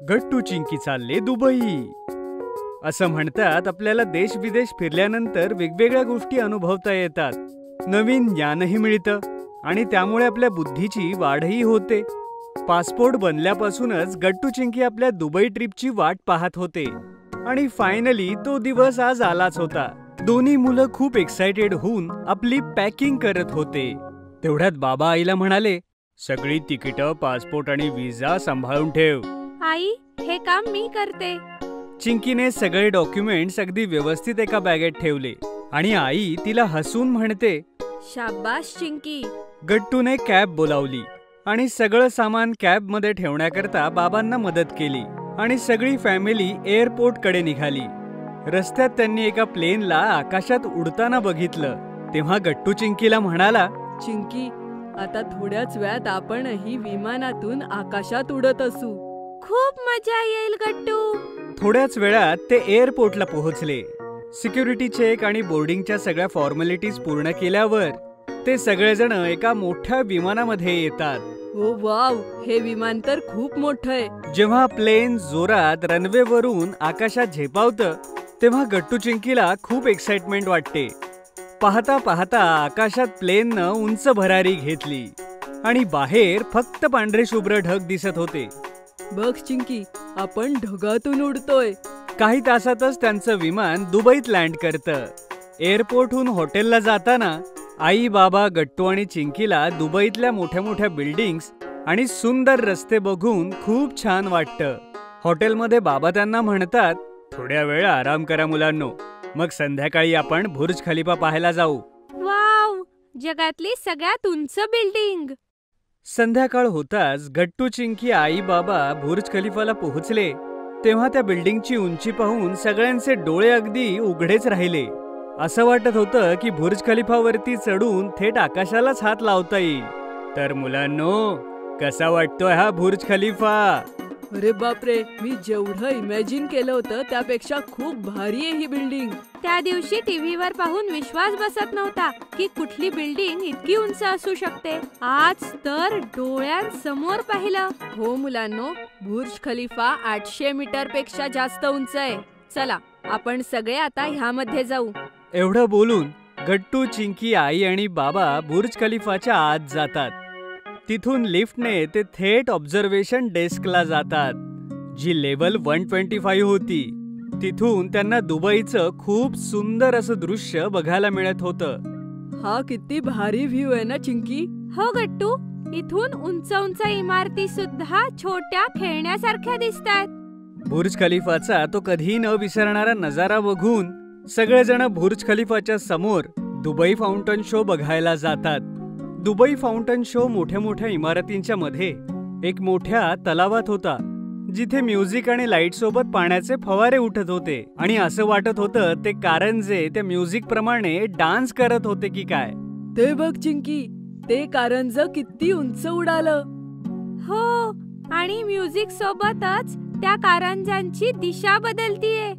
गट्टू चिंकी चालले दुबई. असं म्हणतात आपल्याला देश विदेश फिरल्यानंतर वेगवेगळ्या गोष्टी अनुभवता येतात, नवीन ज्ञानही मिळतं आणि त्यामुळे आपल्या बुद्धीची वाढही होते. पासपोर्ट बनल्यापासूनच गट्टू चिंकी आपल्या दुबई ट्रिपची वाट पाहत होते आणि फायनली तो दिवस आज आलाच होता. दोन्ही मुलं खूप एक्साइटेड होऊन आपली पॅकिंग करत होते. तेवढ्यात बाबा आईला म्हणाले, सगळी तिकीटं, पासपोर्ट आणि व्हिसा सांभाळून ठेव. आई, हे काम मी करते. चिंकीने सगळे डॉक्युमेंट्स अगदी व्यवस्थित एका बॅगेत ठेवले आणि आई तिला हसून म्हणते, शाबास चिंकी. गट्टूने कॅब बोलावली आणि सगळं सामान कॅब मध्ये ठेवण्याकरता बाबांना मदत केली आणि सगळी फॅमिली एअरपोर्ट कडे निघाली. रस्त्यात त्यांनी एका प्लेनला आकाशात उडताना बघितलं. तेव्हा गट्टू चिंकीला म्हणाला, चिंकी, आता थोड्याच वेळात आपणही विमानातून आकाशात उडत असू. खूप मजा येईल गट्टू. थोड्याच वेळात ते एअरपोर्टला पोहोचले. सिक्युरिटी चेक आणि बोर्डिंगच्या सगळ्या फॉर्मॅलिटीज पूर्ण केल्यावर ते सगळेजण एका मोठ्या विमानामध्ये येतात. ओ वाव, हे विमान तर खूप मोठं आहे. जेव्हा प्लेन जोरात रनवेवरून आकाशात झेपावतं तेव्हा गट्टू चिंकीला खूप एक्साइटमेंट वाटते. पाहता पाहता आकाशात प्लेननं उंच भरारी घेतली आणि बाहेर फक्त पांढरे शुभ्र ढग दिसत होते. बघ चिंकी, आपण ढगातून उडतोय. काही तासातच त्यांचं विमान दुबईत लँड करतं. एअरपोर्टहून हॉटेलला जाताना आई, बाबा, गट्टू आणि चिंकीला दुबईतल्या मोठ्या मोठ्या बिल्डिंग्स आणि सुंदर रस्ते बघून खूप छान वाटतं. हॉटेलमध्ये बाबा त्यांना म्हणतात, थोड्या वेळ आराम करा मुलांनो, मग संध्याकाळी आपण बुर्ज खलिफा पाहायला जाऊ. वाव, जगातली सगळ्यात उंच बिल्डिंग. संध्याकाळ होताच गट्टू चिंकी, आई, बाबा बुर्ज खलिफाला पोहोचले. तेव्हा त्या बिल्डिंगची उंची पाहून सगळ्यांचे डोळे अगदी उघडेच राहिले. असं वाटत होतं की बुर्ज खलिफावरती चढून थेट आकाशालाच हात लावता येईल. तर मुलांनो, कसा वाटतोय हा बुर्ज खलिफा? अरे बापरे, मी जेवढं इमॅजिन केलं होतं त्यापेक्षा खूप भारी आहे ही बिल्डिंग. त्या दिवशी टीव्हीवर पाहून विश्वास बसत नव्हता की कुठली बिल्डिंग इतकी उंच असू शकते. आज तर डोळ्यांसमोर पाहिलं. हो मुलांनो, बुर्ज खलिफा 800 मीटर पेक्षा जास्त उंच आहे. चला, आपण सगळे आता ह्यामध्ये जाऊ. एवढं बोलून गट्टू, चिंकी, आई आणि बाबा बुर्ज खलिफाच्या आत जातात. तिथून लिफ्टने ते थेट ऑब्झर्वेशन डेस्कला जातात, जी लेवल 125 होती. तिथून त्यांना दुबईचं खूप सुंदर असं दृश्य बघायला मिळत होतं. हा किती भारी व्ह्यू आहे ना चिंकी? हो गट्टू, इथून उंच उंच इमारती सुद्धा छोट्या खेळण्यासारख्या दिसतात. बुर्ज खलिफाचा तो कधी न विसरणारा नजारा बघून सगळेजण बुर्ज खलिफाच्या समोर दुबई फाउंटन शो बघायला जातात. दुबई फाउंटन शो मोठ्या मोठ्या इमारतींच्या मध्ये एक मोठ्या तलावात होता, जिथे म्युझिक आणि लाईट सोबत पाण्याचे फवारे उठत होते आणि असं वाटत होतं ते कारंजे त्या म्युझिक प्रमाणे डान्स करत होते की काय. ते बघ चिंकी, ते कारंज किती उंच उडालं. हो, आणि म्युझिक सोबतच त्या कारंजांची दिशा बदलतीये.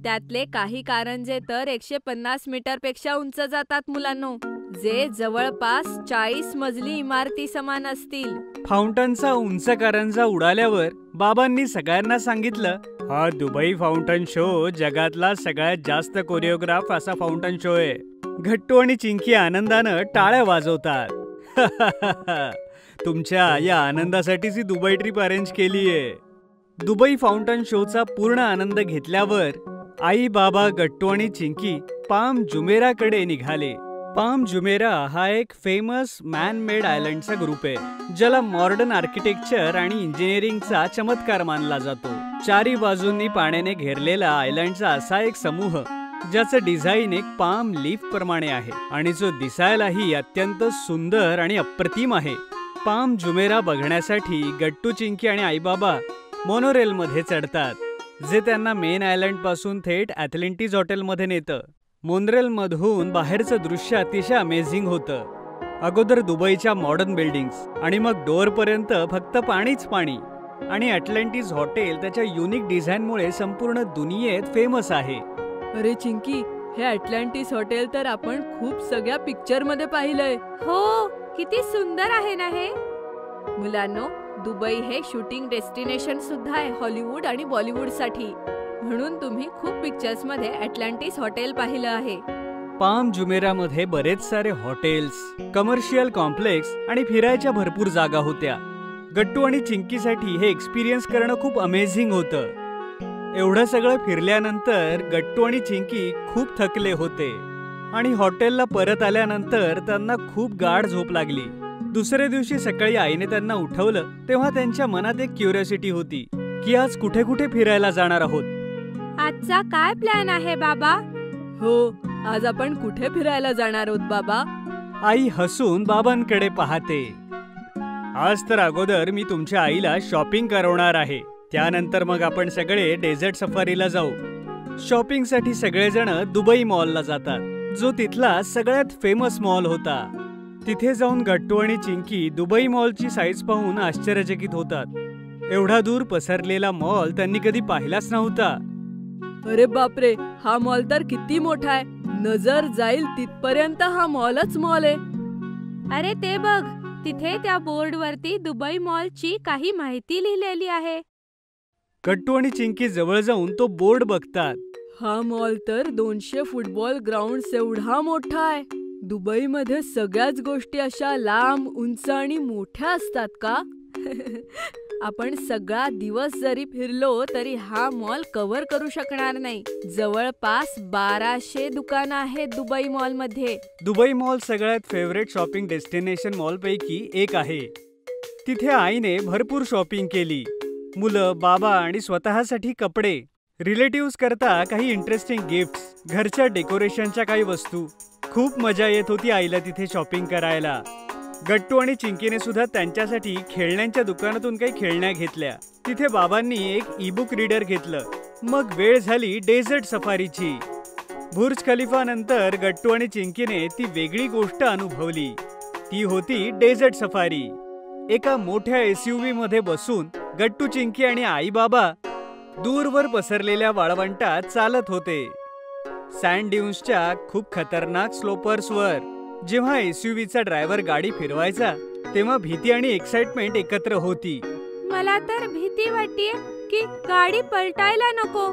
त्यातले काही कारंजे तर 150 मीटर पेक्षा उंच जातात मुलांनो, जे जवळपास 40 मजली इमारती समान असतील. फाउंटनचा उंच कारंजा उडाल्यावर बाबांनी सगळ्यांना सांगितलं, हा दुबई फाउंटन शो जगातला सगळ्यात जास्त कोरिओग्राफ असा फाउंटन शो आहे. गट्टू आणि चिंकी आनंदानं टाळ्या वाजवतात. तुमच्या या आनंदासाठीच ही दुबई ट्रिप अरेंज केलीये. दुबई फाउंटन शोचा पूर्ण आनंद घेतल्यावर आई, बाबा, गट्टू आणि चिंकी पाम जुमेराकडे निघाले. पाम जुमेरा हा एक फेमस मॅन मेड आयलंडचा ग्रुप आहे, ज्याला मॉडर्न आर्किटेक्चर आणि इंजिनिअरिंगचा चमत्कार मानला जातो. चारी बाजूंनी पाण्याने घेरलेला आयलंडचा असा एक समूह, ज्याचं डिझाईन एक पाम लीफ प्रमाणे आहे आणि जो दिसायलाही अत्यंत सुंदर आणि अप्रतिम आहे. पाम जुमेरा बघण्यासाठी गट्टू, चिंकी आणि आईबाबा मोनोरेल मध्ये चढतात, जे त्यांना मेन आयलंड पासून थेट ॲथलेंटिस हॉटेलमध्ये नेतं. मोनरेल मधून बाहेरचं दृश्य अतिशय अमेझिंग होतं. अगोदर दुबईच्या मॉडर्न बिल्डिंग्स आणि मग डोअर पर्यंत फक्त पाणीच पाणी. आणि ॲटलांटिस हॉटेल त्याच्या युनिक डिझाईनमुळे संपूर्ण दुनियेत फेमस आहे. अरे चिंकी, हे ॲटलांटिस हॉटेल तर आपण खूप सगळ्या पिक्चर मध्ये पाहिलंय. हो, किती सुंदर आहे ना हे. मुलांनो, दुबई हे शूटिंग डेस्टिनेशन सुद्धा आहे हॉलिवूड आणि बॉलिवूड साठी. म्हणून तुम्ही खूप पिक्चर्स मध्ये अटलांटिस हॉटेल पाहिलं आहे. पाम जुमेरामध्ये बरेच सारे हॉटेल्स, कमर्शियल कॉम्प्लेक्स आणि फिरायच्या भरपूर जागा होत्या. गट्टू आणि चिंकीसाठी हे एक्सपिरियन्स करणं खूप अमेझिंग होतं. एवढं सगळं फिरल्यानंतर गट्टू आणि चिंकी खूप थकले होते आणि हॉटेलला परत आल्यानंतर त्यांना खूप गाढ झोप लागली. दुसऱ्या दिवशी सकाळी आईने त्यांना उठवलं तेव्हा त्यांच्या मनात एक क्युरिओसिटी होती की आज कुठे कुठे फिरायला जाणार आहोत. आजचा काय प्लॅन आहे बाबा? हो, आज आपण कुठे फिरायला जाणार आहोत बाबा? आई हसून बाबांकडे पाहते. आज तर अगोदर मी तुमच्या आईला शॉपिंग करवणार आहे. त्यानंतर मग आपण सगळे डेझर्ट सफारीला जाऊ. शॉपिंगसाठी सगळेजण दुबई मॉलला जातात, जो तिथला सगळ्यात फेमस मॉल होता. तिथे जाऊन गट्टू आणि चिंकी दुबई मॉलची साईज पाहून आश्चर्यचकित होतात. एवढा दूर पसरलेला मॉल त्यांनी कधी पाहिलाच नव्हता. अरे बापरे, हा मॉल तर किती मोठा आहे. नजर जाईल तिथपर्यंत हा मॉलच मॉल आहे. अरे ते बघ, तिथे त्या बोर्डवरती दुबई मॉलची काही माहिती लिहिलेली आहे. गट्टू आणि चिंकी जवळ जाऊन तो बोर्ड बघतात. हा मॉल तर 200 फुटबॉल ग्राउंड एवढा मोठा आहे. दुबईमध्ये सगळ्याच गोष्टी अशा लांब, उंच आणि मोठ्या असतात का? आपण सगळा दिवस जरी फिरलो तरी हा मॉल कव्हर करू शकणार नाही. जवळपास 1200 दुकानं आहेत दुबई मॉल मध्ये. दुबई मॉल सगळ्यात फेवरेट शॉपिंग डेस्टिनेशन मॉल पैकी एक आहे. तिथे आईने भरपूर शॉपिंग केली. मुलं, बाबा आणि स्वतःसाठी कपडे, रिलेटिव्स करता काही इंटरेस्टिंग गिफ्ट्स, घरच्या डेकोरेशनच्या काही वस्तू. खूप मजा येत होती आईला तिथे शॉपिंग करायला. गट्टू आणि चिंकीने सुद्धा त्यांच्यासाठी खेळण्यांच्या दुकानातून काही खेळण्या घेतल्या. तिथे बाबांनी एक ई-बुक रीडर घेतलं. मग वेळ झाली डेझर्ट सफारीची. बुर्ज खलिफा नंतर गट्टू आणि चिंकीने ती वेगळी गोष्ट अनुभवली. ती होती डेझर्ट सफारी. एका मोठ्या एसयूव्ही मध्ये बसून गट्टू, चिंकी आणि आई बाबा दूरवर पसरलेल्या वाळवंटात चालत होते. सँड ड्यून्सच्या खूप खतरनाक स्लोपर्सवर. जेव्हा एसयूव्हीचा ड्रायव्हर गाडी फिरवायचा तेव्हा भीती आणि एक्साइटमेंट एकत्र होती. मला तर भीती वाटतेय की गाडी पलटायला नको.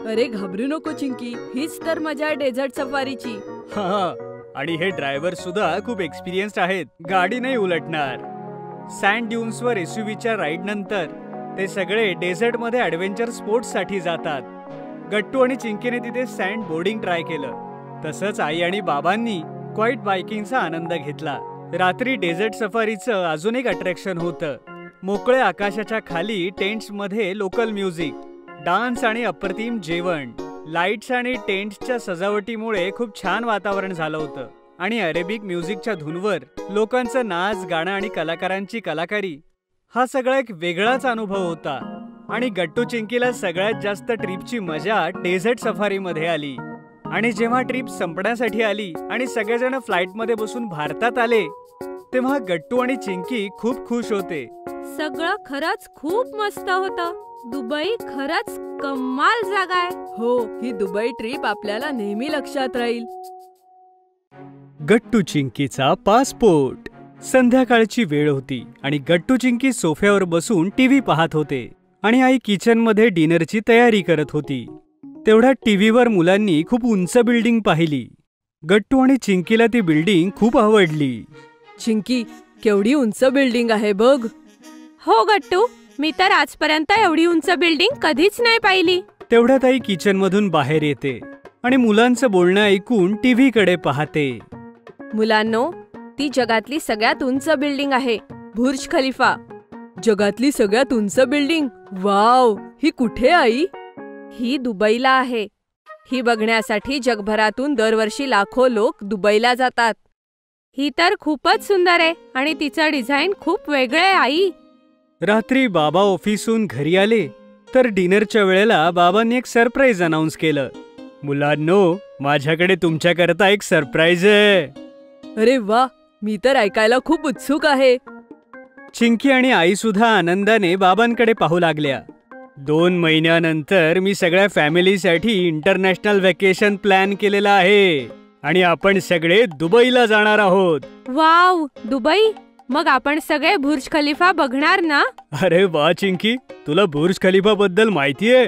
अरे घाबरू नको चिंकी, हीच तर मजा आहे डेझर्ट सफारीची. हा, आणि हे ड्रायव्हर सुद्धा खूप एक्सपिरियन्स्ड आहेत, गाडी नाही उलटणार. सँड ड्यून्सवर एसयूव्हीच्या राईड नंतर ते सगळे डेझर्ट मध्ये ॲडव्हेंचर स्पोर्ट्स साठी जातात. गट्टू आणि चिंकीने तिथे सँड बोर्डिंग ट्राय केलं. तसंच आई आणि बाबांनी क्वाईट बायकिंगचा आनंद घेतला. रात्री डेझर्ट सफारीचं अजून एक अट्रॅक्शन होतं. मोकळ्या आकाशाच्या खाली टेंट्स मध्ये लोकल म्युझिक, डान्स आणि अप्रतिम जेवण. लाईट्स आणि टेंट्सच्या सजावटीमुळे खूप छान वातावरण झालं होतं आणि अरेबिक म्युझिकच्या धूनवर लोकांचं नाच, गाणं आणि कलाकारांची कलाकारी, हा सगळा एक वेगळाच अनुभव होता. आणि गट्टू चिंकीला सगळ्यात जास्त ट्रिपची मजा डेझर्ट सफारीमध्ये आली. आणि जेव्हा ट्रिप संपण्यासाठी आली आणि सगळेजण फ्लाईटमध्ये बसून भारतात आले तेव्हा गट्टू आणि चिंकी खूप खुश होते. सगळं खरंच खूप मस्त होतं. दुबई खरंच कमाल जागा आहे. हो, ही दुबई ट्रिप आपल्याला नेहमी लक्षात राहील. गट्टू चिंकीचा पासपोर्ट. संध्याकाळची वेळ होती आणि गट्टू चिंकी सोफ्यावर बसून टीव्ही पाहत होते आणि आई किचन मध्ये डिनरची तयारी करत होती. तेवढ्या टीव्हीवर मुलांनी खूप उंच बिल्डिंग पाहिली. गट्टू आणि चिंकीला ती बिल्डिंग खूप आवडली. चिंकी, केवढी उंच बिल्डिंग आहे बघ. हो गट्टू, मी तर आजपर्यंत एवढी उंच बिल्डिंग कधीच नाही पाहिली. तेवढ्यात आई किचन मधून बाहेर येते आणि मुलांचं बोलणं ऐकून टीव्ही कडे पाहते. मुलांनो, ती जगातली सगळ्यात उंच बिल्डिंग आहे, बुर्ज खलिफा. जगातली सगळ्यात उंच बिल्डिंग? वाव, ही कुठे आई? ही दुबईला आहे. ही बघण्यासाठी जगभरातून दरवर्षी लाखो लोक दुबईला जातात. ही तर खूपच सुंदर आहे आणि तिचं डिझाईन खूप वेगळं आहे आई. रात्री बाबा ऑफिसून घरी आले तर डिनरच्या वेळेला बाबांनी एक सरप्राईज अनाउन्स केलं. मुलांनो, माझ्याकडे तुमच्याकरता एक सरप्राईज आहे. अरे वा, मी तर ऐकायला खूप उत्सुक आहे. चिंकी आणि आई सुद्धा आनंदाने बाबांकडे पाहू लागल्या. 2 महिन्यानंतर मी सगळ्या फॅमिलीसाठी इंटरनॅशनल व्हॅकेशन प्लॅन केलेला आहे आणि आपण सगळे दुबईला जाणार आहोत. वाव, दुबई मग आपण सगळे बुर्ज खलिफा बघणार ना? अरे वा चिंकी, तुला बुर्ज खलिफा बद्दल माहितीये?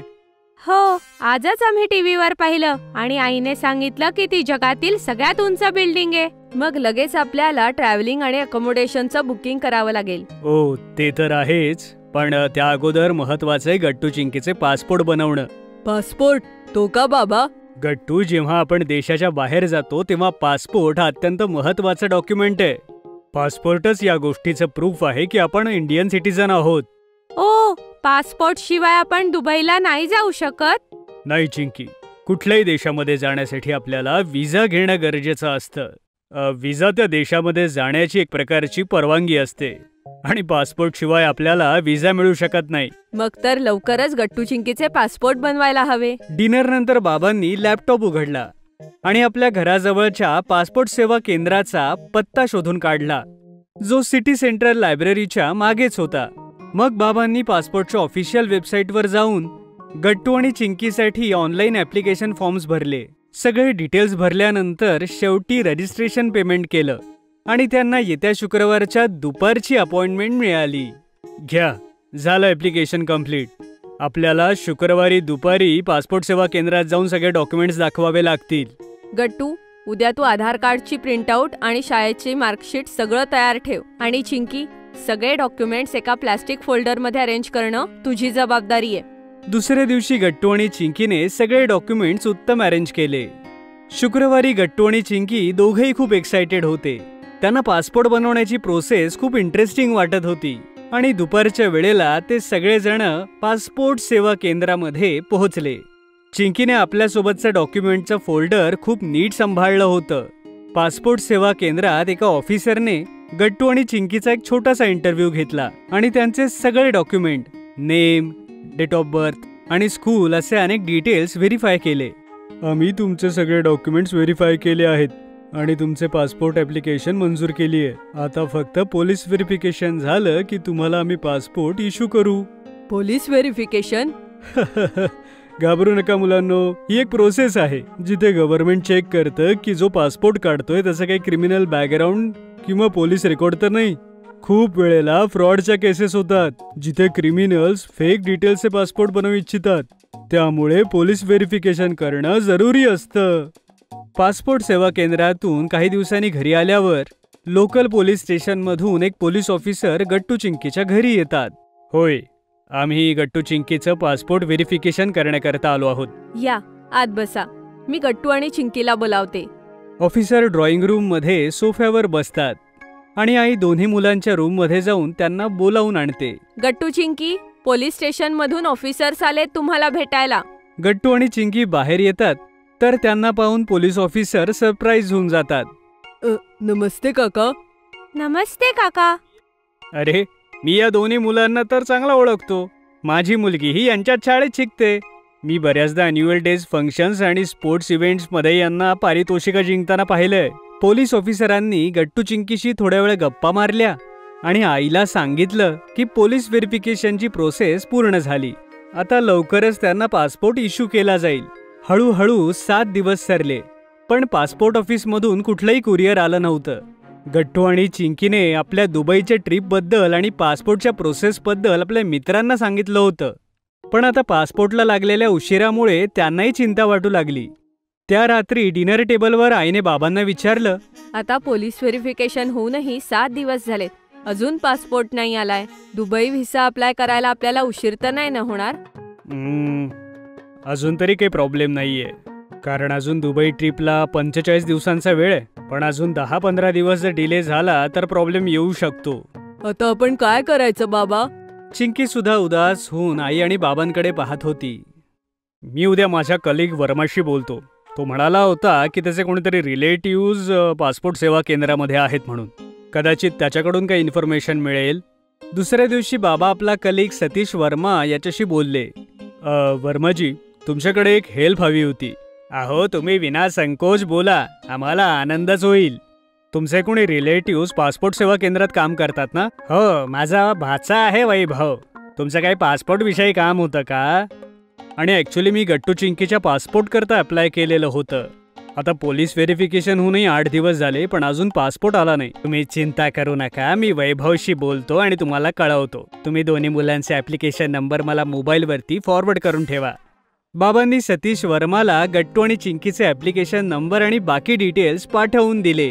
हो, आजच आम्ही टीव्हीवर पाहिलं आणि आईने सांगितलं की ती जगातील सगळ्यात उंच बिल्डिंग आहे. मग लगेच आपल्याला ट्रॅव्हलिंग आणि अकोमोडेशनचं बुकिंग करावं लागेल. ओ ते तर आहेच, पण त्या अगोदर महत्वाचे गट्टू चिंकीचे पासपोर्ट बनवणं. पासपोर्ट? तो का बाबा? गट्टू, जेव्हा आपण देशाच्या बाहेर जातो तेव्हा पासपोर्ट हा अत्यंत महत्वाचा डॉक्युमेंट आहे. पासपोर्टच या गोष्टीचं प्रूफ आहे की आपण इंडियन सिटीजन आहोत. ओ, पासपोर्ट शिवाय आपण दुबईला नाही जाऊ शकत? नाही चिंकी, कुठल्याही देशामध्ये जाण्यासाठी आपल्याला व्हिसा घेणं गरजेचं असतं. व्हिसा त्या देशामध्ये जाण्याची एक प्रकारची परवानगी असते आणि पासपोर्ट शिवाय आपल्याला व्हिसा मिळू शकत नाही. मग तर लवकरच गट्टू चिंकीचे पासपोर्ट बनवायला हवे. डिनर नंतर बाबांनी लॅपटॉप उघडला आणि आपल्या घराजवळच्या पासपोर्ट सेवा केंद्राचा पत्ता शोधून काढला, जो सिटी सेंट्रल लायब्ररीच्या मागेच होता. मग बाबांनी पासपोर्टच्या ऑफिशियल वेबसाईटवर जाऊन गट्टू आणि चिंकीसाठी ऑनलाईन ऍप्लिकेशन फॉर्म्स भरले. सगळे डिटेल्स भरल्यानंतर शेवटी रजिस्ट्रेशन पेमेंट केलं आणि त्यांना येत्या शुक्रवारच्या दुपारची अपॉइंटमेंट मिळाली. घ्या, झालं ऍप्लिकेशन कम्प्लीट. आपल्याला शुक्रवारी दुपारी पासपोर्ट सेवा केंद्रात जाऊन सगळे डॉक्युमेंट्स दाखवावे लागतील. गट्टू, उद्या तू आधार कार्डची प्रिंटआउट आणि शाळेची मार्कशीट सगळं तयार ठेव. आणि चिंकी, सगळे डॉक्युमेंट्स एका प्लास्टिक फोल्डरमध्ये अरेंज करणं तुझी जबाबदारी आहे. दुसऱ्या दिवशी गट्टू आणि चिंकीने सगळे डॉक्युमेंट्स उत्तम अरेंज केले. शुक्रवारी गट्टू आणि चिंकी दोघेही खूप एक्साइटेड होते. त्यांना पासपोर्ट बनवण्याची प्रोसेस खूप इंटरेस्टिंग वाटत होती आणि दुपारच्या वेळेला ते सगळेजण पासपोर्ट सेवा केंद्रामध्ये पोहोचले. चिंकीने आपल्यासोबतचं डॉक्युमेंटचं फोल्डर खूप नीट सांभाळलं होतं. पासपोर्ट सेवा केंद्रात एका ऑफिसरने गट्टू आणि चिंकीचा एक छोटासा इंटरव्ह्यू घेतला आणि त्यांचे सगळे document, name, date of birth आणि स्कूल असे अनेक डिटेल्स व्हेरीफाय केले. आम्ही तुमचे सगळे डॉक्युमेंट्स व्हेरीफाय केले आहेत आणि तुमचे पासपोर्ट ऍप्लिकेशन मंजूर केली आहे. आता फक्त पोलीस व्हेरिफिकेशन झालं की तुम्हाला आम्ही पासपोर्ट इश्यू करू. Police verification? घाबरू नका मुलांनो, ही एक प्रोसेस आहे जिथे गव्हर्नमेंट चेक करतं की जो पासपोर्ट काढतोय त्याचं काही क्रिमिनल बॅकग्राऊंड किंवा पोलीस रेकॉर्ड तर नाही. खूप वेळेला फ्रॉडच्या केसेस होतात जिथे क्रिमिनल्स फेक डिटेल्सचे पासपोर्ट बनवू इच्छितात. त्यामुळे पोलीस व्हेरिफिकेशन करणं जरुरी असतं. पासपोर्ट सेवा केंद्रातून काही दिवसांनी घरी आल्यावर लोकल पोलीस स्टेशनमधून एक पोलीस ऑफिसर गट्टू चिंकीच्या घरी येतात. होय, आम्ही गट्टू चिंकीचं पासपोर्ट व्हेरिफिकेशन करण्याकरता आलो आहोत. या, आत बसा. मी गट्टू आणि चिंकीला बोलावते. ऑफिसर ड्रॉइंग रूम मध्ये सोफ्यावर बसतात आणि आई दोन्ही मुलांच्या रूम मध्ये जाऊन त्यांना बोलावून आणते. गट्टू, चिंकी, पोलीस स्टेशन मधून ऑफिसर्स आले तुम्हाला भेटायला. गट्टू आणि चिंकी बाहेर येतात तर त्यांना पाहून पोलीस ऑफिसर सरप्राईज होऊन जातात. नमस्ते काका. नमस्ते काका. अरे, मी या दोन्ही मुलांना तर चांगला ओळखतो. माझी मुलगी ही यांच्याच शाळेत शिकते. मी बऱ्याचदा अॅन्युअल डेज, फंक्शन्स आणि स्पोर्ट्स इव्हेंट्स मध्ये यांना पारितोषिकं जिंकताना पाहिलंय. पोलीस ऑफिसरांनी गट्टू चिंकीशी थोड्या वेळ गप्पा मारल्या आणि आईला सांगितलं की पोलीस व्हेरिफिकेशनची प्रोसेस पूर्ण झाली. आता लवकरच त्यांना पासपोर्ट इश्यू केला जाईल. हळूहळू 7 दिवस सरले, पण पासपोर्ट ऑफिसमधून कुठलंही कुरिअर आलं नव्हतं. गट्टू आणि चिंकीने आपल्या दुबईच्या ट्रिपबद्दल आणि पासपोर्टच्या प्रोसेसबद्दल आपल्या मित्रांना सांगितलं होतं, पण आता पासपोर्टला लागलेल्या उशिरामुळे त्यांनाही चिंता वाटू लागली. त्या रात्री डिनर टेबलवर आईने बाबांना विचारलं, आता पोलीस व्हेरिफिकेशन होऊनही 7 दिवस झालेत, अजून पासपोर्ट नाही आलाय. दुबई व्हिसा अप्लाय करायला आपल्याला उशीर तर नाही ना होणार? अजून तरी काही प्रॉब्लेम नाहीये, कारण अजून दुबई ट्रिपला 45 दिवसांचा वेळ आहे. पण अजून 10-15 दिवस जर डिले झाला तर प्रॉब्लेम येऊ शकतो. आता आपण काय करायचं बाबा? चिंकी सुद्धा उदास होऊन आई आणि बाबांकडे पाहत होती. मी उद्या माझ्या कलिग वर्माशी बोलतो. तो म्हणाला होता की त्याचे कोणीतरी रिलेटिव्ज पासपोर्ट सेवा केंद्रामध्ये आहेत म्हणून. कदाचित त्याच्याकडून काही इन्फॉर्मेशन मिळेल. दुसऱ्या दिवशी बाबा आपला कलिग सतीश वर्मा याच्याशी बोलले. वर्माजी, तुमच्याकडे एक हेल्प हवी होती. अहो, तुम्ही विना संकोच बोला, आम्हाला आनंदच होईल. तुमचे कोणी रिलेटिव्स पासपोर्ट सेवा केंद्रात काम करतात ना? हो, माझा भाचा आहे वैभव. तुमचं काही पासपोर्ट विषयी काम होतं का? आणि ॲक्च्युली मी गट्टू चिंकीच्या पासपोर्ट करता अप्लाय केलेलं होतं आता पोलीस व्हेरिफिकेशन होऊनही 8 दिवस झाले, पण अजून पासपोर्ट आला नाही. तुम्ही चिंता करू नका, मी वैभवशी बोलतो आणि तुम्हाला कळवतो. तुम्ही दोन्ही मुलांचे ऍप्लिकेशन नंबर मला मोबाईलवरती फॉरवर्ड करून ठेवा. बाबांनी सतीश वर्माला गट्टू आणि चिंकीचे ऍप्लिकेशन नंबर आणि बाकी डिटेल्स पाठवून दिले.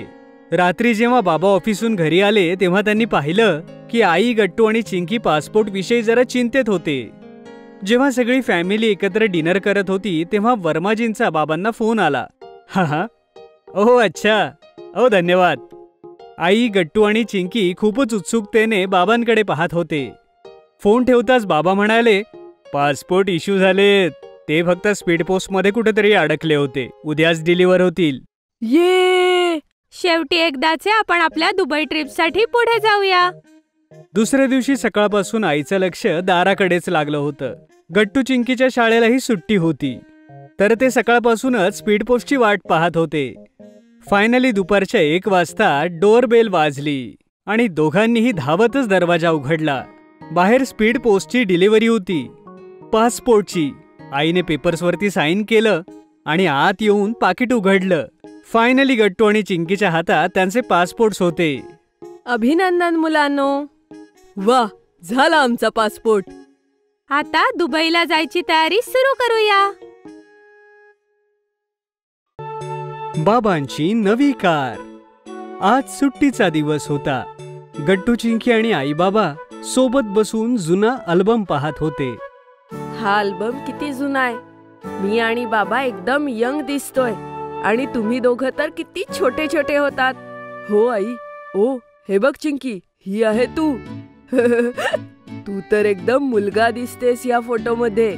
रात्री जेव्हा बाबा ऑफिसून घरी आले तेव्हा त्यांनी पाहिलं की आई, गट्टू आणि चिंकी पासपोर्ट विषयी जरा चिंतेत होते. जेव्हा सगळी फॅमिली एकत्र डिनर करत होती तेव्हा वर्माजींचा बाबांना फोन आला. हा, ओह अच्छा, ओ धन्यवाद. आई, गट्टू आणि चिंकी खूपच उत्सुकतेने बाबांकडे पाहत होते. फोन ठेवताच बाबा म्हणाले, पासपोर्ट इश्यू झालेत. ते फक्त स्पीड पोस्ट मध्ये कुठेतरी अडकले होते. उद्याच डिलिव्हर होतील. ये, शेवटी एकदाचे आपण आपल्या दुबई ट्रिपसाठी पुढे जाऊया. दुसऱ्या दिवशी सकाळपासून आईचं लक्ष दाराकडेच लागलं होतं. गट्टू चिंकीच्या शाळेलाही सुट्टी होती, तर ते सकाळपासूनच स्पीड पोस्टची वाट पाहत होते. फायनली दुपारच्या 1 वाजता डोअरबेल वाजली आणि दोघांनीही धावतच दरवाजा उघडला. बाहेर स्पीड पोस्टची डिलिव्हरी होती, पासपोर्टची. आईने पेपर्सवरती साईन केलं आणि आत येऊन पाकिट उघडलं. फायनली गट्टू आणि चिंकीच्या हातात त्यांचे पासपोर्ट्स होते. अभिनंदन मुलांनो, वा, झाला आमचा पासपोर्ट. आता दुबईला जायची तयारी सुरू करूया. बाबांची नवी कार. आज सुट्टीचा दिवस होता. गट्टू, चिंकी आणि आई बाबा सोबत बसून जुना अल्बम पाहत होते. हा अल्बम किती जुना आहे. मी आणि बाबा एकदम यंग दिसतोय आणि तुम्ही दोघं तर किती छोटे छोटे होतात. हो आई. ओ, हे बघ चिंकी, ही आहे तू. तू तर एकदम मुलगा दिसतेस या फोटोमध्ये.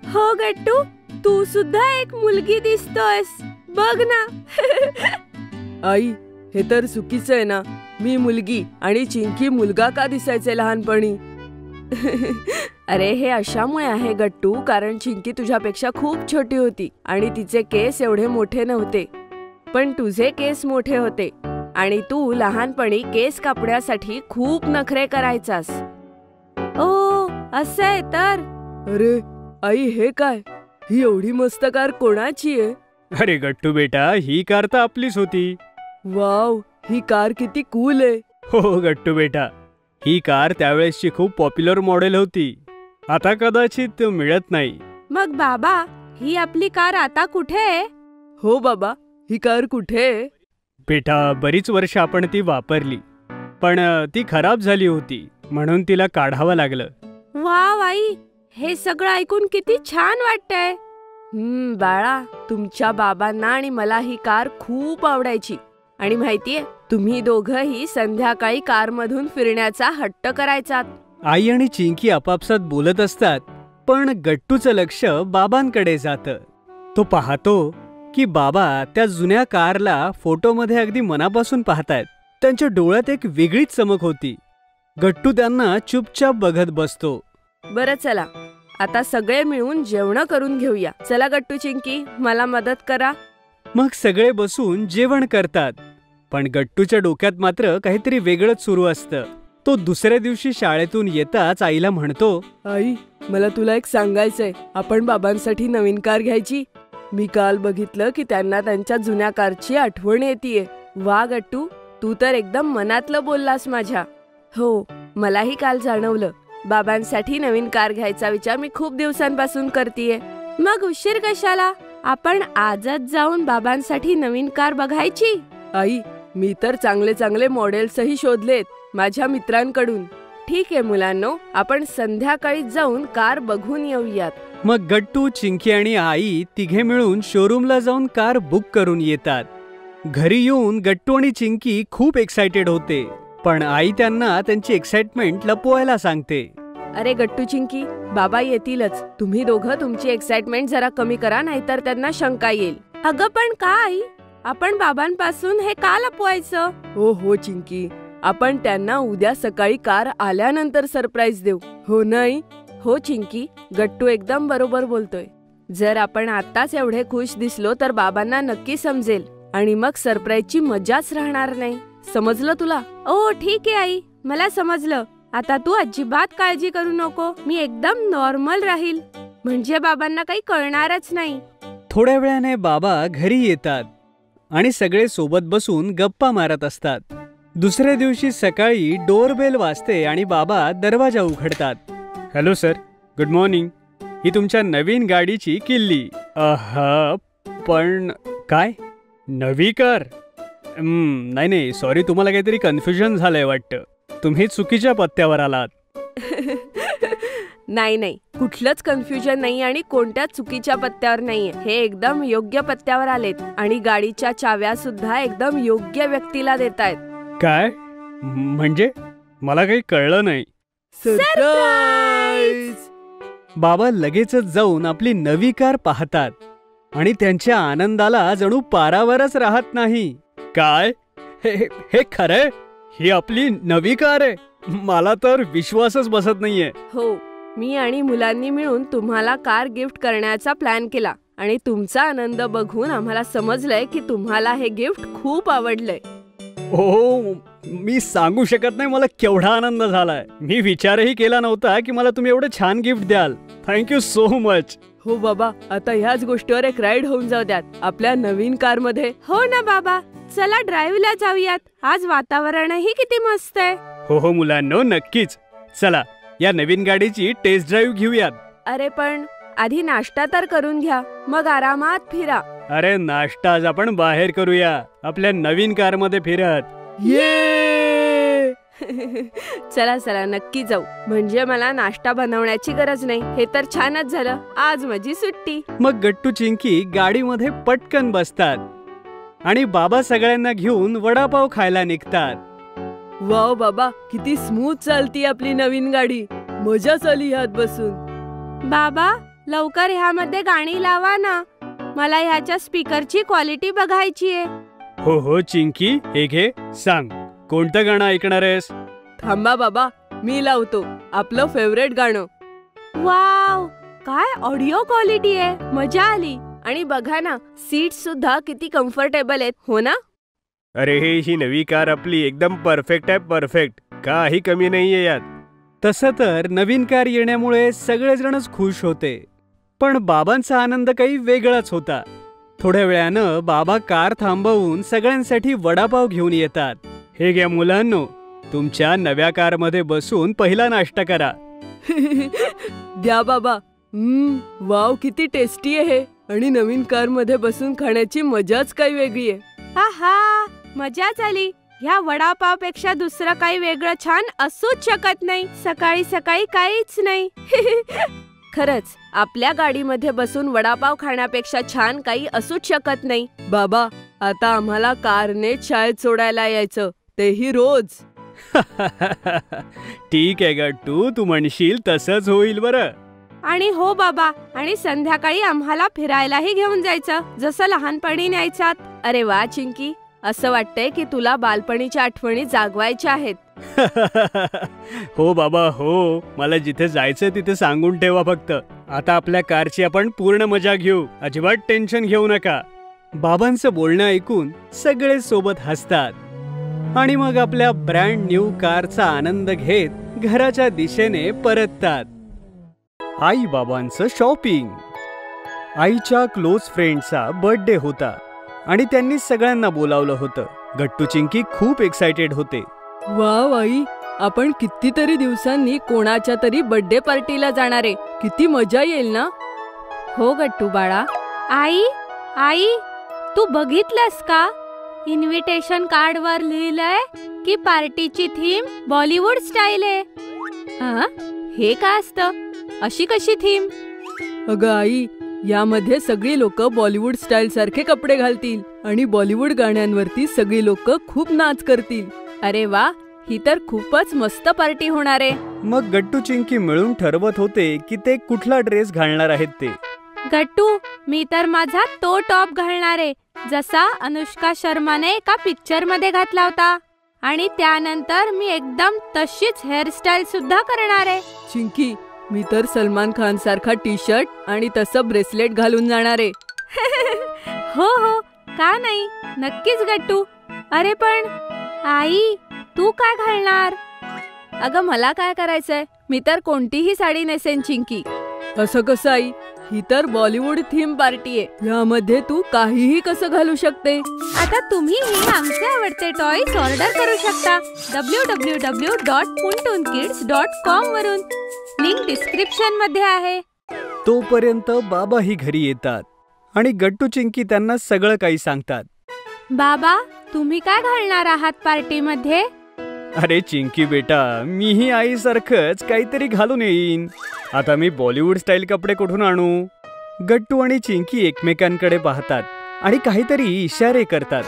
हो गट्टू, तू सुद्धा एक मुलगी दिसतोयस, बघ ना. आई, हे तर चुकीचं आहे ना. मी मुलगी आणि चिंकी मुलगा का दिसायचे लहानपणी? अरे, हे अशामुळे आहे गट्टू, कारण चिंकी तुझ्यापेक्षा खूप छोटी होती आणि तिचे केस एवढे मोठे नव्हते, पण तुझे केस मोठे होते आणि तू लहानपणी केस कापण्यासाठी खूप नखरे करायचास. ओ, असं आहे तर. अरे आई, हे काय? ही एवढी मस्त कार कोणाची आहे? अरे गट्टू बेटा, ही कार तर आपलीच होती. वाव, ही कार किती कूल आहे. हो गट्टू बेटा, ही कार त्यावेळेसची खूप पॉप्युलर मॉडेल होती. आता कदाचित मिळत नाही. मग बाबा, ही आपली कार आता कुठे आहे? हो बाबा, ही कार कुठे आहे? बेटा, बरीच वर्ष आपण ती वापरली, पण ती खराब झाली होती म्हणून तिला काढावं लागलं. वाव आई, हे सगळं ऐकून किती छान वाटतंय. बाळा, तुमच्या बाबांना आणि मला ही कार खूप आवडायची आणि माहितीये, तुम्ही दोघंही संध्याकाळी कारमधून फिरण्याचा हट्ट करायचात. आई आणि चिंकी आपापसात बोलत असतात, पण गट्टूचं लक्ष बाबांकडे जातं. तो पाहतो की बाबा त्या जुन्या कारला फोटोमध्ये अगदी मनापासून पाहतायत. त्यांच्या डोळ्यात एक वेगळीच चमक होती. गट्टू त्यांना चुपचाप बघत बसतो. बरं, चला आता सगळे मिळून जेवण करून घेऊया. चला गट्टू, चिंकी, मला मदत करा. मग सगळे बसून जेवण करतात, पण गट्टूच्या डोक्यात मात्र काहीतरी वेगळंच सुरू असतं. तो दुसऱ्या दिवशी शाळेतून येताच आईला म्हणतो, आई, मला तुला एक सांगायचंय. आपण बाबांसाठी नवीन कार घ्यायची. मी काल बघितलं की त्यांना त्यांच्या जुन्या कारची आठवण येतेय. वा गट्टू, तू तर एकदम मनातलं बोललास माझ्या. हो, मलाही काल जाणवलं. बाबांसाठी नवीन कार घ्यायचा विचार मी खूप दिवसांपासून करतेय. मग उशीर कशाला? आपण आजच जाऊन बाबांसाठी नवीन कार बघायची. आई, मी तर चांगले चांगले मॉडेल्सही शोधलेत माझ्या मित्रांकडून. ठीक आहे मुलांनो, आपण संध्याकाळी जाऊन कार बघून येऊयात. मग गट्टू, चिंकी आणि आई तिघे मिळून शोरूमला जाऊन कार बुक करून येतात. घरी येऊन गट्टू आणि चिंकी खूप एक्साइटेड होते, पण आई त्यांना त्यांची एक्साइटमेंट लपवायला सांगते. अरे गट्टू, चिंकी, बाबा येतीलच. तुम्ही दोघं तुमची एक्साइटमेंट जरा कमी करा, नाहीतर त्यांना शंका येईल. अगं पण का आई? आपण बाबांपासून हे का लपवायचं? हो चिंकी, आपण त्यांना उद्या सकाळी कार आल्यानंतर सरप्राईज देऊ. हो नाही? हो चिंकी, गट्टू एकदम बरोबर बोलतोय. जर आपण आताच एवढे खुश दिसलो तर बाबांना नक्की समजेल आणि मग सरप्राईजची मजाच राहणार नाही. समजलं तुला? ओ ठीक आहे आई, मला समजलं. आता तू अजिबात काळजी करू नको. मी एकदम नॉर्मल राहील, म्हणजे बाबांना काही कळणारच नाही. थोड्या वेळाने बाबा घरी येतात आणि सगळे सोबत बसून गप्पा मारत असतात. दुसऱ्या दिवशी सकाळी डोरबेल वाजते आणि बाबा दरवाजा उघडतात. Hello sir, good morning. ही तुमच्या नवीन गाडीची किल्ली. पण काय, नवी कार? नाही, सॉरी, तुम्हाला काहीतरी कन्फ्युजन झालंय वाटतं. तुम्ही चुकीच्या पत्त्यावर आलात. नाही, कुठलंच कन्फ्युजन नाही आणि कोणत्याच चुकीच्या पत्त्यावर नाहीये. हे एकदम योग्य पत्त्यावर आलेत आणि गाडीच्या चाव्या सुद्धा एकदम योग्य व्यक्तीला देतायत. काय म्हणजे? मला काही कळलं नाही. सरप्राईज! बाबा लगेचच जाऊन आपली नवी कार पाहतात आणि त्यांच्या आनंदाला जणू पारावरच राहत नाही. काय, हे खरंय? ही आपली नवी कार आहे? मला तर विश्वासच बसत नाहीये. हो, मी आणि मुलांनी मिळून तुम्हाला कार गिफ्ट करण्याचा प्लॅन केला आणि तुमचा आनंद बघून आम्हाला समजलंय की तुम्हाला हे गिफ्ट खूप आवडलंय. हो, मी सांगू शकत नाही मला केवढा आनंद झालाय. मी विचारही केला नव्हता की मला तुम्ही एवढं छान गिफ्ट द्याल. Thank you so much. हो बाबा, आता ह्याच गोष्टीवर एक राईड होऊन जाऊ द्यात आपल्या नवीन कार मध्ये. हो ना बाबा, चला ड्राईव्हला जाऊयात. आज वातावरणही किती मस्त आहे. हो मुलांनो, नक्कीच. चला या नवीन गाडीची टेस्ट ड्राईव्ह घेऊयात. अरे पण आधी नाश्ता तर करून घ्या, मग आरामात फिरा. अरे नाश्ता आज आपण बाहेर करूया, आपल्या नवीन कार मध्ये फिरत. ये चला नक्की जाऊ. म्हणजे मला नाश्ता बनवण्याची गरज नाही. हे तर छानच झालं, आज माझी सुट्टी. मग गट्टू चिंकी गाडीमध्ये पटकन बसतात आणि बाबा सगळ्यांना घेऊन वडापाव खायला निघतात. वाव बाबा, किती स्मूथ चालती आपली नवीन गाडी. मजाच आली ह्यात बसून. बाबा, लवकर ह्यामध्ये गाणी लावा ना. मला ह्याच्या स्पीकरची क्वालिटी बघायची आहे. हो चिंकी, हे घे, सांग कोणतं गाणं ऐकणार आहेस? थांबा बाबा, मी लावतो आपलं फेवरेट गाणं. वाव, काय ऑडिओ क्वालिटी आहे. मजा आली. आणि बघा ना, सीट सुद्धा किती कम्फर्टेबल आहेत, हो ना? अरे ही नवी कार आपली एकदम परफेक्ट आहे. परफेक्ट, काही कमी नाहीये यात. तसं तर नवीन कार येण्यामुळे सगळेजणच खुश होते, पण बाबांचा आनंद काही वेगळाच होता. थोड्या वेळानं बाबा कार थांबवून सगळ्यांसाठी वडापाव घेऊन येतात. हे घ्या मुलांनो, तुमच्या नव्या कारमध्ये बसून पहिला नाश्ता करा. द्या बाबा. वाव, किती टेस्टी आहे. आणि नवीन कार मध्ये बसून खाण्याची मजाच काही वेगळी आहे. आहा, मजाच आली. ह्या वडापाव पेक्षा दुसरं काही वेगळं छान असूच शकत नाही. सकाळी सकाळी काहीच नाही. खरंच, आपल्या गाडीमध्ये बसून वडापाव खाण्यापेक्षा छान काही असूच शकत नाही. बाबा, आता आम्हाला कारने शाळेत सोडायला यायचं, तेही रोज. ठीक आहे गट्टू, तू म्हणशील तसंच होईल बरं. आणि हो बाबा, आणि संध्याकाळी आम्हाला फिरायलाही घेऊन जायचं, जसं लहानपणी न्यायचात. अरे वा चिंकी, असं वाटतंय की तुला बालपणीच्या आठवणी जागवायच्या आहेत. हो बाबा हो, मला जिथे जायचं तिथे सांगून ठेवा फक्त. आता आपल्या कारची आपण पूर्ण मजा घेऊ, अजिबात टेन्शन घेऊ नका. बाबांचं बोलणं ऐकून सगळे सोबत हसतात आणि मग आपल्या ब्रँड न्यू कारचा आनंद घेत घराच्या दिशेने परततात. आई बाबांचं शॉपिंग. आईच्या क्लोज फ्रेंडचा बर्थडे होता आणि त्यांनी सगळ्यांना बोलावलं होतं. गट्टू चिंकी खूप एक्साइटेड होते. वाव आई, आपण कितीतरी दिवसांनी कोणाच्या तरी बर्थडे पार्टीला जाणार आहे. किती मजा येईल ना. हो गट्टू बाळा. आई, तू बघितलंस का? इन्व्हिटेशन कार्ड वर लिहिलंय की पार्टीची थीम बॉलिवूड स्टाईल आहे. हे काय असतं? अशी कशी थीम? अगं आई, यामध्ये सगळी लोक बॉलिवूड स्टाईल सारखे कपडे घालतील आणि बॉलिवूड गाण्यांवरती सगळी लोक खूप नाच करतील. अरे वा, ही तर खूपच मस्त पार्टी होणार आहे. मग गट्टू चिंकी मिळून ठरवत होते की ते कुठला ड्रेस घालणार आहेत ते. गट्टू, मी तर माझा तो टॉप घालणार आहे जसा अनुष्का शर्माने एका पिक्चर मध्ये घातला होता, आणि त्यानंतर मी एकदम तशीच हेअरस्टाईल सुद्धा करणार आहे. चिंकी, मी तर सलमान खान सारखा टी शर्ट आणि तसं ब्रेसलेट घालून जाणार आहे. हो, का नाही, नक्कीच गट्टू. अरे पण आई, तू काय घालणार? अगं मला काय करायचंय, मी तर कोणतीही साडी नेसेन चिंकी. असं कसं आई? ही तर बॉलिवूड थीम पार्टी आहे. यामध्ये तू काहीही कसं घालू शकते. आता तुम्हीही आमचे आवडते टॉयज ऑर्डर करू शकता www.puntunkids.com वरून. लिंक डिस्क्रिप्शन मध्ये आहे. तोपर्यंत बाबाही घरी येतात आणि गट्टू चिंकी त्यांना सगळं काही सांगतात. बाबा, तुम्ही काय घालणार आहात पार्टीमध्ये? अरे चिंकी बेटा, मीही आईसारखंच काहीतरी घालून येईन. आता मी बॉलिवूड स्टाईल कपडे कुठून आणू? गट्टू आणि चिंकी एकमेकांकडे पाहतात आणि काहीतरी इशारे करतात.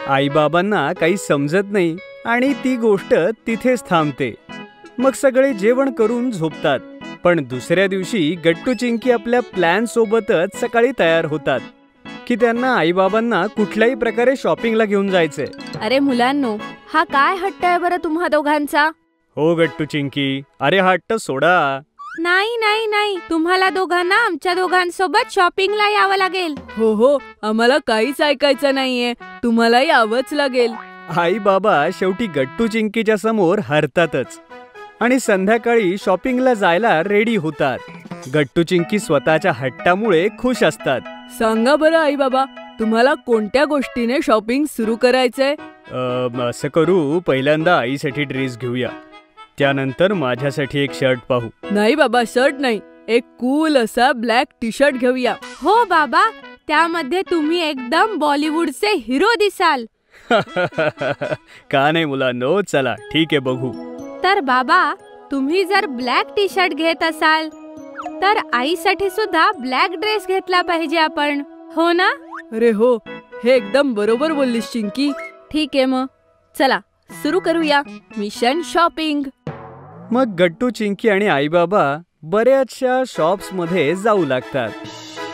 आई बाबांना काही समजत नाही आणि ती गोष्ट तिथेच थांबते. मग सगळे जेवण करून झोपतात. पण दुसऱ्या दिवशी गट्टू चिंकी आपल्या प्लॅन सोबतच सकाळी तयार होतात की त्यांना आई बाबांना कुठल्याही प्रकारे शॉपिंगला घेऊन जायचंय. अरे मुलांनो, हा काय हट्ट आहे बरं तुम्हा दोघांचा? हो गट्टू चिंकी, अरे हट्ट सोडा. नाही नाही नाही, तुम्हाला दोघांना आमच्या दोघांसोबत शॉपिंगला यावं लागेल. हो हो, आम्हाला काहीच ऐकायचं नाहीये. तुम्हाला यावंच लागेल. आई बाबा शेवटी गट्टू चिंकीच्या समोर हरतातच आणि संध्याकाळी शॉपिंगला जायला रेडी होतात. गट्टू चिंकी स्वतःच्या हट्टामुळे खुश असतात. सांगा बरं आई बाबा, तुम्हाला कोणत्या गोष्टीने शॉपिंग सुरू करायचंय? असं करू, पहिल्यांदा आईसाठी ड्रेस घेऊया, त्यानंतर माझ्यासाठी एक शर्ट पाहू. नाही बाबा, शर्ट नाही, एक कूल असा ब्लॅक टी शर्ट घेऊया. हो बाबा, त्यामध्ये तुम्ही एकदम बॉलिवूडचे हिरो दिसाल. का नाही मुलांनो, चला ठीक आहे, बघू. तर बाबा, तुम्ही जर ब्लॅक टी शर्ट घेत असाल तर आईसाठी सुद्धा ब्लॅक ड्रेस घेतला पाहिजे आपण, हो ना? अरे हो, हे एकदम बरोबर बोललीस चिंकी. ठीक आहे, मग चला सुरू करूया मिशन शॉपिंग. मग गट्टू चिंकी आणि आई बाबा बऱ्याचशा शॉप्स मध्ये जाऊ लागतात.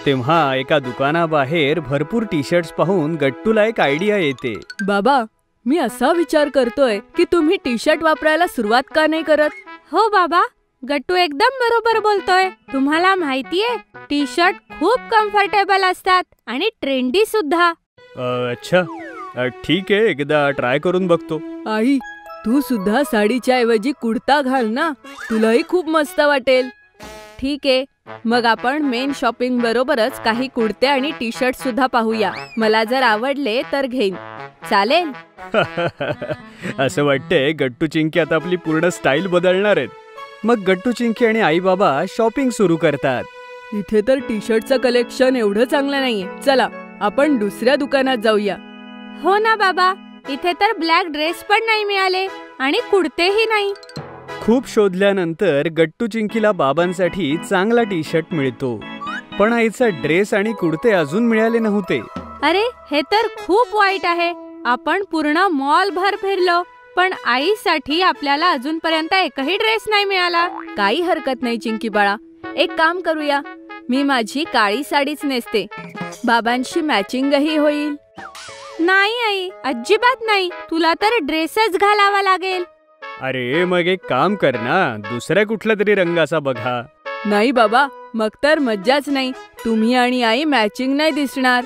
तेव्हा एका दुकानाबाहेर भरपूर टी शर्ट्स पाहून गट्टूला एक आयडिया येते. बाबा, मी असा विचार करतोय की तुम्ही टी शर्ट वापरायला सुरुवात का नाही करत? हो बाबा, गट्टू एकदम बरोबर बोलतोय. तुम्हाला माहितीये, टी शर्ट खूप कम्फर्टेबल असतात आणि ट्रेंडी सुद्धा. अच्छा, ठीक आहे, एकदा ट्राय करून बघतो. आई, तू सुद्धा साडीच्या ऐवजी कुर्ता घाल ना, तुलाही खूप मस्त वाटेल. ठीक आहे, मग आपण मेन शॉपिंग बरोबरच काही कुर्ते आणि टी शर्ट सुद्धा पाहूया. मला जर आवडले तर घेईन, चालेल? असं वाटतंय गट्टू चिंकी आता आपली पूर्ण स्टाईल बदलणार आहेत. मग गट्टू चिंकी आणि आई बाबा शॉपिंग सुरू करतात. इथे तर टी शर्टचं कलेक्शन एवढं चांगलं नाहीये. चला आपण दुसऱ्या दुकानात जाऊया. हो ना बाबा, इथे तर ब्लॅक ड्रेस पण नाही मिळाले आणि कुर्तेही नाही. खूप शोधल्यानंतर गट्टू चिंकीला बाबांसाठी चांगला टी शर्ट मिळतो, पण आईचा ड्रेस आणि कुर्ते अजून मिळाले नव्हते. अरे, हे तर खूप वाईट आहे. आपण पूर्ण मॉल भर फिरलो, पण आईसाठी आपल्याला अजूनपर्यंत एकही ड्रेस नाही मिळाला. काही हरकत नाही चिंकी बाळा, एक काम करूया, मी माझी काळी साडीच नेसते, बाबांशी मॅचिंगही होईल. नाही आई, अजिबात नाही, तुला तर ड्रेसच घालावा लागेल. अरे मग एक काम कर ना, दुसऱ्या कुठला तरी रंगाचा बघा. नाही बाबा, मग तर मज्जाच नाही, तुम्ही आणि आई मॅचिंग नाही दिसणार.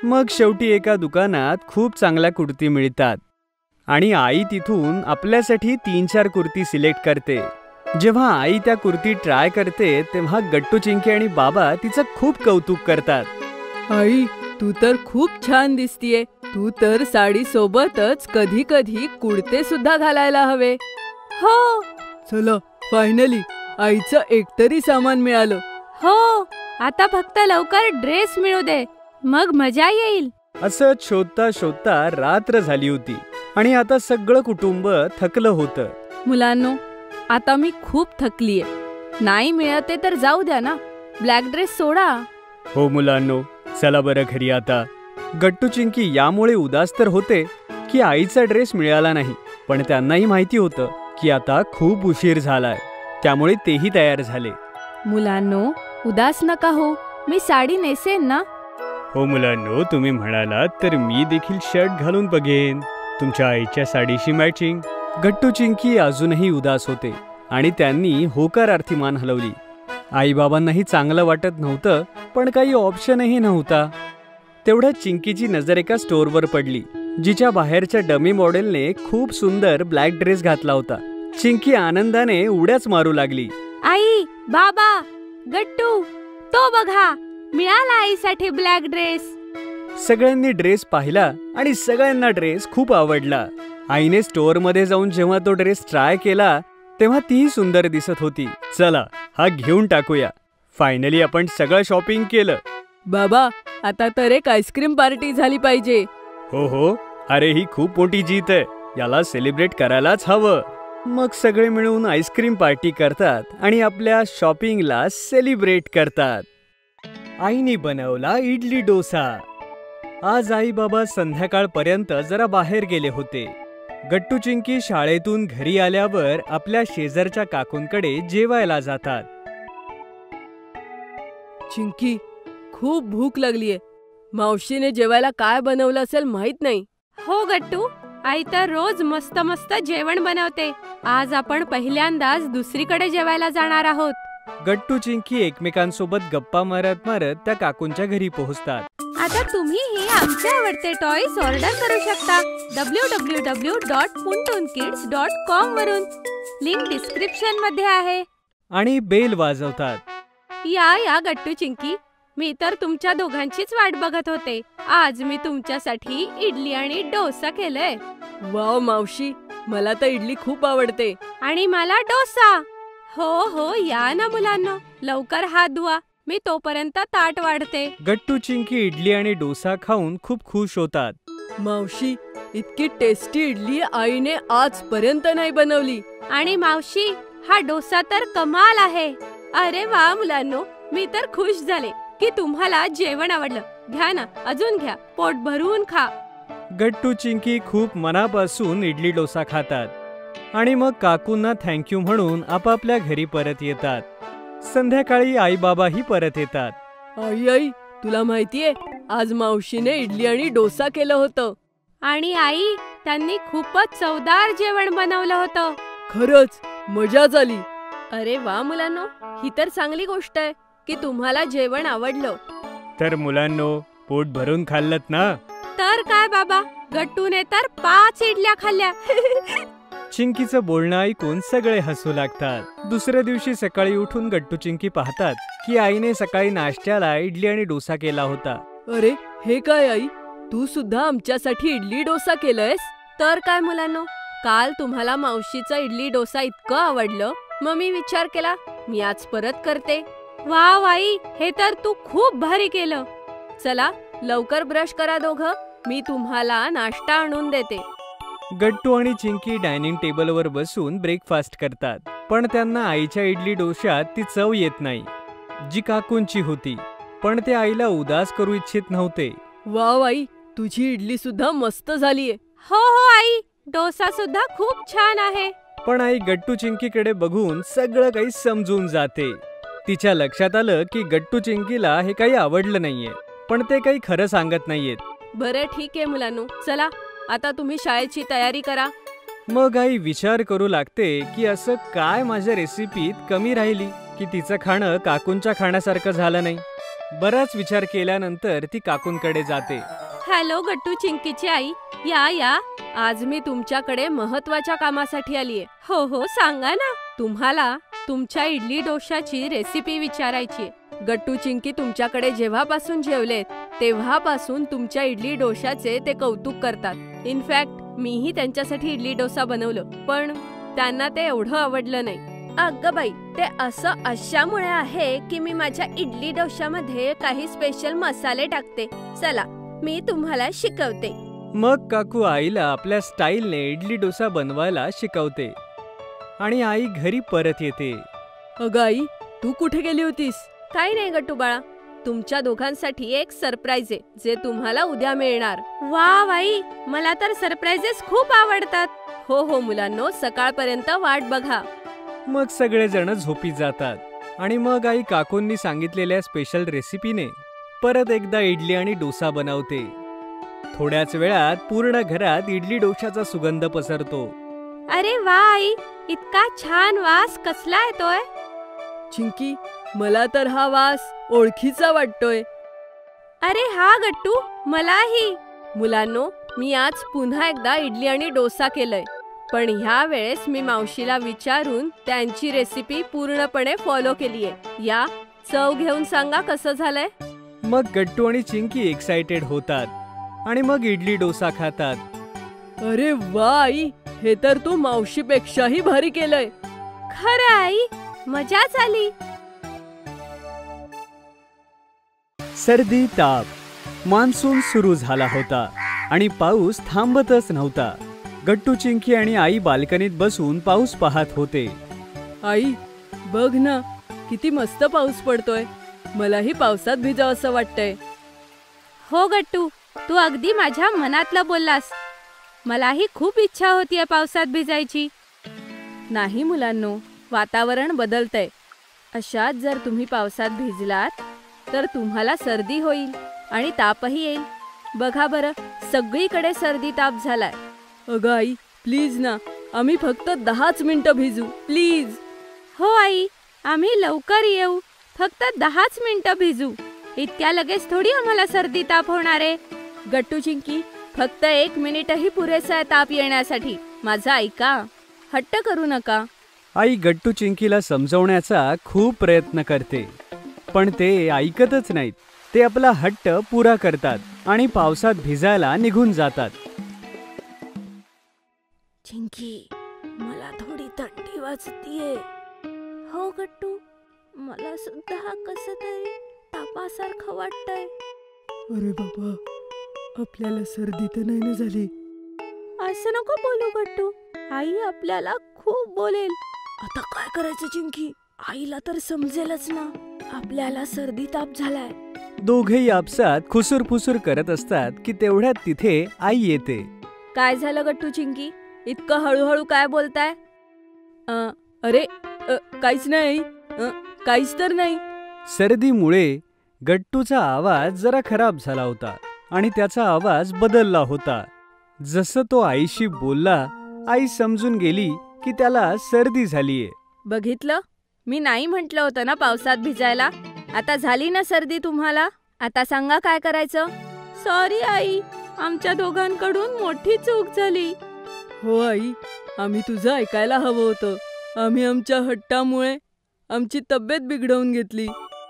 मग शेवटी एका दुकानात खूप चांगल्या कुर्ती मिळतात आणि आई तिथून आपल्यासाठी 3-4 कुर्ती सिलेक्ट करते. जेव्हा आई त्या कुर्ती ट्राय करते तेव्हा गट्टू चिंकी आणि बाबा तिचं खूप कौतुक करतात. आई, तू तर खूप छान दिसतीये. तू तर साडी सोबतच कधी कधी कुर्ते सुद्धा घालायला हवे. हो. चला, फायनली आईचं एकतरी सामान मिळालं. हो, आता फक्त लवकर ड्रेस मिळू दे, मग मजा येईल. असं शोधता शोधता रात्र झाली होती आणि आता सगळं कुटुंब थकलं होतं. मुलांनो, आता मी खूप थकलीये. नाही मिळते तर जाऊ द्या ना, ब्लॅक ड्रेस सोडा. हो मुलांनो, चला बरं घरी आता. गट्टू चिंकी यामुळे उदास तर होते की आईचा ड्रेस मिळाला नाही, पण त्यांनाही माहिती होतं की आता खूप उशीर झालाय, त्यामुळे तेही तयार झाले. मुलांनो, उदास नका हो, मी साडी नेसेन ना. हो मुलांनो, तुम्ही म्हणालात तर मी देखील शर्ट घालून बघेन, तुमच्या आईच्या साडीशी मॅचिंग. गट्टू चिंकी अजूनही उदास होते आणि त्यांनी होकारार्थी मान हलवली. आई बाबांनाही चांगलं वाटत नव्हतं, पण काही ऑप्शनही नव्हता. तेवढ्यात चिंकीची नजर एका स्टोअरवर पडली, जिच्या बाहेरच्या डमी मॉडेलने खूप सुंदर ब्लॅक ड्रेस घातला होता. चिंकी आनंदाने उड्याच मारू लागली. आई, बाबा, गट्टू, तो बघा, मिळाला आईसाठी ब्लॅक ड्रेस. सगळ्यांनी ड्रेस पाहिला आणि सगळ्यांना ड्रेस खूप आवडला. आईने स्टोअर मध्ये जाऊन जेव्हा तो ड्रेस ट्राय केला तेव्हा तीही सुंदर दिसत होती. चला हा घेऊन टाकूया. फायनली आपण सगळं शॉपिंग केलं. बाबा, आता तर एक आईस्क्रीम पार्टी झाली पाहिजे. हो, अरे ही खूप मोठी जीत आहे, याला सेलिब्रेट करायलाच हवं. मग सगळे मिळून आईस्क्रीम पार्टी करतात आणि आपल्या शॉपिंगला सेलिब्रेट करतात. आईने बनवला इडली डोसा. आज आई बाबा संध्याकाळपर्यंत जरा बाहेर गेले होते. गट्टू चिंकी शाळेतून घरी आल्यावर आपल्या शेजारच्या काकूंकडे जेवायला जातात. चिंकी, खूप भूक लागलीये. मावशीने जेवायला काय बनवलं असेल माहित नाही. हो गट्टू, आई तर रोज मस्त मस्त जेवण बनवते. आज आपण पहिल्यांदाच दुसरीकडे जेवायला जाणार आहोत. गट्टू चिंकी एकमेकांसोबत गप्पा मारत मारत त्या काकूंच्या घरी पोहोचतात. आता तुम्हीही आमचे आवडते टॉयज ऑर्डर करू शकता www.puntoonkids.com वरून. लिंक डिस्क्रिप्शन मध्ये आहे. आणि बेल वाजवतात. या गट्टू चिंकी, मी तर तुमच्या दोघांचीच वाट बघत होते. आज मी तुमच्यासाठी इडली आणि डोसा केलंय. वाव मावशी, मला तर इडली खूप आवडते. आणि मला डोसा. हो, या ना मुलांनो, लवकर हात धुवा. मी तोपर्यंत ताट वाढते. गट्टू चिंकी इडली आणि डोसा खाऊन खूप खुश होतात. मावशी, इतकी टेस्टी इडली आईने आजपर्यंत नाही बनवली. आणि मावशी, हा डोसा तर कमाल आहे. अरे वा मुलांनो, मी तर खुश झाले की तुम्हाला जेवण आवडलं. घ्या ना, अजून घ्या, पोट भरून खा. गट्टू चिंकी खूप मनापासून इडली डोसा खातात आणि मग काकूंना थँक्यू म्हणून आपापल्या घरी परत येतात. संध्याकाळी आई बाबाही परत येतात. आई, तुला माहितीये, आज मावशीने इडली आणि डोसा केलं होतं. आणि आई, त्यांनी खूपच चवदार जेवण बनवलं होतं. खरंच मजाच आली. अरे वा मुलांनो, ही तर चांगली गोष्ट आहे की तुम्हाला जेवण आवडलं. तर मुलांनो, पोट भरून खाल्लत ना? तर काय बाबा, गट्टूने तर 5 इडल्या खाल्ल्या. चिंकीचं बोलणं ऐकून सगळे हसू लागतात. दुसऱ्या दिवशी सकाळी उठून गट्टू चिंकी पाहतात की आईने सकाळी नाश्त्याला इडली आणि डोसा केला होता. अरे हे काय आई, तू सुद्धा आमच्यासाठी इडली डोसा केलंयस? तर काय मुलांनो, काल तुम्हाला मावशीचा इडली डोसा इतकं आवडलं, मग मी विचार केला मी आज परत करते. वाव आई, हे तर तू खूप भारी केलं. चला लवकर ब्रश करा दोघं, मी तुम्हाला नाश्ता आणून देते. गट्टू आणि चिंकी डायनिंग टेबलवर बसून ब्रेकफास्ट करतात. पण त्यांना आईच्या इडली डोश्यात ती चव येत नाही जी काकूंची होती. पण ते आईला उदास करू इच्छित नव्हते. वाव आई, तुझी इडली सुद्धा मस्त झालीये. हो आई, डोसा सुद्धा खूप छान आहे. पण आई गट्टू चिंकीकडे बघून सगळं काही समजून जाते. तिच्या लक्षात आलं की गट्टू चिंकीला हे काही आवडलं नाहीये, पण ते काही खरं सांगत नाहीयेत. बरं ठीक आहे मुलांनो, चला आता तुम्ही शाळेची तयारी करा. मग आई विचार करू लागते की असं काय माझ्या रेसिपीत कमी राहिली की तिचं खाणं काकूंच्या खाण्यासारखं झालं नाही. बराच विचार केल्यानंतर ती काकूंकडे जाते. हॅलो गट्टू चिंकीची आई, या. आज मी तुमच्याकडे महत्वाच्या कामासाठी आलीये. हो सांगा ना. तुम्हाला तुमच्या इडली डोशाची रेसिपी विचारायची. गट्टू चिंकी तुमच्याकडे जेव्हापासून जेवलेत तेव्हापासून तुमच्या इडली डोशाचे ते कौतुक करतात. इनफॅक्ट मीही त्यांच्यासाठी इडली डोसा बनवलं, पण त्यांना ते एवढं आवडलं नाही. अगं बाई, ते असं अशामुळे आहे की मी माझ्या इडली डोशामध्ये काही स्पेशल मसाले टाकते. चला मी तुम्हाला शिकवते. मग काकू आईला आपल्या स्टाईलने इडली डोसा बनवायला शिकवते आणि आई घरी परत येते. अगं आई, तू कुठे गेली होतीस? काही नाही गट्टू बाळा, तुमच्या दोघांसाठी एक सरप्राईज आहे जे तुम्हाला उद्या मिळणार. वा बाई, मला तर सरप्राईजेस खूप आवडतात. हो मुलांनो, सकाळपर्यंत वाट बघा. मग सगळेजण झोपी जातात आणि मग आई काकूंनी सांगितलेल्या स्पेशल रेसिपीने परत एकदा इडली आणि डोसा बनवते. थोड्याच वेळात पूर्ण घरात इडली डोशाचा सुगंध पसरतो. अरे वा आई, इतका छान वास कसला येतोय. चिंकी, मला तर हा वास ओळखीचा वाटतोय. अरे हा गट्टू, मलाही. मुलांनो, मी आज पुन्हा एकदा इडली आणि डोसा केलंय, पण ह्या वेळेस मी मावशीला विचारून त्यांची रेसिपी पूर्णपणे फॉलो केलीये. या चव घेऊन सांगा कसं झालंय. मग गट्टू आणि चिंकी एक्साइटेड होतात आणि मग इडली डोसा खातात. अरे वा आई, हे तर तू मावशीपेक्षाही भारी केलंय. खरं आई, मजाच आली. सर्दी ताप, मान्सून सुरू झाला होता आणि पाऊस थांबतच नव्हता. गट्टू, चिंकी आणि आई बाल्कनीत बसून पाऊस पाहत होते. आई बघ ना, किती मस्त पाऊस पडतोय. मलाही पावसात भिजावं असं वाटतंय. हो गट्टू, तू अगदी माझ्या मनातलं बोललास. मलाही खूप इच्छा होतीये पावसात भिजायची. नाही मुलांनो, वातावरण बदलतंय. अशात जर तुम्ही पावसात भिजलात तर तुम्हाला सर्दी होईल आणि तापही येईल. बघा बरं, सगळीकडे सर्दी ताप झालाय. अगं आई, प्लीज ना, आम्ही फक्त 10च मिनिटं भिजू प्लीज. हो आई, आम्ही लवकर येऊ. फक्त 10च मिनिटं भिजू. इतक्या लगेच थोडी आम्हाला सर्दी ताप होणार आहे. गट्टू, चिंकी, फक्त 1 मिनिटही पुरेसा आहे ताप येण्यासाठी. माझं ऐका, हट्ट करू नका. आई गट्टू, चिंकीला समजवण्याचा खूप प्रयत्न करते, पण ते ऐकतच नाहीत. ते आपला हट्ट पुरा करतात आणि पावसात भिजायला निघून जातात. चिंकी, मला थोडी थंडी वाजतीये. हो गट्टू, मला सुद्धा कसं तरी तापासारखं वाटतंय. अरे बाबा, आपल्याला सर्दी तर नाही ना झाली? असं नको बोलू गट्टू, आई आपल्याला खूप बोलेल. आता काय करायचं चिंकी? आईला तर समजेलच ना आपल्याला सर्दी ताप झालाय. दोघेही आपसात खुसूर करत असतात की तेवढ्यात तिथे आई येते. काय झालं गट्टू, चिंकी, इतकं हळूहळू काय बोलताय? अरे काहीच नाही, काहीच तर नाही. सर्दीमुळे गट्टूचा आवाज जरा खराब झाला होता आणि त्याचा आवाज बदलला होता. जसं तो आईशी बोलला, आई समजून गेली की त्याला सर्दी झालीये. बघितलं, मी नाही म्हटलं होतं ना पावसात भिजायला. आता झाली ना सर्दी तुम्हाला. आता सांगा काय करायचं? सॉरी आई, आमच्या दोघांकडून मोठी चूक झाली. हो आई, आम्ही तुझं ऐकायला हवं होतं. आम्ही आमच्या हट्टामुळे आमची तब्येत बिघडवून घेतली.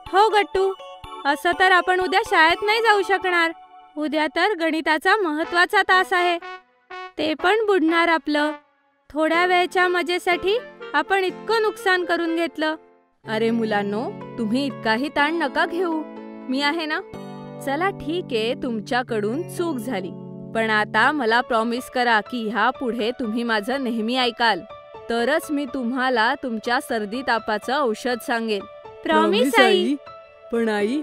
हो गट्टू, असं तर आपण उद्या शाळेत नाही जाऊ शकणार. उद्या तर गणिताचा महत्वाचा तास आहे, ते पण बुडणार आपलं. थोड्या वेळच्या मजेसाठी आपण इतकं नुकसान करून घेतलं. अरे मुलांनो, तुम्ही इतकाही ताण नका घेऊ. मी आहे ना. चला ठीक आहे, तुमच्याकडून चूक झाली. पण आता मला प्रॉमिस करा की ह्या पुढे तुम्ही माझं नेहमी ऐकाल. तरच मी तुम्हाला तुमच्या सर्दी तापाचं औषध सांगेन. Promise I. पण आई,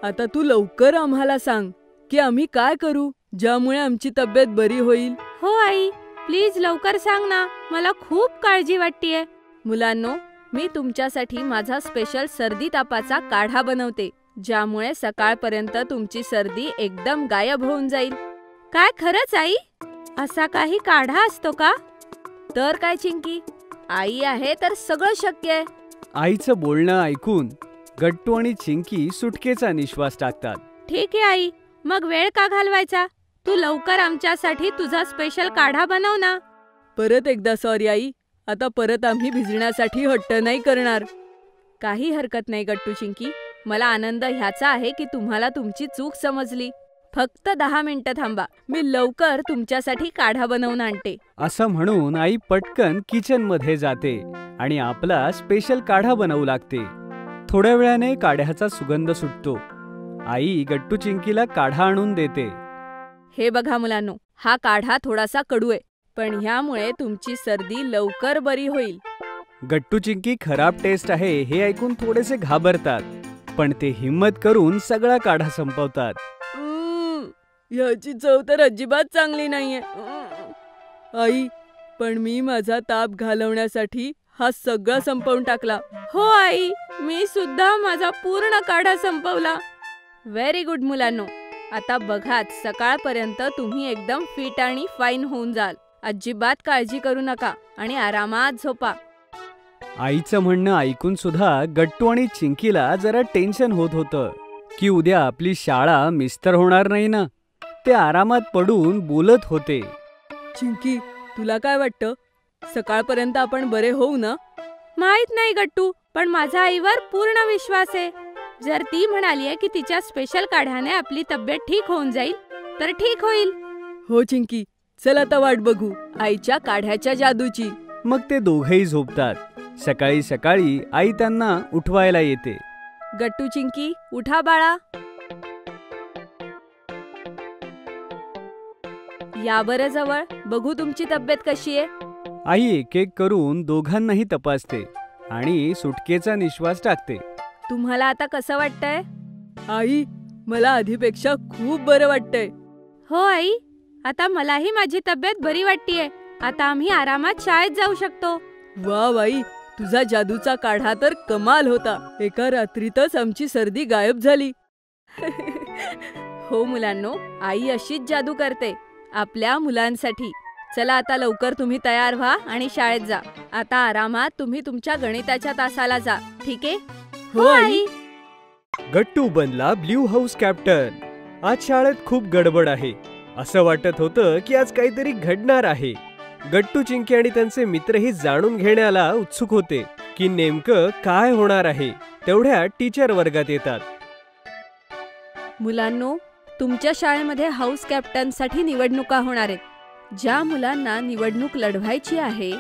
आता तू लवकर आम्हाला सांग की आम्ही काय करू ज्यामुळे आमची तब्येत बरी होईल. हो आई, प्लीज लवकर सांग ना, मला खूप काळजी वाटतेय. मुलांनो, मी तुमच्यासाठी माझा स्पेशल सर्दी तापाचा काढा बनवते, ज्यामुळे सकाळपर्यंत तुमची सर्दी एकदम गायब होऊन जाईल. काय खरंच आई? असा काही काढा असतो का? तर काय चिंकी, आई आहे तर सगळं शक्य आहे. आईचं बोलणं ऐकून गट्टू आणि चिंकी सुटकेचा निश्वास टाकतात. ठीक आहे आई, मग वेळ का घालवायचा? तू लवकर आमच्यासाठी तुझा स्पेशल काढा बनव ना. परत एकदा सॉरी आई, आता परत आम्ही भिजण्यासाठी हट्ट नाही करणार. काही हरकत नाही गट्टू, चिंकी, मला आनंद ह्याचा आहे की तुम्हाला तुमची चूक समजली. फक्त 10 मिनिटं थांबा, मी लवकर तुमच्यासाठी काढा बनवून आणते. असं म्हणून आई पटकन किचन मध्ये जाते आणि आपला स्पेशल काढा बनवू लागते. थोड्या वेळाने काढ्याचा सुगंध सुटतो. आई गट्टू, चिंकीला काढा आणून देते. हे बघा मुलांनो, हा काढा थोडासा कडू आहे, पण ह्यामुळे तुमची सर्दी लवकर बरी होईल. गट्टू, चिंकी खराब टेस्ट आहे हे ऐकून थोडेसे घाबरतात, पण ते हिम्मत करून सगळा काढा संपवतात. ह्याची चव तर अजिबात चांगली नाहीये. आई, पण मी माझा ताप घालवण्यासाठी हा सगळा संपवून टाकला. हो आई, मी सुद्धा माझा पूर्ण काढा संपवला. व्हेरी गुड मुलांनो, आता बघाच, सकाळपर्यंत तुम्ही एकदम फिट आणि फाईन होऊन जाल. अजिबात काळजी करू नका आणि आरामात झोपा. आईचं म्हणणं ऐकून सुद्धा गट्टू आणि चिंकीला जरा टेन्शन होत होतं की उद्या आपली शाळा मिस तर होणार नाही ना. ते आरामात पडून बोलत होते. चिंकी, तुला काय वाटतं, सकाळपर्यंत आपण बरे होऊ ना? माहित नाही गट्टू, पण माझा आईवर पूर्ण विश्वास आहे. जर ती म्हणालीये की तिच्या स्पेशल काढ्याने आपली तब्येत ठीक होऊन जाईल तर ठीक होईल. हो चिंकी, चल आता वाट बघू आईच्या काढ्याच्या जादूची. मग ते दोघेही झोपतात. सकाळी सकाळी आई त्यांना उठवायला येते. गट्टू चिंकी, उठा बाळा. या बरं जवळ, बघू तुमची तब्येत कशी आहे. आई एक एक करून दोघांनाही तपासते आणि सुटकेचा निश्वास टाकते. तुम्हाला आता कसं वाटतंय? आई, मला आधीपेक्षा खूप बरं वाटतंय. हो आई, आता मलाही माझी तब्येत बरी वाटतेय. आता आम्ही आरामात शाळेत जाऊ शकतो. वा बाई, तुझा जादूचा काढा तर कमाल होता. एका रात्रीतच आमची सर्दी गायब झाली. हो मुलांनो, आई अशीच जादू करते आपल्या मुलांसाठी. चला आता लवकर तुम्ही तयार व्हा आणि शाळेत जा. आता आरामात तुम्ही तुमच्या गणिताच्या तासाला जा, ठीक आहे? हो आई. गट्टू बनला ब्ल्यू हाऊस कॅप्टन. आज शाळेत खूप गडबड आहे. असं वाटत होतं की आज काहीतरी घडणार आहे. गट्टू, चिंकी आणि त्यांचे मित्रही जाणून घेण्याला उत्सुक होते की नेमकं काय होणार आहे. तेवढ्या टीचर वर्गात येतात. मुलांनो, तुमच्या शाळेमध्ये हाऊस कॅप्टनसाठी निवडणुका होणार आहेत. ज्या मुलांना निवडणूक लढवायची आहे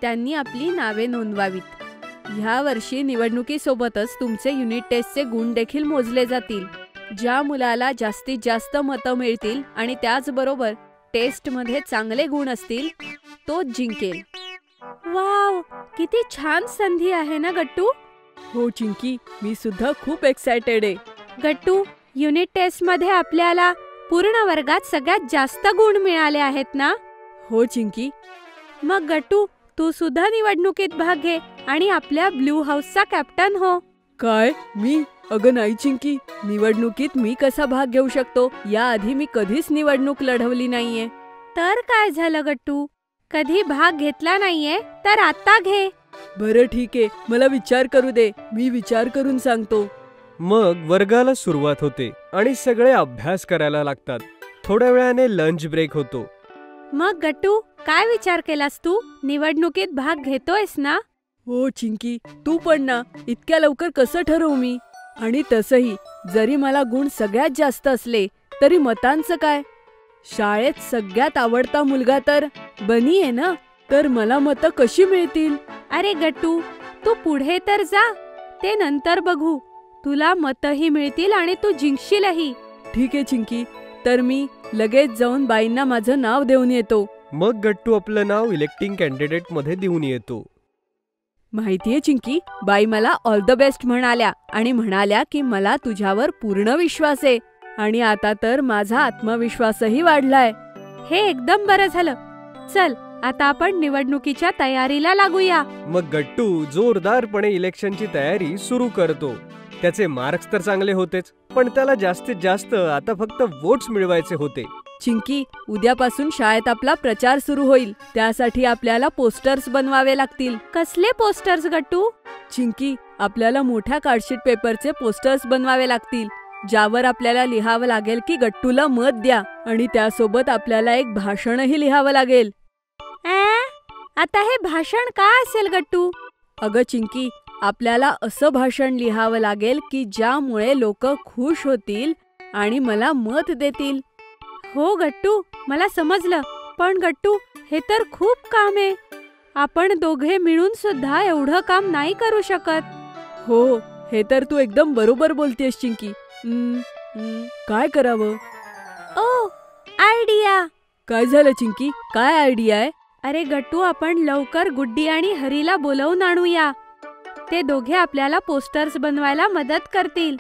त्यांनी आपली नावे नोंदवावीत. ह्या वर्षी निवडणुकीसोबतच तुमचे युनिट टेस्टचे गुण देखील मोजले जातील. ज्या मुलाला जास्तीत जास्त मतं मिळतील आणि त्याचबरोबर टेस्टमध्ये चांगले गुण असतील तोच जिंकेल. वाव, किती छान संधी आहे ना गट्टू. हो चिंकी, मी सुद्धा खूप एक्सायटेड आहे. गट्टू, युनिट टेस्ट मध्ये आपल्याला पूर्ण वर्गात सगळ्यात जास्त गुण मिळाले आहेत ना? हो चिंकी. मग गट्टू, तू सुद्धा निवडणुकीत भाग घे आणि आपल्या ब्ल्यू हाऊसचा कॅप्टन हो. काय, मी? अगं नाही चिंकी, निवडणुकीत मी कसा भाग घेऊ शकतो? याआधी मी कधीच निवडणूक लढवली नाहीये. तर काय झालं गट्टू, कधी भाग घेतला नाहीये तर आता घे. बरं ठीक आहे, मला विचार करू दे, मी विचार करून सांगतो. मग वर्गाला सुरुवात होते आणि सगळे अभ्यास करायला लागतात. थोड्या वेळाने लंच ब्रेक होतो. मग गट्टू, काय विचार केलास तू? निवडणुकीत भाग घेतोयस ना? हो चिंकी, तू पण ना. इतक्या लवकर कसं ठरवू मी? आणि तसंही जरी मला गुण सगळ्यात जास्त असले तरी मतांचं काय? शाळेत सगळ्यात आवडता मुलगा तर बनी आहे ना, तर मला मतं कशी मिळतील? अरे गट्टू, तू पुढे तर जा, ते नंतर बघू. तुला मतही मिळतील आणि तू जिंकशीलही. ठीक आहे चिंकी, तर मी लगेच जाऊन बाईंना माझं नाव देऊन येतो. मग गट्टू आपलं नाव इलेक्टिंग कॅन्डिडेट मध्ये देऊन येतो. माहितीये चिंकी, बाई मला ऑल द बेस्ट म्हणाल्या आणि म्हणाल्या की मला तुझ्यावर पूर्ण विश्वास आहे. आणि आता तर माझा आत्मविश्वासही वाढलाय. हे एकदम बरं झालं. चल, आता आपण निवडणुकीच्या तयारीला लागूया. मग गट्टू जोरदारपणे इलेक्शनची तयारी सुरू करतो. त्याचे मार्क्स तर चांगले होतेच, पण त्याला जास्तीत जास्त आता फक्त वोट्स मिळवायचे होते. चिंकी, उद्यापासून शाळेत आपला प्रचार सुरू होईल. त्यासाठी आपल्याला पोस्टर्स बनवावे लागतील. कसले पोस्टर्स गट्टू? चिंकी, आपल्याला मोठ्या कार्डशीट पेपरचे पोस्टर्स बनवावे लागतील, ज्यावर आपल्याला लिहावं लागेल की गट्टूला मत द्या. आणि त्यासोबत आपल्याला एक भाषणही लिहावं लागेल. आता हे भाषण काय असेल गट्टू? अगं चिंकी, आपल्याला असं भाषण लिहावं लागेल की ज्यामुळे लोक खुश होतील आणि मला मत देतील. हो गट्टू, मला समजलं. पण गट्टू, हे तर खूप काम आहे. आपण दोघे मिळून सुद्धा एवढं काम नाही करू शकत. हो, हे तर तू एकदम बरोबर बोलतेस चिंकी. काय करावं? ओ, आयडिया. काय झालं चिंकी, काय आयडिया आहे? अरे गट्टू, आपण लवकर गुड्डी आणि हरीला बोलवून आणूया. ते दोघे आपल्याला पोस्टर्स बनवायला मदत करतील.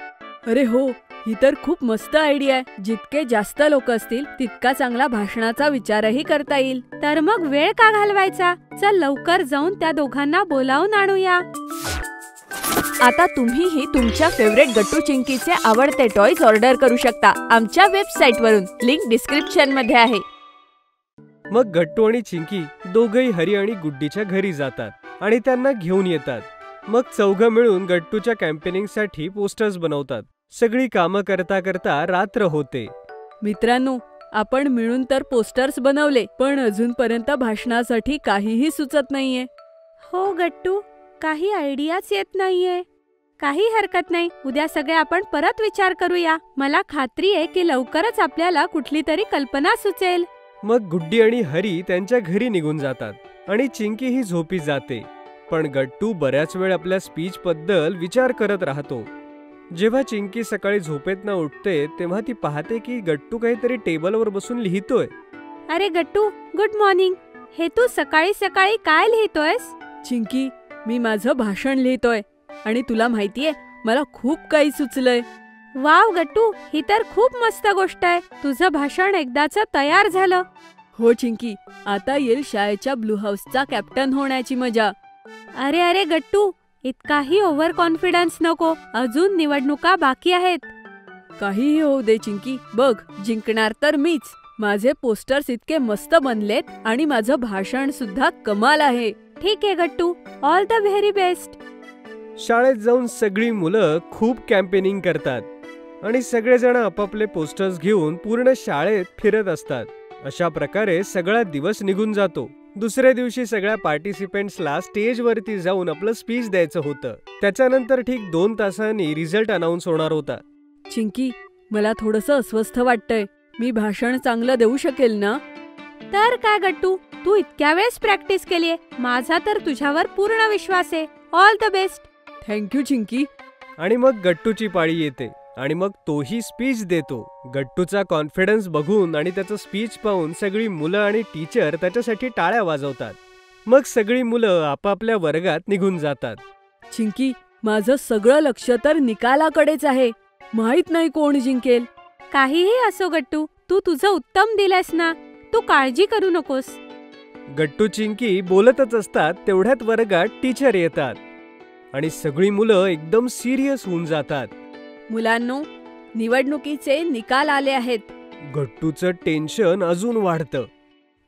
अरे हो, ही तर खूप मस्त आयडिया आहे. जितके जास्त लोक असतील तितका चांगला भाषणाचा विचारही करता येईल. तर मग वेळ का घालवायचा? चल लवकर जाऊन त्या दोघांना बोलावून आणूया. आता तुम्हीही तुमच्या फेवरेट गट्टू चिंकीचे आवडते टॉयज ऑर्डर करू शकता आमच्या वेबसाईटवरून. लिंक डिस्क्रिप्शन मध्ये आहे. मग गट्टू आणि चिंकी दोघेही हरी आणि गुड्डीच्या घरी जातात आणि त्यांना घेऊन येतात. मग चौघं मिळून गट्टूच्या कॅम्पेनिंगसाठी पोस्टर्स बनवतात. सगळी कामं करता करता रात्र होते. मित्रांनो, आपण मिळून तर पोस्टर्स बनवले, पण अजूनपर्यंत भाषणासाठी काहीही सुचत नाहीये. हो गट्टू, काही आयडियाच येत नाहीये. काही हरकत नाही, उद्या सगळे आपण परत विचार करूया. मला खात्री आहे की लवकरच आपल्याला कुठली तरी कल्पना सुचेल. मग गुड्डी आणि हरी त्यांच्या घरी निघून जातात आणि चिंकी ही झोपी जाते. पण गट्टू बऱ्याच वेळ आपल्या स्पीच बद्दल विचार करत राहतो. जेव्हा चिंकी सकाळी झोपेतनं उठते तेव्हा ती पाहते की गट्टू काहीतरी टेबलवर बसून लिहितोय. अरे गट्टू, गुड मॉर्निंग. हे तू सकाळी सकाळी काय लिहितोयस? चिंकी, मी माझं भाषण लिहितोय आणि तुला माहितीये मला खूप काही सुचलंय. वाव गट्टू, ही तर खूप मस्त गोष्ट आहे. तुझं भाषण एकदाचं तयार झालं. हो चिंकी, आता येईल शाळेच्या ब्लू हाऊसचा कॅप्टन होण्याची मजा. अरे अरे गट्टू, इतकाही ओव्हर कॉन्फिडन्स नको. अजून निवडणुका बाकी आहेत. काहीही होऊ दे चिंकी, बघ जिंकणार तर मीच. माझे पोस्टर्स इतके मस्त बनलेत आणि माझं भाषण सुद्धा कमाल आहे. ठीक आहे गट्टू, ऑल द व्हेरी बेस्ट. शाळेत जाऊन सगळी मुलं खूप कॅम्पेनिंग करतात आणि सगळेजण आपापले पोस्टर्स घेऊन पूर्ण शाळेत फिरत असतात. अशा प्रकारे सगळा दिवस निघून जातो. दुसऱ्या दिवशी सगळ्या पार्टिसिपेंट्सला स्टेजवरती जाऊन आपलं स्पीच द्यायचं होतं. त्याच्यानंतर ठीक 2 तासांनी रिझल्ट अनाउन्स होणार होता. चिंकी, मला थोडंसं अस्वस्थ वाटतंय. मी भाषण चांगलं देऊ शकेल ना? तर काय गट्टू, तू इतक्या वेळेस प्रॅक्टिस केलीये. माझा तर तुझ्यावर पूर्ण विश्वास आहे. All the best. Thank you Chinki. आणि मग गट्टूची पाळी येते आणि मग तोही स्पीच देतो. गट्टूचा कॉन्फिडन्स बघून आणि त्याचं स्पीच पाहून सगळी मुलं आणि टीचर त्याच्यासाठी टाळ्या वाजवतात. मग सगळी मुलं आपापल्या वर्गात निघून जातात. चिंकी, माझं सगळं लक्ष तर निकालाकडेच आहे. माहित नाही कोण जिंकेल. काहीही असो गट्टू, तू तुझं उत्तम दिलंस ना. तू काळजी करू नकोस. गट्टू चिंकी बोलतच असतात तेवढ्यात वर्गात टीचर येतात आणि सगळी मुलं एकदम सिरियस होऊन जातात. मुलांनो, निवडणुकीचे निकाल आले आहेत. गट्टूचं टेन्शन अजून वाढतं.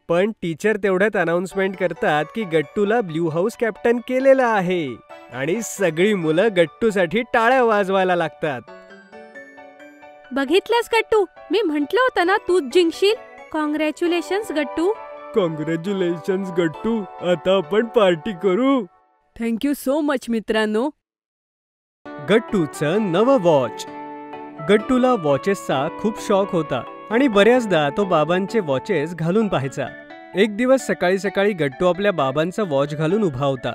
पण टीचर तेवढ्यात अनाउन्समेंट करतात की गट्टूला ब्ल्यू हाऊस कॅप्टन केलेलं आहे आणि सगळी मुलं गट्टूसाठी टाळ्या वाजवायला लागतात. बघितलंस गट्टू, मी म्हंटल होतं ना तूच जिंकशील. कॉंग्रॅच्युलेशन्स गट्टू. कॉंग्रॅच्युलेशन्स गट्टू. आता आपण पार्टी करू. थँक्यू सो मच मित्रांनो. गट्टूचं नवं वॉच. गट्टूला वॉचेसचा खूप शौक होता आणि बऱ्याचदा तो बाबांचे वॉचेस घालून पाहायचा. एक दिवस सकाळी सकाळी गट्टू आपल्या बाबांचा वॉच घालून उभा होता.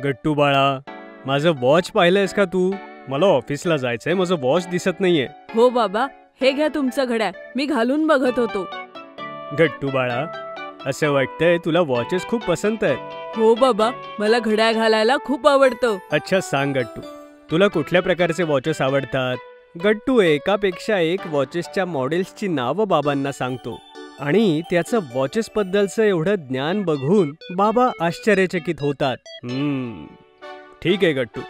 गट्टू बाळा, माझं वॉच पाहिलंयस का तू? मला ऑफिसला जायचंय, माझं वॉच दिसत नाहीये. हो बाबा, हे घ्या तुमचं घड्याळ. मी घालून बघत होतो. गट्टू बाळा, असं वाटतंय तुला वॉचेस खूप पसंत आहेत. हो बाबा, मला घड्याळ घालायला खूप आवडतं. अच्छा सांग गट्टू, तुला कुठल्या प्रकारचे वॉचेस आवडतात? गट्टू एकापेक्षा एक वॉचेसच्या मॉडेल्सची नावं बाबांना सांगतो आणि त्याचं वॉचेस बद्दलचं एवढं ज्ञान बघून बाबा आश्चर्यचकित होतात. ठीक आहे गट्टू,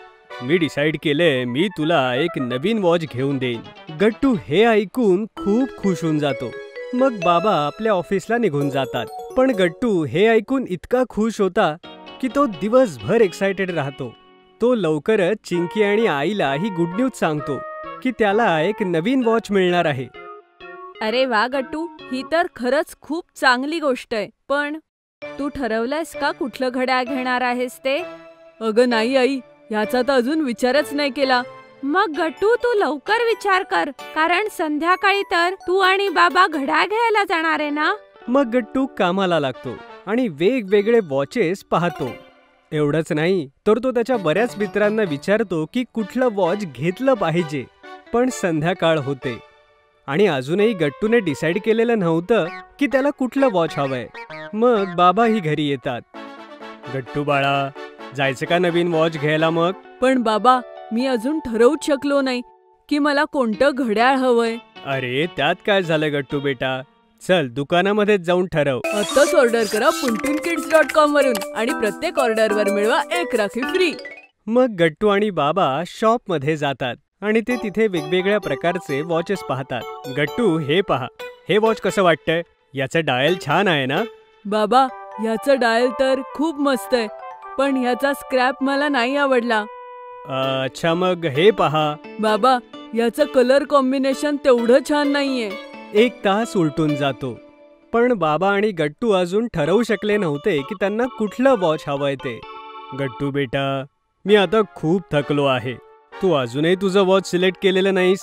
मी डिसाईड केलंय, मी तुला एक नवीन वॉच घेऊन देईन. गट्टू हे ऐकून खूप खुश होऊन जातो. मग बाबा आपल्या ऑफिसला निघून जातात. पण गट्टू हे ऐकून इतका खुश होता की तो दिवसभर एक्सायटेड राहतो. तो लवकरच चिंकी आणि आईला ही गुड न्यूज सांगतो की त्याला एक नवीन वॉच मिळणार आहे. अरे वा गट्टू, ही तर खरंच खूप चांगली गोष्ट आहे. पण तू ठरवलंयस का कुठलं घड्याळ घेणार आहेस ते? अगं नाही आई, ह्याचा तर अजून विचारच नाही केला. मग गट्टू तू लवकर विचार कर, कारण संध्याकाळी तर तू आणि बाबा घड्याळ घ्यायला जाणार आहे ना. मग गट्टू कामाला लागतो आणि वेगवेगळे वॉचेस पाहतो. एवढंच नाही तर तो त्याच्या बऱ्याच मित्रांना विचारतो की कुठलं वॉच घेतलं पाहिजे. पण संध्याकाळ होते आणि अजूनही गट्टूने डिसाईड केलेलं नव्हतं की त्याला कुठलं वॉच हवंय. मग बाबाही घरी येतात. गट्टू बाळा, जायचं का नवीन वॉच घ्यायला? मग पण बाबा, मी अजून ठरवूच शकलो नाही की मला कोणतं घड्याळ हवंय. अरे त्यात काय झालं गट्टू बेटा, चल दुकानामध्ये जाऊन ठरव. आत्ताच ऑर्डर करा puntinkids.com वरून आणि प्रत्येक ऑर्डरवर मिळवा 1 राखी फ्री. मग गट्टू आणि बाबा शॉप मध्ये जातात आणि ते तिथे वेगवेगळ्या प्रकारचे वॉचेस पाहतात. गट्टू हे पहा, हे वॉच कसं वाटतंय? याचं डायल छान आहे ना? बाबा, ह्याचं डायल तर खूप मस्त आहे, पण ह्याचा स्क्रॅप मला नाही आवडला. अच्छा, मग हे पहा. बाबा, याचं कलर कॉम्बिनेशन तेवढं छान नाहीये. 1 तास उलटून जातो पण बाबा आणि गट्टू अजून ठरवू शकले नव्हते की त्यांना कुठलं वॉच हवंय ते. गट्टू बेटा, मी आता खूप थकलो आहे. तू अजूनही तुझं वॉच सिलेक्ट केलेलं नाहीस.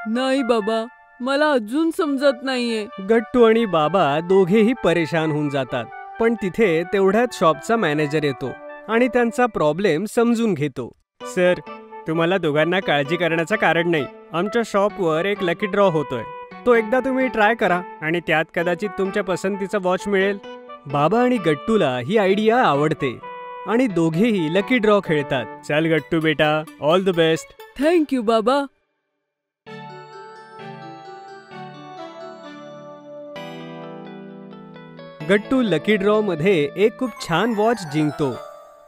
नाही बाबा, मला अजून समजत नाहीये. गट्टू आणि बाबा दोघेही परेशान होऊन जातात. पण तिथे तेवढ्यात शॉपचा मॅनेजर येतो आणि त्यांचा प्रॉब्लेम समजून घेतो. सर, तुम्हाला दोघांना काळजी करण्याचं कारण नाही. आमच्या शॉपवर एक लकी ड्रॉ होतोय. तो एकदा तुम्ही ट्राय करा आणि त्यात कदाचित तुमच्या पसंतीचा वॉच मिळेल. बाबा आणि गट्टूला ही आयडिया आवडते आणि दोघेही लकी ड्रॉ खेळतात. चल गट्टू बेटा, ऑल द बेस्ट. थँक्यू बाबा. गट्टू लकी ड्रॉ मध्ये एक खूप छान वॉच जिंकतो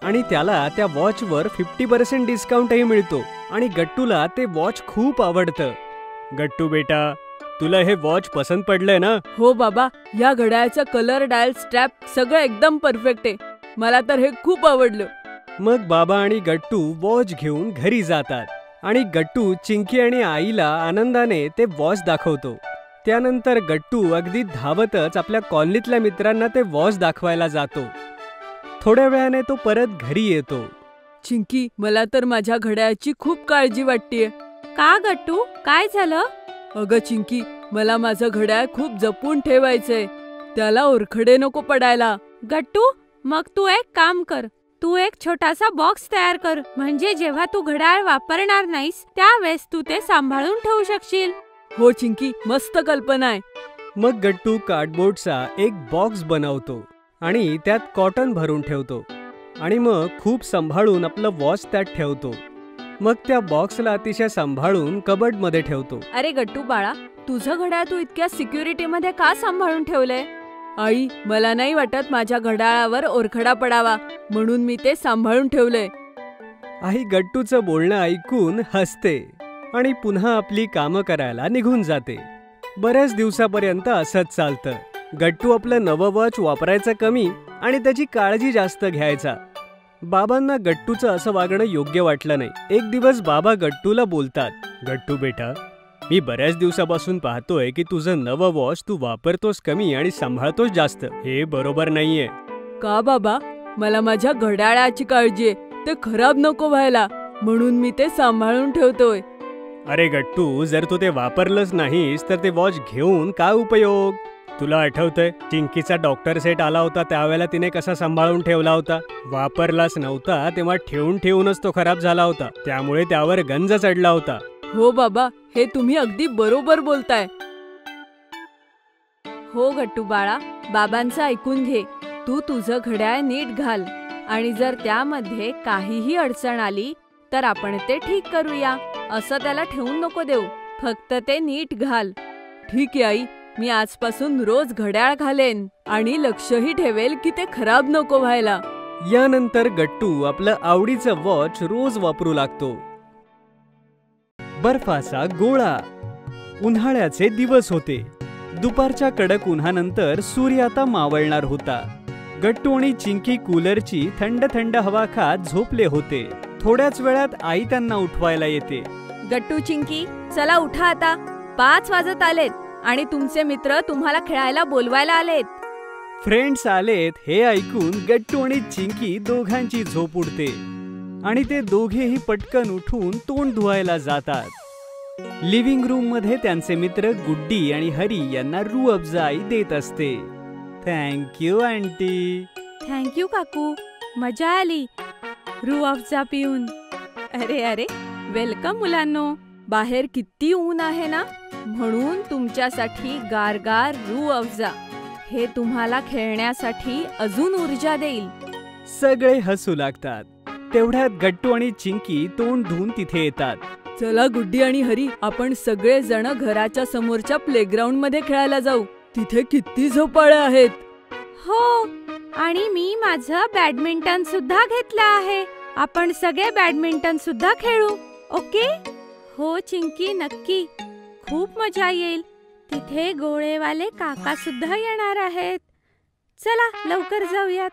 आणि त्याला त्या वॉचवर 50% डिस्काउंटही मिळतो आणि गट्टूला ते वॉच खूप आवडतं. गट्टू बेटा, तुला हे वॉच पसंत पडलंय ना? हो बाबा, या घड्याळाचा कलर, डायल, स्ट्रॅप सगळं एकदम परफेक्ट आहे. मला तर हे खूप आवडलं. मग बाबा आणि गट्टू वॉच घेऊन घरी जातात आणि गट्टू चिंकी आणि आईला आनंदाने ते वॉच दाखवतो. त्यानंतर गट्टू अगदी धावतच आपल्या कॉलनीतल्या मित्रांना ते वॉच दाखवायला जातो. थोड्या वेळाने तो परत घरी येतो. चिंकी, मला तर माझ्या घड्याळाची खूप काळजी वाटतेय. का गट्टू, काय झालं? अगं चिंकी, मला माझं घड्याळ खूप जपून ठेवायचंय. त्याला ओरखडे नको पडायला. गट्टू, मग तू एक काम कर. तू एक छोटासा बॉक्स तयार कर, म्हणजे जेव्हा तू घड्याळ वापरणार नाहीस त्यावेळेस तू ते सांभाळून ठेवू शकशील. हो चिंकी, मस्त कल्पना आहे. मग गट्टू कार्डबोर्डचा एक बॉक्स बनवतो आणि त्यात कॉटन भरून ठेवतो आणि मग खूप सांभाळून आपलं वॉच त्यात ठेवतो. मग त्या बॉक्सला अतिशय सांभाळून कबर्डमध्ये ठेवतो. अरे गट्टू बाळा, तुझं घड्याळ तू इतक्या सिक्युरिटीमध्ये का सांभाळून ठेवलंय? आई, मला नाही वाटत माझ्या घड्याळावर ओरखडा पडावा, म्हणून मी ते सांभाळून ठेवलंय. आई गट्टूचं बोलणं ऐकून हसते आणि पुन्हा आपली कामं करायला निघून जाते. बऱ्याच दिवसापर्यंत असंच चालतं. गट्टू आपलं नवं वॉच वापरायचं कमी आणि त्याची काळजी जास्त घ्यायचा. बाबांना गट्टूचं असं वागणं योग्य वाटलं नाही. एक दिवस बाबा गट्टूला बोलतात, गट्टू बेटा, मी बऱ्याच दिवसापासून पाहतोय की तुझं नवं वॉच तू वापरतोस कमी आणि सांभाळतोस जास्त. हे बरोबर नाहीये. का बाबा? मला माझ्या घड्याळाची काळजी आहे. ते खराब नको व्हायला, म्हणून मी ते सांभाळून ठेवतोय. अरे गट्टू, जर तू ते वापरलंच नाहीस तर ते वॉच घेऊन काय उपयोग? तुला आठवतंय चिंकीचा डॉक्टर सेट आला होता, त्यावेळेला तिने कसा सांभाळून ठेवला होता. वापरलाच नव्हता तेव्हा ठेवून ठेवूनच तो खराब झाला होता. त्यामुळे त्यावर गंज चढला होता. हो बाबा, हे तुम्ही अगदी बरोबर बोलताय. हो गट्टू बाळा, बाबांचं ऐकून घे. तू तुझं घड्याळ नीट घाल आणि जर त्यामध्ये काहीही अडचण आली तर आपण ते ठीक करूया. असं त्याला ठेवून नको देऊ, फक्त ते नीट घाल. ठीक आहे आई, मी आजपासून रोज घड्याळ घालेन आणि लक्षही ठेवेल की ते खराब नको व्हायला. यानंतर गट्टू आपलं आवडीचं वॉच रोज वापरू लागतो. बर्फाचा गोळा. उन्हाळ्याचे दिवस होते. दुपारच्या कडक उन्हानंतर सूर्य आता मावळणार होता. गट्टू आणि चिंकी कूलरची थंड थंड हवा खात झोपले होते. थोड्याच वेळात आई त्यांना उठवायला येते. गट्टू, चिंकी, चला उठा आता. 5 वाजत आलेत आणि तुमचे मित्र तुम्हाला खेळायला बोलवायला आलेत. फ्रेंड्स आलेत हे ऐकून गट्टू आणि चिंकी दोघांची झोप उडते आणि ते दोघेही पटकन उठून तोंड धुवायला जातात. लिव्हिंग रूम मध्ये त्यांचे मित्र गुड्डी आणि हरी यांना रूह अफजाई देत असते. Thank you aunty. थँक्यू काकू, मजा आली रूह अफजा पिऊन. अरे अरे, वेलकम मुलांनो. बाहेर किती ऊन आहे ना, म्हणून तुमच्यासाठी गारगार रूह अफजा. हे तुम्हाला खेळण्यासाठी अजून ऊर्जा देईल. सगळे हसू लागतात. तेवढ्यात गट्टू आणि चिंकी तोंड धुवून तिथे येतात. चला गुड्डी आणि हरी, आपण सगळे जण घराच्या समोरच्या प्लेग्राऊंड मध्ये खेळायला जाऊ. तिथे किती झोपाळ्या आहेत. हो, आणि मी माझं बॅडमिंटन सुद्धा घेतलं आहे. आपण सगळे बॅडमिंटन सुद्धा खेळू, ओके? हो चिंकी, नक्की. खूप मजा येईल. तिथे गोळेवाले काका सुद्धा येणार आहेत. चला लवकर जाऊयात.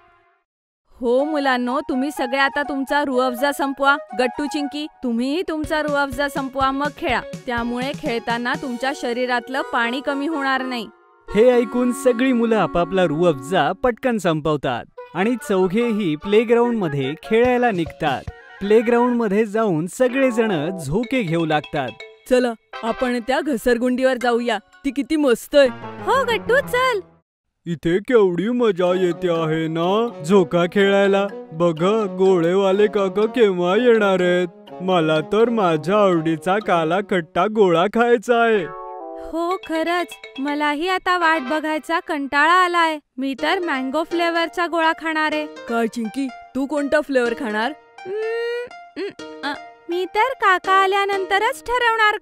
हो मुलांनो, तुम्ही सगळे आता तुमचा रूह अफजा संपवा. गट्टू, चिंकी, तुम्हीही तुमचा रूह अफजा संपवा, मग खेळा. त्यामुळे खेळताना तुमच्या शरीरातलं पाणी कमी होणार नाही. हे ऐकून सगळी मुलं आपापला रूह अफजा पटकन संपवतात आणि चौघेही प्लेग्राऊंड मध्ये खेळायला निघतात. प्लेग्राऊंड मध्ये जाऊन सगळेजण झोके घेऊ लागतात. चला आपण त्या घसरगुंडीवर जाऊया, ती किती मस्त आहे. हो गट्टू चल. इथे केवढी मजा येते आहे ना झोका खेळायला. बघा गोळेवाले काका केव्हा येणार आहेत. मला तर माझ्या आवडीचा काला खट्टा गोळा खायचा आहे. हो खरंच, मलाही आता वाट बघायचा कंटाळा आलाय. मी तर मँगो फ्लेवरचा गोळा खाणार आहे. काय चिंकी, तू कोणता फ्लेवर खाणार? मी तर काका आल्यानंतरच ठरवणार.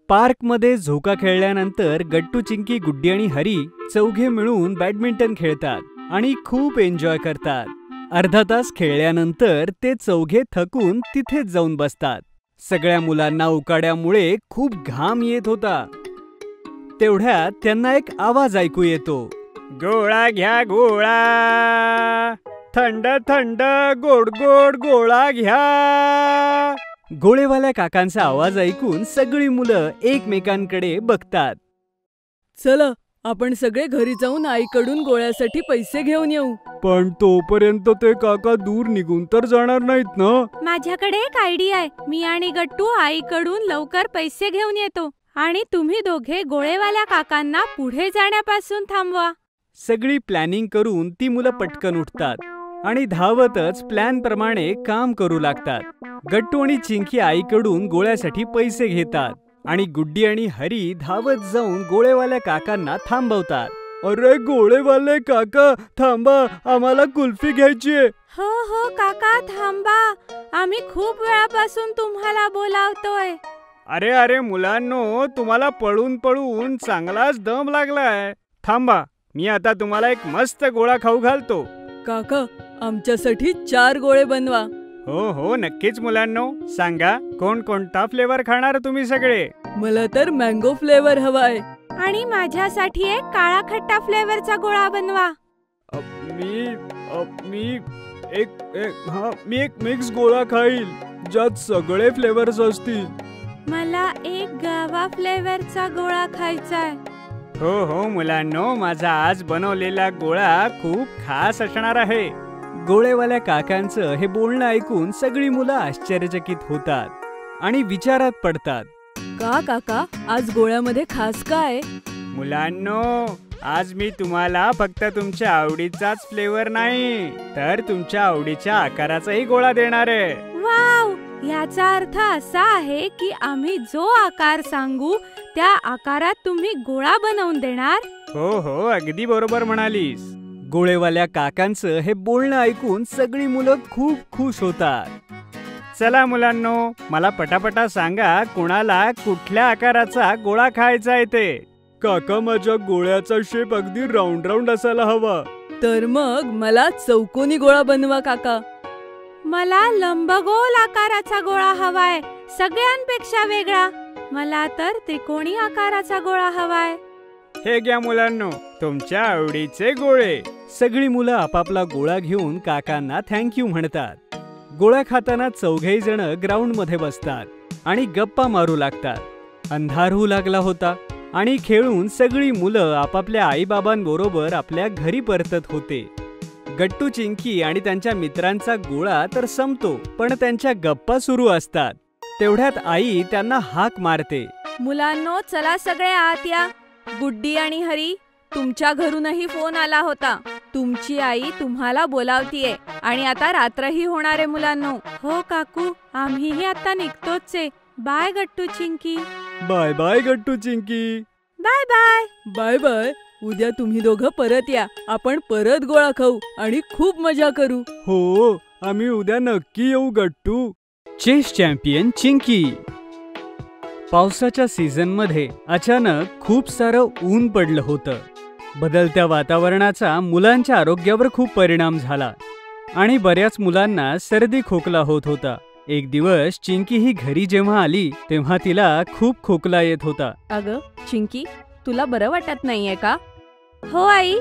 पार्कमध्ये झोका खेळल्यानंतर गट्टू, चिंकी, गुड्डी आणि हरी चौघे मिळून बॅडमिंटन खेळतात आणि खूप एन्जॉय करतात. अर्धा तास खेळल्यानंतर ते चौघे थकून तिथेच जाऊन बसतात. सगळ्या मुलांना उकाड्यामुळे खूप घाम येत होता. तेवढ्यात त्यांना एक आवाज ऐकू येतो. गोळा घ्या गोळा, थंड थंड गोड गोड गोळा घ्या. गोळेवाल्या काकांचा आवाज ऐकून सगळी मुलं एकमेकांकडे बघतात. चला आपण सगळे घरी जाऊन आईकडून गोळ्यासाठी पैसे घेऊन येऊ. पण तोपर्यंत ते काका दूर निघून तर जाणार नाहीत ना. माझ्याकडे एक आयडिया आहे. मी आणि गट्टू आईकडून लवकर पैसे घेऊन येतो आणि तुम्ही दोघे गोळेवाल्या काकांना पुढे जाण्यापासून थांबवा. सगळी प्लॅनिंग करून ती मुलं पटकन उठतात आणि धावतच प्लॅन प्रमाणे काम करू लागतात. गट्टू आणि चिंकी आईकडून गोळ्यासाठी पैसे घेतात आणि गुड्डी आणि हरी धावत जाऊन गोळेवाल्या काकांना थांबवतात. अरे गोळेवाले काका थांबा, आम्हाला कुल्फी घ्यायची आहे. हो हो काका थांबा, आम्ही खूप वेळापासून तुम्हाला बोलावतोय. अरे अरे मुलांनो, तुम्हाला पळून पळून चांगलाच दम लागलाय. थांबा, मी आता तुम्हाला एक मस्त गोळा खाऊ घालतो. काका आमच्यासाठी 4 गोळे बनवा. हो हो नक्कीच मुलांनो, सांगा कोण कोणता फ्लेवर खाणार तुम्ही सगळे. मला तर मँगो फ्लेवर हवाय. आणि माझ्यासाठी एक काळा खट्टा फ्लेवरचा गोळा बनवा. मी एक मिक्स गोळा खाईल ज्यात सगळे फ्लेवर्स असतील. मला एक गावा फ्लेवरचा गोळा खायचाय. हो हो मुलांनो, माझा आज बनवलेला गोळा खूप खास असणार आहे. गोळेवाल्या काकांचं हे बोलणं ऐकून सगळी मुलं आश्चर्यचकित होतात आणि विचारात पडतात. का काका, आज गोळ्यामध्ये खास काय? मुलांनो, आज मी तुम्हाला फक्त तुमच्या आवडीचाच फ्लेवर नाही तर तुमच्या आवडीच्या आकाराचाही गोळा देणार आहे. वाव, याचा अर्थ असा आहे की आम्ही जो आकार सांगू त्या आकारात तुम्ही गोळा बनवून देणार. हो हो अगदी बरोबर म्हणालीस. गोळेवाल्या काकांचं हे बोलणं ऐकून सगळी मुलं खूप खुश होतात. चला मुलांनो, मला पटापटा सांगा कुणाला कुठल्या आकाराचा गोळा खायचा आहे ते. काका, माझ्या गोळ्याचा शेप अगदी राऊंड राऊंड असायला हवा. तर मग मला चौकोनी गोळा बनवा काका. मला लंबगोल आकाराचा गोळा हवाय, सगळ्यांपेक्षा वेगळा. मला तर त्रिकोणी आकाराचा गोळा हवाय. हे घ्या मुलांनो, तुमच्या आवडीचे गोळे. सगळी मुलं आपापला गोळा घेऊन काकांना थँक्यू म्हणतात. गोळा खाताना चौघेही जण ग्राउंड मध्ये बसतात आणि गप्पा मारू लागतात. अंधार होऊ लागला होता आणि खेळून सगळी मुलं आपापल्या आईबाबांबरोबर आपल्या घरी परतत होते. गट्टू, चिंकी आणि त्यांच्या मित्रांचा गोळा तर संपतो, पण त्यांच्या गप्पा सुरू असतात. तेवढ्यात आई त्यांना हाक मारते. मुलांनो चला सगळे आत या. गुड्डी आणि हरी, तुमच्या घरूनही फोन आला होता. तुमची आई तुम्हाला बोलावतीये आणि आता रात्रही होणार आहे मुलांनो. हो काकू, आम्हीही आता निघतोच आहे. Bye Gattu, Chinki. Bye bye Gattu, Chinki. Bye bye. Bye bye. उद्या तुम्ही दोघं परत या. आपण परत गोळा खाऊ आणि खूप मजा करू. हो, आम्ही उद्या नक्की येऊ गट्टू. Chess champion Chinki. पावसाच्या सीझन मध्ये अचानक खूप सारं ऊन पडलं होतं. बदलत्या वातावरणाचा मुलांच्या आरोग्यावर खूप परिणाम झाला आणि बऱ्याच मुलांना सर्दी खोकला होत होता. एक दिवस चिंकी ही घरी जेव्हा आली तेव्हा तिला खूप खोकला येत होता. अगं चिंकी, तुला बरं वाटत नाहीये का? हो आई,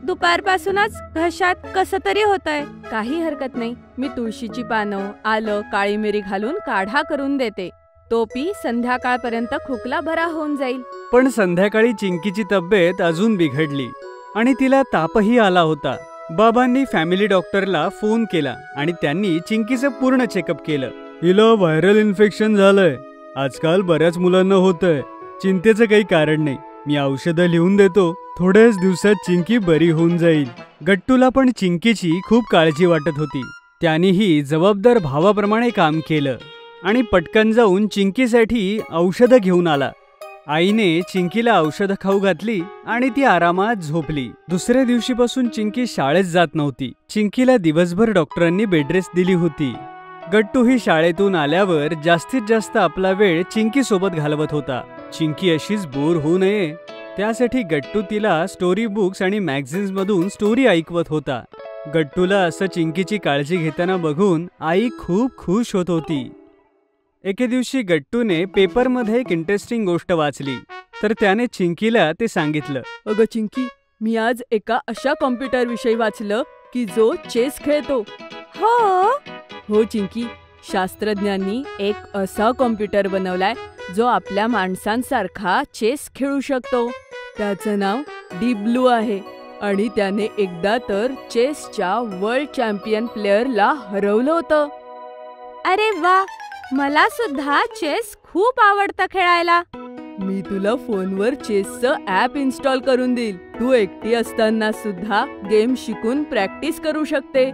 दुपारपासूनच घशात कसं तरी होतंय. काही हरकत नाही, मी तुळशीची पानं, आलं, काळी मिरी घालून काढा करून देते. तो पी, संध्याकाळपर्यंत खोकला बरा होऊन जाईल. पण संध्याकाळी चिंकीची तब्येत अजून बिघडली आणि तिला तापही आला होता. बाबांनी फॅमिली डॉक्टरला फोन केला आणि त्यांनी चिंकीचं पूर्ण चेकअप केलं. हिला व्हायरल इन्फेक्शन झालंय. आजकाल बऱ्याच मुलांना होतंय. चिंतेचं काही कारण नाही. मी औषधं लिहून देतो. थोड्याच दिवसात चिंकी बरी होऊन जाईल. गट्टूला पण चिंकीची खूप काळजी वाटत होती. त्यानेही जबाबदार भावाप्रमाणे काम केलं आणि पटकन जाऊन चिंकीसाठी औषधं घेऊन आला. आईने चिंकीला औषधं खाऊ घातली आणि ती आरामात झोपली. दुसऱ्या दिवशीपासून चिंकी शाळेत जात नव्हती. चिंकीला दिवसभर डॉक्टरांनी बेडरेस्ट दिली होती. गट्टूही शाळेतून आल्यावर जास्तीत जास्त आपला वेळ चिंकी सोबत घालवत होता. चिंकी अशीच बोर होऊ नये त्यासाठी गट्टू तिला स्टोरी बुक्स आणि मॅगझिन्स मधून स्टोरी ऐकवत होता. गट्टूला असं चिंकीची काळजी घेताना बघून आई खूप खुश होत होती. एके दिवशी गट्टूने पेपरमध्ये एक इंटरेस्टिंग गोष्ट वाचली तर त्याने चिंकीला ते सांगितलं. अगं चिंकी, मी आज एका अशा कॉम्प्युटर विषयी वाचलं की जो चेस खेळतो. हो चिंकी, शास्त्रज्ञांनी एक असा कॉम्प्युटर बनवलाय जो आपल्या माणसांसारखा चेस खेळू शकतो. त्याचं नाव डीप ब्लू आहे आणि त्याने एकदा तर चेसच्या वर्ल्ड चॅम्पियन प्लेअरला हरवलं होतं. अरे वा, मला सुद्धा चेस खूप आवडतं खेळायला. मी तुला फोनवर चेसचं ॲप इन्स्टॉल करून देईल. तू एकटी असताना सुद्धा गेम शिकून प्रॅक्टिस करू शकते.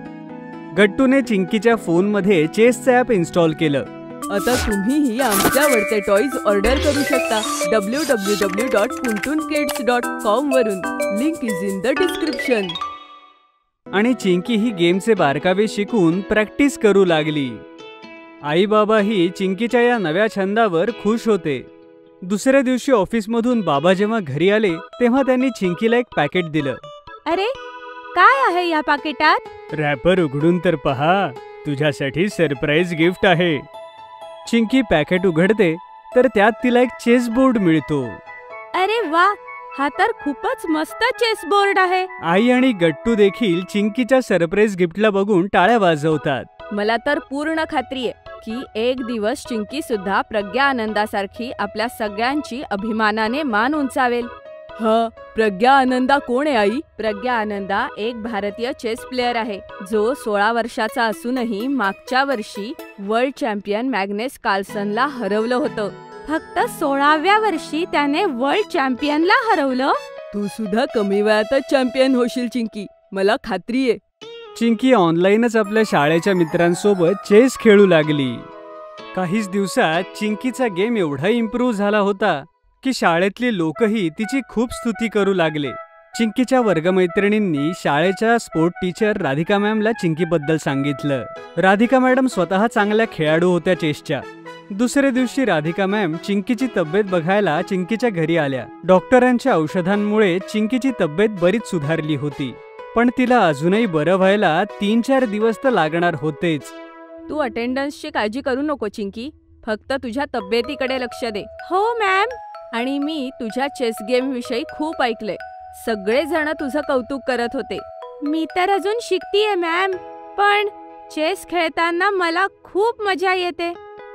गट्टूने चिंकीच्या फोनमध्ये चेसचं ॲप इन्स्टॉल केलं. आता तुम्हीही आमच्या आवडते टॉयज ऑर्डर करू शकता www.puntunkids.com वरून. Link is in the description. आणि चिंकी ही गेमचे बारकावे शिकून प्रॅक्टिस करू लागली. आई बाबाही चिंकीच्या या नव्या छंदावर खुश होते. दुसऱ्या दिवशी ऑफिसमधून बाबा जेव्हा घरी आले तेव्हा त्यांनी चिंकीला एक पॅकेट दिलं. अरे, काय आहे या पाकिटात? रॅपर उघडून तर पहा, तुझ्यासाठी सरप्राईज गिफ्ट आहे. चिंकी पॅकेट उघडते तर त्यात तिला एक चेस बोर्ड मिळतो. अरे वा, हा तर खूपच मस्त चेस बोर्ड आहे. आई आणि गट्टू देखील चिंकीच्या सरप्राईज गिफ्टला बघून टाळ्या वाजवतात. मला तर पूर्ण खात्री आहे की एक दिवस चिंकी सुद्धा प्रज्ञा आनंदासारखी आपल्या सगळ्यांची अभिमानाने मान उंचावेल. प्रज्ञा आनंदा कोण आहे आई? प्रज्ञा आनंदा एक भारतीय चेस प्लेअर आहे जो 16 वर्षाचा असूनही मागच्या वर्षी वर्ल्ड चॅम्पियन मॅग्नेस कार्लसनला हरवलं होतं. फक्त 16व्या वर्षी त्याने वर्ल्ड चॅम्पियनला हरवलं. तू सुद्धा कमी वयातच चॅम्पियन होशील चिंकी, मला खात्री आहे. चिंकी ऑनलाईनच आपल्या शाळेच्या मित्रांसोबत चेस खेळू लागली. काहीच दिवसात चिंकीचा गेम एवढा इम्प्रूव्ह झाला होता की शाळेतली लोकही तिची खूप स्तुती करू लागले. चिंकीच्या वर्गमैत्रिणींनी शाळेच्या स्पोर्ट टीचर राधिका मॅमला चिंकीबद्दल सांगितलं. राधिका मॅडम स्वतः चांगल्या खेळाडू होत्या चेसच्या. दुसऱ्या दिवशी राधिका मॅम चिंकीची तब्येत बघायला चिंकीच्या घरी आल्या. डॉक्टरांच्या औषधांमुळे चिंकीची तब्येत बरीच सुधारली होती, पण तिला अजूनही बरं व्हायला 3-4 दिवस तर लागणार होतेच. तू अटेंडन्सची काळजी करू नको चिंकी, फक्त तुझ्या तब्येतीकडे लक्ष दे. हो मॅम. आणि मी तुझ्या चेस गेम विषयी खूप ऐकलंय. सगळेजण तुझं कौतुक करत होते. मी तर अजून शिकतीये मॅम, पण चेस खेळताना मला खूप मजा येते.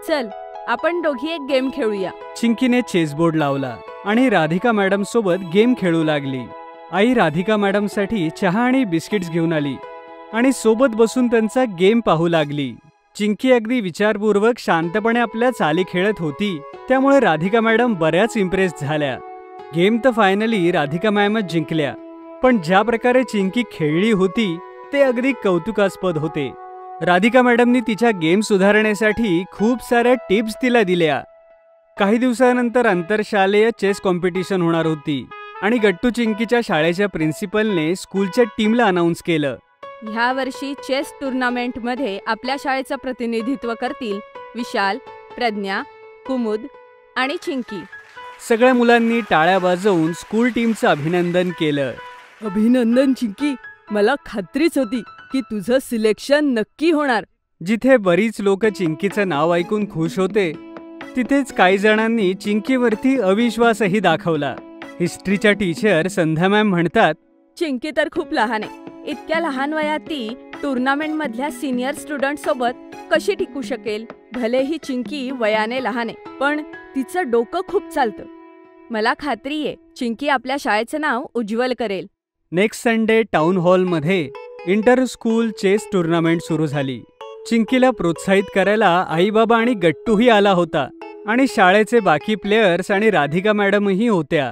चल, आपण दोघी एक गेम खेळूया. चिंकीने चेस बोर्ड लावला आणि राधिका मॅडम सोबत गेम खेळू लागली. आई राधिका मॅडम साठी चहा आणि बिस्किट्स घेऊन आली आणि सोबत बसून त्यांचा गेम पाहू लागली. चिंकी अगदी विचारपूर्वक शांतपणे आपल्या चाली खेळत होती, त्यामुळे राधिका मॅडम बऱ्याच इम्प्रेस झाल्या. गेम तर फायनली राधिका मॅमच जिंकल्या, पण ज्या प्रकारे चिंकी खेळली होती ते अगदी कौतुकास्पद होते. राधिका मॅडमनी तिच्या गेम सुधारण्यासाठी खूप साऱ्या टिप्स तिला दिल्या. काही दिवसानंतर आंतरशालेय चेस कॉम्पिटिशन होणार होती आणि गट्टू चिंकीच्या शाळेच्या प्रिन्सिपलने स्कूलच्या टीमला अनाऊन्स केलं. ह्या वर्षी चेस टुर्नामेंटमध्ये आपल्या शाळेचं प्रतिनिधित्व करतील विशाल, प्रज्ञा, कुमुद आणि चिंकी. सगळ्या मुलांनी टाळ्या वाजवून स्कूल टीमचं अभिनंदन केलं. अभिनंदन चिंकी, मला खात्रीच होती की तुझं सिलेक्शन नक्की होणार. जिथे बरीच लोक चिंकीचं नाव ऐकून खुश होते, तिथेच काही जणांनी चिंकीवरती अविश्वासही दाखवला. हिस्ट्रीच्या टीचर संध्या मॅम म्हणतात, चिंकी तर खूप लहान आहे. इतक्या लहान वयात ती टुर्नामेंट मधल्या सिनियर स्टुडंट सोबत कशी टिकू शकेल? भलेही चिंकी वयाने लहान आहे, पण तिचं डोकं खूप चालतं. मला खात्री आहे चिंकी आपल्या शाळेचं नाव उज्ज्वल करेल. नेक्स्ट संडे टाउन हॉलमध्ये इंटर स्कूल चेस टुर्नामेंट सुरू झाली. चिंकीला प्रोत्साहित करायला आई बाबा आणि गट्टूही आला होता आणि शाळेचे बाकी प्लेयर्स आणि राधिका मॅडमही होत्या.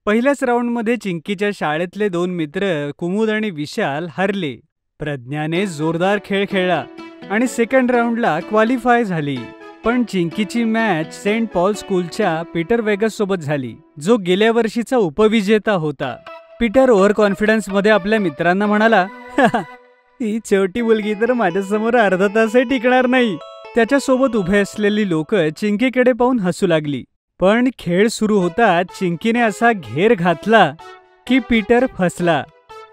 पहिल्याच राऊंडमध्ये चिंकीच्या शाळेतले 2 मित्र कुमुद आणि विशाल हरले. प्रज्ञाने जोरदार खेळ खेळला आणि सेकंड राऊंडला क्वालिफाय झाली. पण चिंकीची मॅच सेंट पॉल स्कूलच्या पीटर वेगस सोबत झाली, जो गेल्या वर्षीचा उपविजेता होता. पीटर ओव्हर कॉन्फिडन्स मध्ये आपल्या मित्रांना म्हणाला, ही छोटी मुलगी तर माझ्यासमोर अर्धा तासही टिकणार नाही. त्याच्यासोबत उभे असलेली लोक चिंकीकडे पाहून हसू लागली. पण खेळ सुरू होताच चिंकीने असा घेर घातला की पीटर फसला.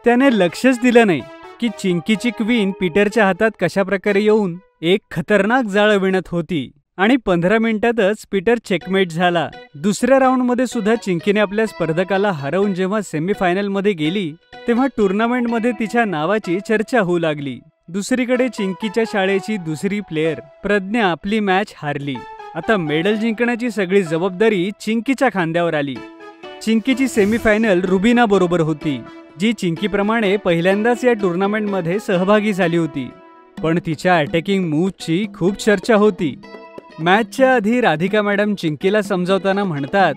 त्याने लक्षच दिलं नाही की चिंकीची क्वीन पीटरच्या हातात कशा प्रकारे येऊन एक खतरनाक जाळं विणत होती आणि 15 मिनिटातच पीटर चेकमेट झाला. दुसऱ्या राऊंडमध्ये सुद्धा चिंकीने आपल्या स्पर्धकाला हरवून जेव्हा सेमीफायनलमध्ये गेली तेव्हा टुर्नामेंटमध्ये तिच्या नावाची चर्चा होऊ लागली. दुसरीकडे चिंकीच्या शाळेची दुसरी प्लेयर प्रज्ञा आपली मॅच हारली. आता मेडल जिंकण्याची सगळी जबाबदारी चिंकीच्या खांद्यावर आली. चिंकीची सेमीफायनल रुबीना बरोबर होती, जी चिंकीप्रमाणे पहिल्यांदाच या टुर्नामेंटमध्ये सहभागी झाली होती. पण तिच्या अटॅकिंग मूव्हची खूप चर्चा होती. मॅचच्या आधी राधिका मॅडम चिंकीला समजावताना म्हणतात,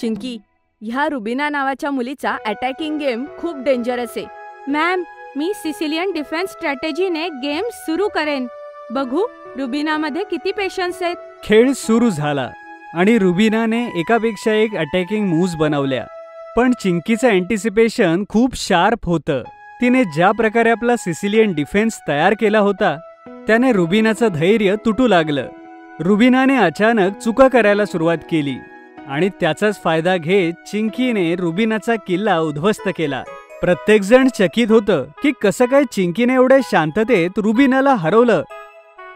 चिंकी, ह्या रुबीना नावाच्या मुलीचा अटॅकिंग गेम खूप डेंजरस आहे. मॅम, मी सिसिलियन डिफेन्स स्ट्रॅटेजीने गेम सुरू करेन. बघू रुबीनामध्ये किती पेशन्स आहेत. खेळ सुरू झाला आणि रुबीनाने एकापेक्षा एक अटॅकिंग मूव्ज बनवल्या. पण चिंकीचं अँटिसिपेशन खूप शार्प होतं. तिने ज्या प्रकारे आपला सिसिलियन डिफेन्स तयार केला होता त्याने रुबीनाचं धैर्य तुटू लागलं. रुबीनाने अचानक चुका करायला सुरुवात केली आणि त्याचाच फायदा घेत चिंकीने रुबीनाचा किल्ला उद्ध्वस्त केला. प्रत्येकजण चकित होतं की कसं काय चिंकीने एवढ्या शांततेत रुबीनाला हरवलं.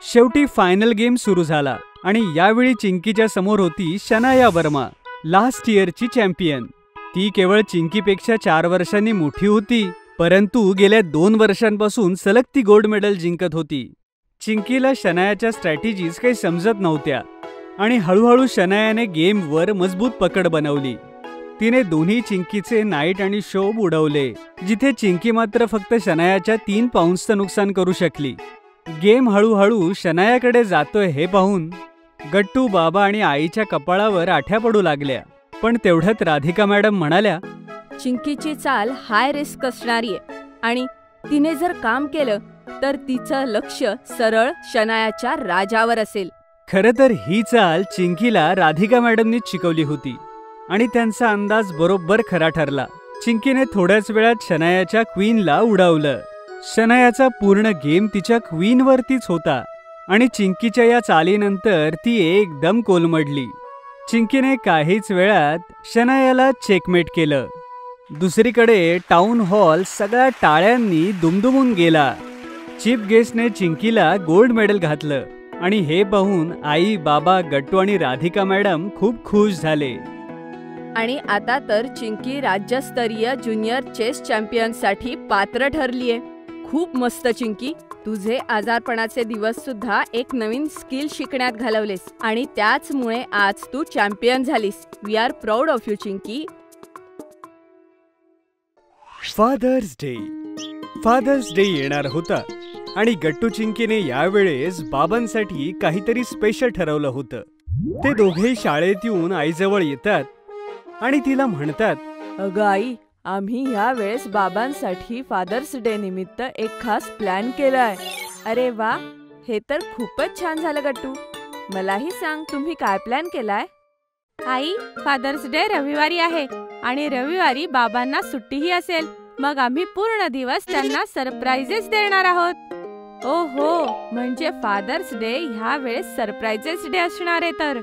शेवटी फायनल गेम सुरू झाला आणि यावेळी चिंकीच्या समोर होती शनाया वर्मा, लास्ट इयरची चॅम्पियन. ती केवळ चिंकीपेक्षा 4 वर्षांनी मोठी होती, परंतु गेल्या 2 वर्षांपासून सलग ती गोल्ड मेडल जिंकत होती. चिंकीला शनायाच्या स्ट्रॅटेजीज काही समजत नव्हत्या आणि हळूहळू शनायाने गेमवर मजबूत पकड बनवली. तिने दोन्ही चिंकीचे नाईट आणि शोब उडवले, जिथे चिंकी मात्र फक्त शनायाच्या 3 पाऊंड्सचं नुकसान करू शकली. गेम हळूहळू शनायाकडे जातोय हे पाहून गट्टू, बाबा आणि आईच्या कपाळावर आठ्या पडू लागल्या. पण तेवढ्यात राधिका मॅडम म्हणाल्या, चिंकीची चाल हाय रिस्क असणारी आहे आणि तिने जर काम केलं तर तिचं लक्ष सरळ शनायाच्या राजावर असेल. खरं तर ही चाल चिंकीला राधिका मॅडमनीच शिकवली होती आणि त्यांचा अंदाज बरोबर खरा ठरला. चिंकीने थोड्याच वेळात शनायाच्या क्वीनला उडवलं. शनायाचा पूर्ण गेम तिच्या क्वीनवरतीच होता आणि चिंकीच्या या चालीनंतर ती एकदम कोलमडली. चिंकीने काहीच वेळात शनायाला चेकमेट केलं. दुसरीकडे टाउन हॉल सगळ्या टाळ्यांनी दुमदुमून गेला. चीफ गेस्टने चिंकीला गोल्ड मेडल घातलं आणि हे पाहून आई, बाबा, गट्टू आणि राधिका मॅडम खूप खुश झाले. आणि आता तर चिंकी राज्यस्तरीय ज्युनियर चेस चॅम्पियनसाठी पात्र ठरलीये. खूप मस्त चिंकी, तुझे आजारपणाचे दिवस सुद्धा एक नवीन स्किल शिकण्यात घालवलेस आणि त्याचमुळे आज तू चॅम्पियन झालीस. We are proud of you Chinki. Father's day येणार होता आणि गट्टू चिंकीने यावेळेस बाबांसाठी काहीतरी स्पेशल ठरवलं होतं. ते दोघेही शाळेत येऊन आईजवळ येतात आणि तिला म्हणतात, अगं आई, आम्ही ह्या वेळेस बाबांसाठी फादर्स डे निमित्त एक खास प्लॅन केलाय. अरे वा, हे तर खूपच छान झालं गट्टू. मलाही सांग, तुम्ही काय प्लॅन केलाय? आई, फादर्स डे रविवारी आहे आणि रविवारी बाबांना सुट्टीही असेल. मग आम्ही पूर्ण दिवस त्यांना सरप्राइजेस देणार आहोत. ओहो, म्हणजे फादर्स डे ह्या वेळेस सरप्राइजेस डे असणार आहे तर.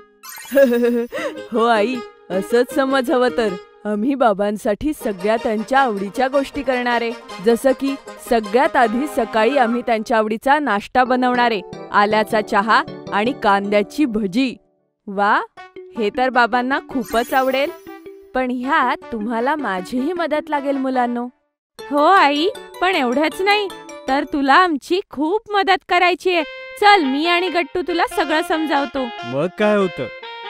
हो आई, असंच समज हवं तर. आम्ही बाबांसाठी सगळ्या त्यांच्या आवडीच्या गोष्टी करणार आहे. जसं की सगळ्यात आधी सकाळी आम्ही त्यांच्या आवडीचा नाश्ता बनवणार आहे, आल्याचा चहा आणि कांद्याची भजी. वा, हे तर बाबांना खूपच आवडेल. पण ह्यात तुम्हाला माझीही मदत लागेल मुलांनो. हो आई, पण एवढंच नाही तर तुला आमची खूप मदत करायची आहे. चल, मी आणि गट्टू तुला सगळं समजावतो. मग काय होतं,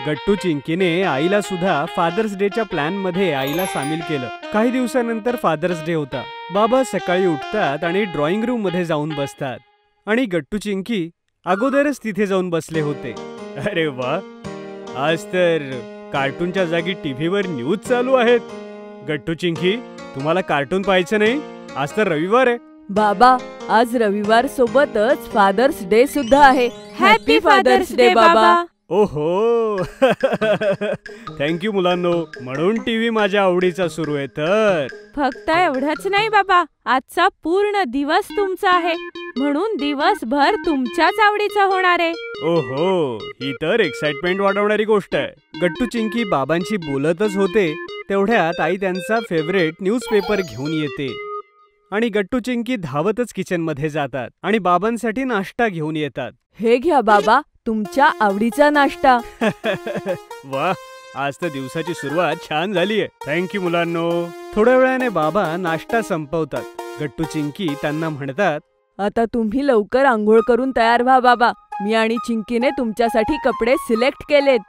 गट्टू चिंकीने आईला सुद्धा फादर्स डेच्या प्लॅन मध्ये आईला सामील केलं. काही दिवसानंतर फादर्स डे होता. बाबा सकाळी उठतात आणि ड्रॉइंग रूम मध्ये जाऊन बसतात आणि गट्टू चिंकी अगोदरच तिथे जाऊन बसले होते. अरे वा, आज तर कार्टूनच्या जागी टीव्हीवर न्यूज चालू आहेत. गट्टू चिंकी, तुम्हाला कार्टून पाहायचं नाही? आज तर रविवार आहे. बाबा, आज रविवार सोबतच फादर्स डे सुद्धा आहे. हॅपी फादर्स डे बाबा. ओहो थँक्यू मुलांनो, म्हणून टीव्ही माझ्या आवडीचा सुरू आहे. तर फक्त एवढंच नाही बाबा, आजचा पूर्ण दिवस तुमचा आहे, म्हणून दिवसभर तुमच्याच आवडीचा होणार आहे. ओहो, ही तर एक्साइटमेंट वाढवणारी गोष्ट आहे. गट्टू चिंकी बाबांशी बोलतच होते तेवढ्यात आई त्यांचा फेवरेट न्यूजपेपर घेऊन येते आणि गट्टू चिंकी धावतच किचन मध्ये जातात आणि बाबांसाठी नाश्ता घेऊन येतात. हे घ्या बाबा, तुमच्या आवडीचा नाश्ता. वा, आज तर दिवसाची सुरुवात छान झालीये. थँक्यू मुलांनो. थोड्या वेळाने बाबा नाश्ता संपवतात. गट्टू चिंकी त्यांना म्हणतात, आता तुम्ही लवकर आंघोळ करून तयार व्हा बाबा. मी आणि चिंकीने तुमच्यासाठी कपडे सिलेक्ट केलेत.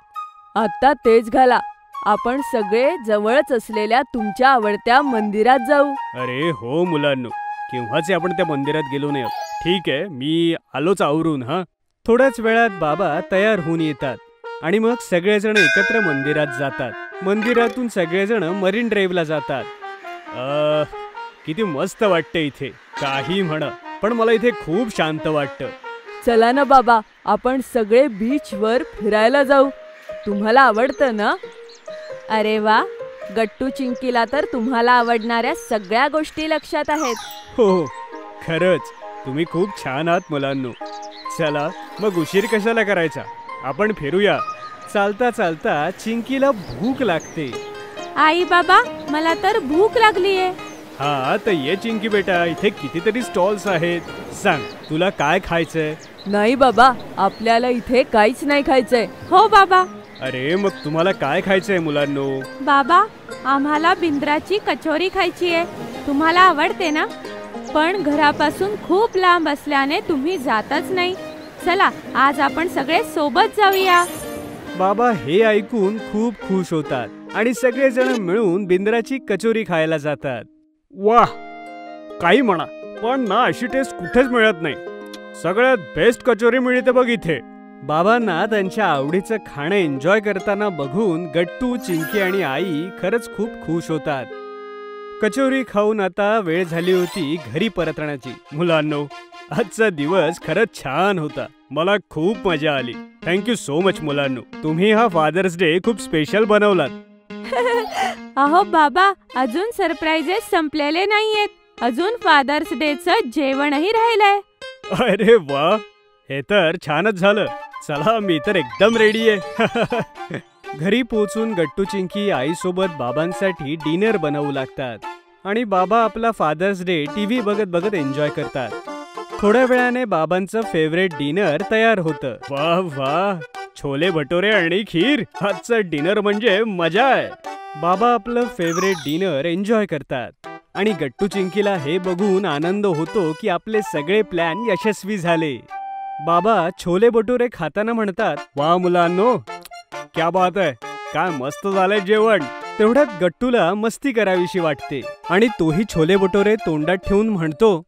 आता तेच घाला. आपण सगळे जवळच असलेल्या तुमच्या आवडत्या मंदिरात जाऊ. अरे हो मुलांनो, केव्हाचे आपण त्या मंदिरात गेलो नाही. ठीक आहे, मी आलोच आवरून. हा, थोड्याच वेळात बाबा तयार होऊन येतात आणि मग सगळेजण एकत्र मंदिरात जातात. मंदिरातून सगळेजण मरीन ड्राईव्हला जातात. किती मस्त वाटतं इथे, काही म्हणा, पण मला इथे खूप शांत वाटतं. चला ना बाबा, आपण सगळे बीचवर फिरायला जाऊ. तुम्हाला आवडतं ना? अरे वा, गट्टू चिंकीला तर तुम्हाला आवडणाऱ्या सगळ्या गोष्टी लक्षात आहेत. हो, खरंच तुम्ही खूप छान आहात मुलांनो. चला मग उशीर कशाला करायचा, आपण फिरूया. चालता चालता चिंकीला भूक लागते. आई बाबा, मला तर भूक लागलीये. हा, तर ये चिंकी बेटा, इथे कितीतरी स्टॉल्स आहेत. सांग, तुला काय खायचंय? नाही बाबा, आपल्याला इथे काहीच नाही खायचंय. हो बाबा. अरे मग तुम्हाला काय खायचंय मुलांनो? बाबा, आम्हाला बिंद्राची कचोरी खायची आहे. तुम्हाला आवडते ना? पण घरापासून खूप लांब असल्याने तुम्ही जातच नाही. चला, आज आपण सगळे सोबत जाऊया. बाबा हे ऐकून खूप खुश होतात आणि सगळेजण मिळून बिंद्राची कचोरी खायला जातात. वाह, काही म्हणा, पण ना अशी टेस्ट कुठेच मिळत नाही. सगळ्यात बेस्ट कचोरी मिळते बघ इथे. बाबांना त्यांच्या आवडीचं खाणं एन्जॉय करताना बघून गट्टू, चिंकी आणि आई खरंच खूप खुश होतात. कचोरी खाऊन आता वेळ झाली होती घरी परतण्याची. मुलांनो, आजचा दिवस खरंच छान होता. मला खूप मजा आली. थँक्यू सो मच मुलांनो. तुम्ही हा फादर्स डे खूप स्पेशल बनवलात. अहो बाबा, अजून सरप्राइजेस संपलेले नाहीयेत. अजून फादर्स डेचं जेवणही राहिलंय. अरे वा, हे तर छानच झालं. चला, मी तर एकदम रेडी आहे. घरी पोहोचून गट्टू चिंकी आईसोबत बाबांसाठी डिनर बनवू लागतात आणि बाबा आपला फादर्स डे टीव्ही बघत बघत एन्जॉय करतात. थोड्या वेळाने बाबांचं फेवरेट डिनर तयार होतं. वाह वाह, छोले भटोरे आणि खीर. आजचं डिनर म्हणजे मजा आहे. बाबा आपलं फेवरेट डिनर एन्जॉय करतात आणि गट्टू चिंकीला हे बघून आनंद होतो की आपले सगळे प्लॅन यशस्वी झाले. बाबा छोले भटोरे खाताना म्हणतात, वा मुलांनो, क्या बात आहे, काय मस्त झालंय जेवण. तेवढ्यात गट्टूला मस्ती करावीशी वाटते आणि तोही छोले भटोरे तोंडात ठेवून म्हणतो,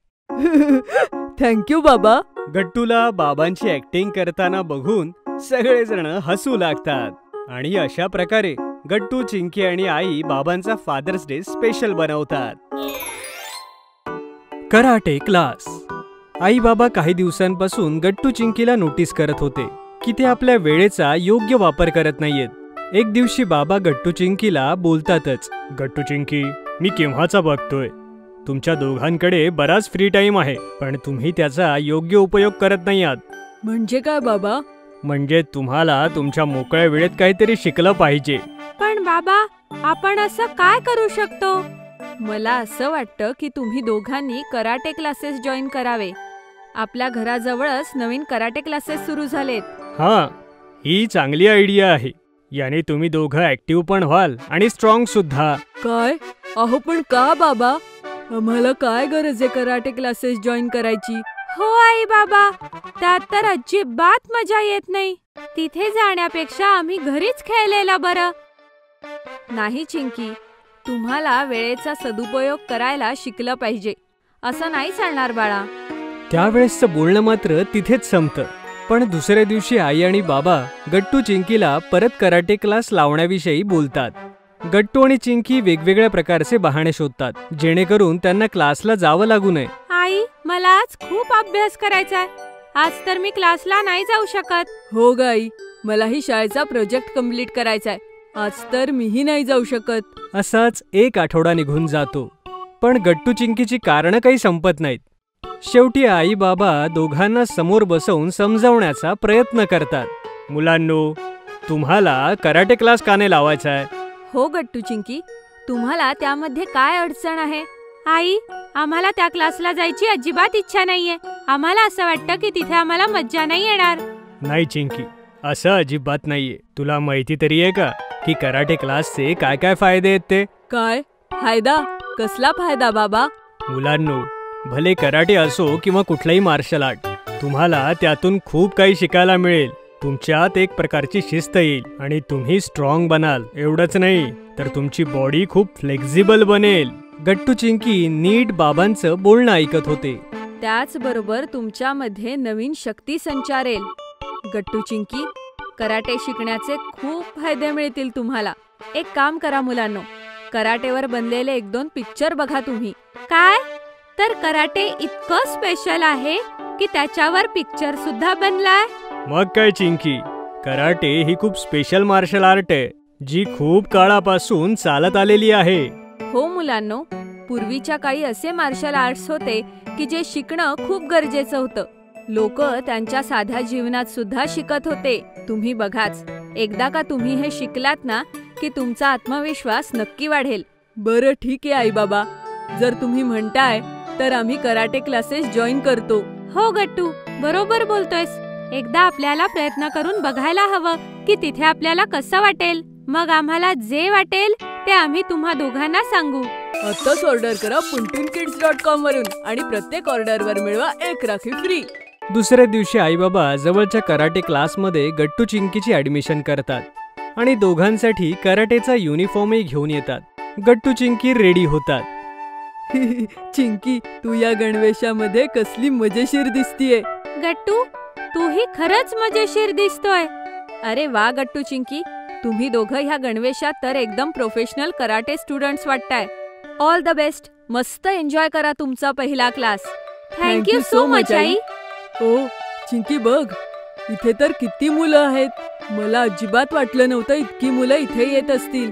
थँक्यू बाबा. गट्टूला बाबांची ऍक्टिंग करताना बघून सगळेजण हसू लागतात आणि अशा प्रकारे गट्टू, चिंकी आणि आई बाबांचा फादर्स डे स्पेशल बनवतात. Karate class. आई बाबा काही दिवसांपासून गट्टू चिंकीला नोटीस करत होते की ते आपल्या वेळेचा योग्य वापर करत नाहीयेत. एक दिवशी बाबा गट्टू चिंकीला बोलतातच, गट्टू चिंकी, मी केव्हाचा बघतोय तुमच्या दोघांकडे बराच फ्री टाइम आहे, पण तुम्ही त्याचा योग्य उपयोग करत नाही आहात. म्हणजे काय बाबा? म्हणजे तुम्हाला तुमच्या मोकळ्या वेळेत काहीतरी शिकलं पाहिजे. पण बाबा, आपण असं काय करू शकतो? मला असं वाटतं की तुम्ही दोघांनी कराटे क्लासेस जॉईन करावे. आपल्या घराजवळच नवीन कराटे क्लासेस सुरू झालेत. हा, ही चांगली आयडिया आहे. याने तुम्ही दोघं ऍक्टिव्ह पण व्हाल आणि स्ट्रॉंग सुद्धा. काय? अहो पण का बाबा? आम्हाला काय गरज आहे कराटे क्लासेस जॉईन करायची? हो आई बाबा, त्यात तर अजिबात मजा येत नाही. तिथे जाण्यापेक्षा आम्ही घरीच खेळलेला बरं. नाही चिंकी, तुम्हाला वेळेचा सदुपयोग करायला शिकलं पाहिजे. असं नाही चालणार बाळा. त्यावेळेसचं बोलणं मात्र तिथेच संपतं. पण दुसऱ्या दिवशी आई आणि बाबा गट्टू चिंकीला परत कराटे क्लास लावण्याविषयी बोलतात. गट्टू आणि चिंकी वेगवेगळ्या प्रकारचे बहाणे शोधतात जेणेकरून त्यांना क्लासला जावं लागू नये. आई, मला आज खूप अभ्यास करायचाय. आज तर मी क्लासला नाही जाऊ शकत. हो गाई, मलाही शाळेचा प्रोजेक्ट कम्प्लीट करायचाय. आज तर मीही नाही जाऊ शकत. असाच एक आठवडा निघून जातो. पण गट्टू चिंकीची कारणं काही संपत नाहीत. शेवटी आई बाबा दोघांना समोर बसवून समजावण्याचा प्रयत्न करतात. मुलांनो, तुम्हाला कराटे क्लास का नाही लावायचा आहे? हो गट्टू चिंकी, तुम्हाला त्यामध्ये काय अडचण आहे? आई, आम्हाला त्या क्लासला जायची अजिबात इच्छा नाहीये. आम्हाला असं वाटतं की तिथे आम्हाला मज्जा नाही येणार. नाही चिंकी, असं अजिबात नाहीये. तुला माहिती तरी आहे का की कराटे क्लासचे काय काय फायदे आहेत ते? काय फायदा? कसला फायदा बाबा? मुलांनो, भले कराटे असो किंवा कुठलाही मार्शल आर्ट, तुम्हाला त्यातून खूप काही शिकायला मिळेल. तुमच्यात एक प्रकारची शिस्त येईल आणि तुम्ही स्ट्रॉंग बनाल. एवढंच नाही तर तुमची बॉडी खूप फ्लेक्झिबल बनेल. गट्टू चिंकी नीट बाबांचं बोलणं ऐकत होते. त्याचबरोबर तुमच्यामध्ये नवीन शक्ती संचारेल. गट्टू चिंकी, कराटे शिकण्याचे खूप फायदे मिळतील तुम्हाला. एक काम करा मुलांनो, कराटेवर बनलेले 1-2 पिक्चर बघा तुम्ही. काय? तर कराटे इतकं स्पेशल आहे की त्याच्यावर पिक्चर सुद्धा बनलाय? मग काय चिंकी, कराटे ही खूप स्पेशल मार्शल आर्ट आहे जी खूप काळापासून चालत आलेली आहे. हो मुलांनो, पूर्वीच्या काळी असे मार्शल आर्ट्स होते की जे शिकणं खूप गरजेचं होतं. लोक त्यांच्या साध्या जीवनात सुद्धा शिकत होते. तुम्ही बघाच, एकदा का तुम्ही हे शिकलात ना की तुमचा आत्मविश्वास नक्की वाढेल. बरं ठीक आहे आई बाबा, जर तुम्ही म्हणताय तर आम्ही कराटे क्लासेस जॉईन करतो. हो गट्टू, बरोबर बोलतोयस. एकदा आपल्याला प्रयत्न करून बघायला हवं की तिथे आपल्याला कसं वाटेल. मग आम्हाला जे वाटेल ते आम्ही तुम्हा दोघांना सांगू. आताच ऑर्डर करा puntinkids.com वरून आणि प्रत्येक ऑर्डरवर मिळवा 1 राखी फ्री. दुसऱ्या दिवशी आई बाबा जवळच्या कराटे क्लासमध्ये गट्टू चिंकीची ऍडमिशन करतात आणि दोघांसाठी कराटेचा युनिफॉर्मही घेऊन येतात. गट्टू चिंकी रेडी होतात. चिंकी, तू या गणवेशामध्ये कसली मजेशीर दिसतीये. गट्टू, तूही खरंच मजेशीर दिसतोय. अरे वा गट्टू चिंकी, तुम्ही दोघं ह्या गणवेशात तर एकदम प्रोफेशनल कराटे स्टुडंट्स वाटताय. All the best. मस्त एन्जॉय करा तुमचा पहिला क्लास. थँक्यू सो मच आई. ओ चिंकी, बघ इथे तर किती मुलं आहेत. मला अजिबात वाटलं नव्हतं इतकी मुलं इथे येत असतील.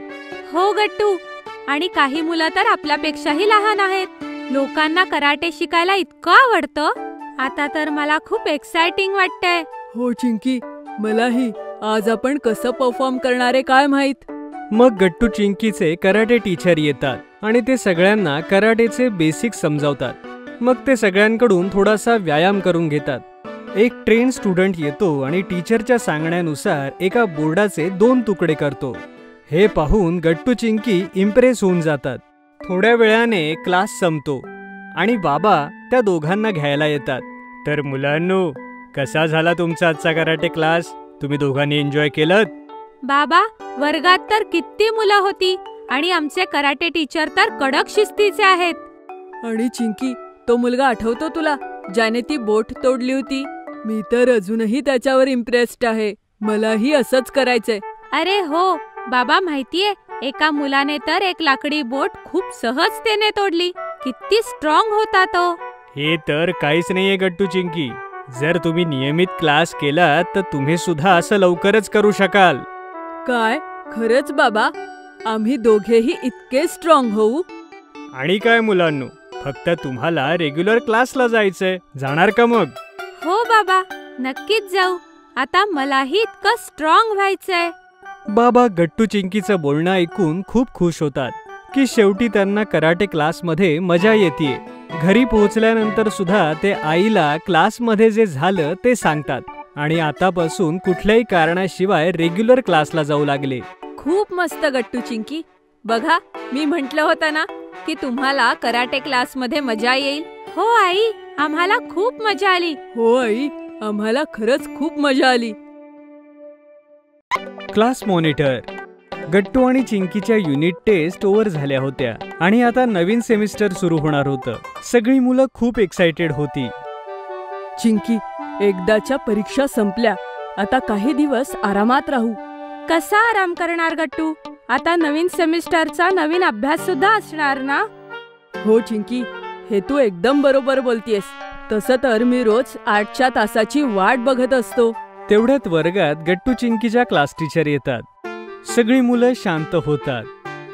हो गट्टू, आणि काही मुलं तर आपल्यापेक्षाही लहान आहेत. लोकांना कराटे शिकायला इतकं आवडतं. आता तर मला खूप एक्साइटिंग वाटतंय. हो चिंकी, मलाही. आज आपण कसं परफॉर्म करणारे काय माहित. मग गट्टू चिंकीचे कराटे टीचर येतात आणि ते सगळ्यांना कराटेचे बेसिक समजावतात. मग ते सगळ्यांकडून थोडासा व्यायाम करून घेतात. एक ट्रेन स्टुडंट येतो आणि टीचरच्या सांगण्यानुसार एका बोर्डाचे 2 तुकडे करतो. हे पाहून गट्टू चिंकी इम्प्रेस होऊन जातात. थोड्या वेळाने क्लास संपतो आणि बाबा त्या दोघांना घ्यायला येतात. तर मुलांनो, कसा झाला तुमचा आजचा कराटे क्लास? तुम्ही दोघांनी एन्जॉय केलं? बाबा, वर्गात तर किती मुलं होती आणि आमचे कराटे टीचर तर कडक शिस्तीचे आहेत. आणि चिंकी, तो मुलगा आठवतो तुला ज्याने ती बोट तोडली होती? मी तर अजूनही त्याच्यावर इम्प्रेस्ड आहे. मलाही असंच करायचंय. अरे हो बाबा, माहितीये, एका मुलाने तर एक लाकडी बोट खूप सहजतेने तोडली. किती स्ट्रॉंग होता तो. हे तर काहीच नाहीये गट्टू चिंकी. जर तुम्ही नियमित क्लास केलात तर तुम्ही सुद्धा असं लवकरच करू शकाल. काय खरंच बाबा? आम्ही दोघेही इतके स्ट्रॉंग होऊ? आणि काय मुलांनो, फक्त तुम्हाला रेग्युलर क्लासला जायचंय. जाणार का मग? हो बाबा, नक्कीच जाऊ. आता मलाही इतकं स्ट्रॉंग व्हायचंय. बाबा गट्टू चिंकीचं बोलणं ऐकून खूप खुश होतात की शेवटी त्यांना कराटे क्लासमध्ये मजा येते. घरी पोहोचल्यानंतर सुद्धा ते आईला क्लासमध्ये जे झालं ते सांगतात आणि आतापासून कुठल्याही कारणाशिवाय रेग्युलर क्लासला जाऊ लागले. खूप मस्त गट्टू चिंकी. बघा, मी म्हटलं होतं ना की तुम्हाला कराटे क्लासमध्ये मजा येईल. हो आई, आम्हाला खूप मजा आली. हो आई, आम्हाला खरंच खूप मजा आली. क्लास मॉनिटर, गट्टू आणि चिंकीच्या युनिट टेस्ट ओव्हर झाल्या होत्या आणि आता नवीन सेमिस्टर सुरू होणार होतं. सगळी मुलं खूप एक्साइटेड होती. चिंकी, एकदाच्या परीक्षा संपल्या, आता काही दिवस आरामात राहू. कसा आराम करणार गट्टू? आता नवीन सेमिस्टरचा नवीन अभ्यास सुद्धा असणार ना? हो चिंकी, हे तू एकदम बरोबर बोलतेस. तसं तर मी रोज 8च्या तासाची वाट बघत असतो. तेवढ्यात वर्गात गट्टू चिंकीच्या क्लास टीचर येतात. सगळी मुलं शांत होतात.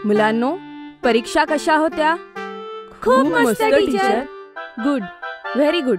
मुलांनो, परीक्षा कशा होत्या? खूप मस्त टीचर. Good, very good.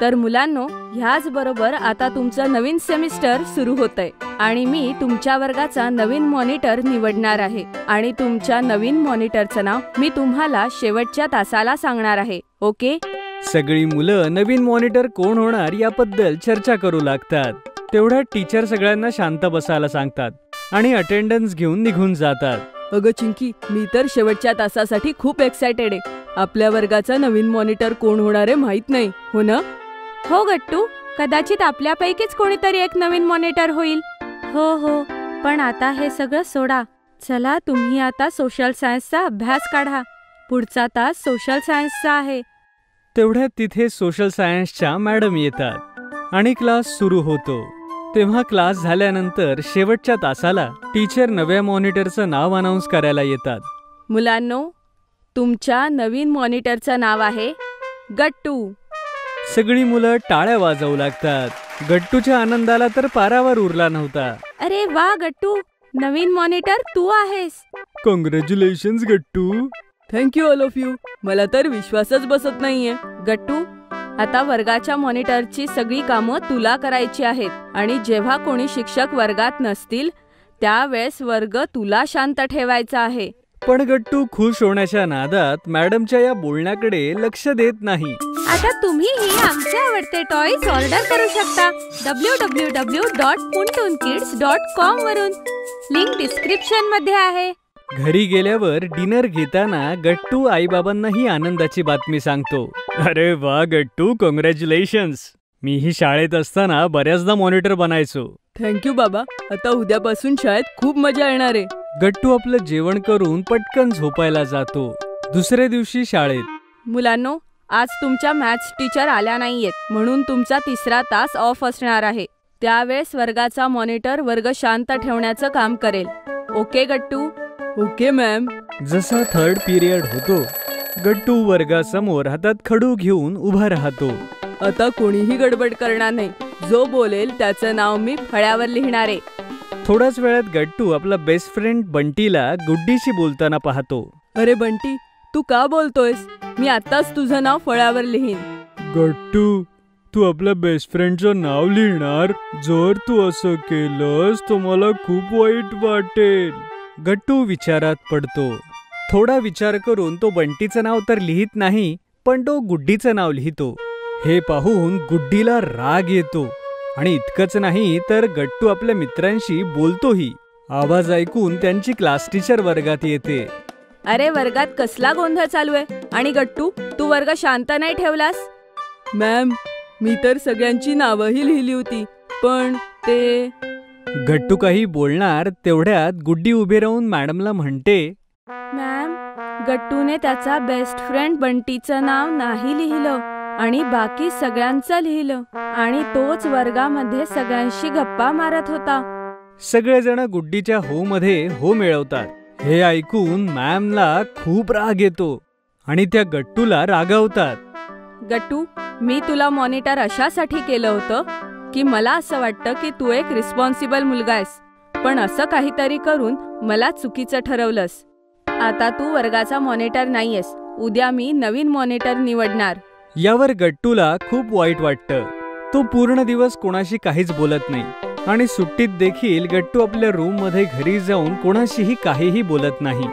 तर मुलांनो, ह्याच बरोबर आता तुमचं नवीन सेमिस्टर सुरू होतंय आणि मी तुमच्या वर्गाचा नवीन मॉनिटर निवडणार आहे आणि तुमच्या नवीन मॉनिटरचं नाव मी तुम्हाला शेवटच्या तासाला सांगणार आहे. ओके? सगळी मुलं नवीन मॉनिटर कोण होणार याबद्दल चर्चा करू लागतात. तेवढ्यात टीचर सगळ्यांना शांत बसायला सांगतात आणि अटेंडन्स घेऊन निघून जातात. अगं चिंकी, मी तर शेवटच्या तासासाठी खूप एक्सायटेड आहे. आपल्या वर्गाचा नवीन मॉनिटर कोण होणार आहे माहित नाही, हो ना? हो गट्टू, कदाचित आपल्यापैकीच कोणीतरी एक नवीन मॉनिटर होईल. हो, पण आता हे सगळं सोडा. चला, तुम्ही आता सोशल सायन्सचा अभ्यास काढा. पुढचा तास सोशल सायन्सचा आहे. तेवढ्यात तिथे सोशल सायन्सच्या मॅडम येतात आणि क्लास सुरू होतो. तेव्हा क्लास झाल्यानंतर शेवटच्या तासाला टीचर नव्या मॉनिटरचं नाव अनाउन्स करायला येतात. मुलांनो, तुमच्या नवीन मॉनिटरचं नाव आहे गट्टू. सगळी मुलं टाळ्या वाजवू लागतात. गट्टूच्या आनंदाला तर पारावर उरला नव्हता. अरे वा गट्टू, नवीन मॉनिटर तू आहेस. Congratulations Gattu. Thank you all of you. मला तर विश्वासच बसत नाहीये. गट्टू, आता वर्गाच्या मॉनिटरची सगळी कामं तुला करायची आहेत आणि जेव्हा कोणी शिक्षक वर्गात नसतील त्यावेळेस वर्ग तुला शांत ठेवायचा आहे. पण गट्टू खुश होण्याच्या नादात मॅडमच्या या बोलण्याकडे लक्ष देत नाही. आता तुम्हीही आमचे आवडते टॉयज ऑर्डर करू शकता www.puntunkids.com वरून. लिंक डिस्क्रिप्शन मध्ये आहे. घरी गेल्यावर डिनर घेताना गट्टू आईबाबांनाही आनंदाची बातमी सांगतो. अरे वा गट्टू, कॉंग्रॅच्युलेशन्स. मीही शाळेत असताना बऱ्याचदा मॉनिटर बनायचो. थँक्यू बाबा. आता उद्यापासून शाळेत खूप मजा येणार आहे. गट्टू आपलं जेवण करून पटकन झोपायला जातो. दुसऱ्या दिवशी शाळेत. मुलांनो, आज तुमच्या मॅथ्स टीचर आल्या नाहीयेत म्हणून तुमचा 3रा तास ऑफ असणार आहे. त्यावेळेस वर्गाचा मॉनिटर वर्ग शांत ठेवण्याचं काम करेल. ओके गट्टू? Okay ma'am. जसा 3rd पिरियड होतो, गट्टू वर्गासमोर हातात खडू घेऊन उभा राहतो. आता कोणीही गडबड करणार नाही. जो बोलेल त्याचं नाव मी फळ्यावर लिहिणार आहे. थोड्याच वेळात गट्टू आपला बेस्ट फ्रेंड बंटीला गुड्डीशी बोलताना पाहतो. अरे बंटी, तू का बोलतोयस? मी आताच तुझं नाव फळ्यावर लिहीन. गट्टू, तू आपल्या बेस्ट फ्रेंडचं नाव लिहिणार? जर तू असं केलंस तर मला खूप वाईट वाटेल. गट्टू विचारात पडतो. थोडा विचार करून तो बंटीचं नाव तर लिहित नाही, पण तो गुड्डीचं नाव लिहितो. हे पाहून गुड्डीला राग येतो आणि इतकंच नाही तर गट्टू आपल्या मित्रांशी बोलतोही. आवाज ऐकून त्यांची क्लास टीचर वर्गात येते. अरे वर्गात कसला गोंधळ चालू आहे? आणि गट्टू, तू वर्ग शांत नाही ठेवलास? मॅम, मी तर सगळ्यांची नावंही लिहिली होती, पण ते... गट्टू काही बोलणार तेवढ्यात गुड्डी उभी राहून मॅडमला म्हणते, मॅम, गट्टूने त्याचा बेस्ट फ्रेंड बंटीचं नाव नाही लिहिलं आणि बाकी सगळ्यांचं लिहिलं आणि तोच वर्गामध्ये सगळ्यांशी गप्पा मारत होता. सगळेजण गुड्डीच्या हो मध्ये हो मिळवतात. हे ऐकून मॅमला खूप राग येतो आणि त्या गट्टूला रागवतात. गट्टू, मी तुला मॉनिटर अशासाठी केलं होतं की मला असं वाटतं की तू एक रिस्पॉन्सिबल मुलगा आहेस, पण असं काहीतरी करून मला चुकीचं ठरवलंस. आता तू वर्गाचा मॉनिटर नाहीयेस. उद्या मी नवीन मॉनिटर निवडणार. यावर गट्टूला खूप वाईट वाटतं. तो पूर्ण दिवस कोणाशी काहीच बोलत नाही आणि सुट्टीत देखील गट्टू आपल्या रूम मध्ये घरी जाऊन कोणाशीही काहीही बोलत नाही.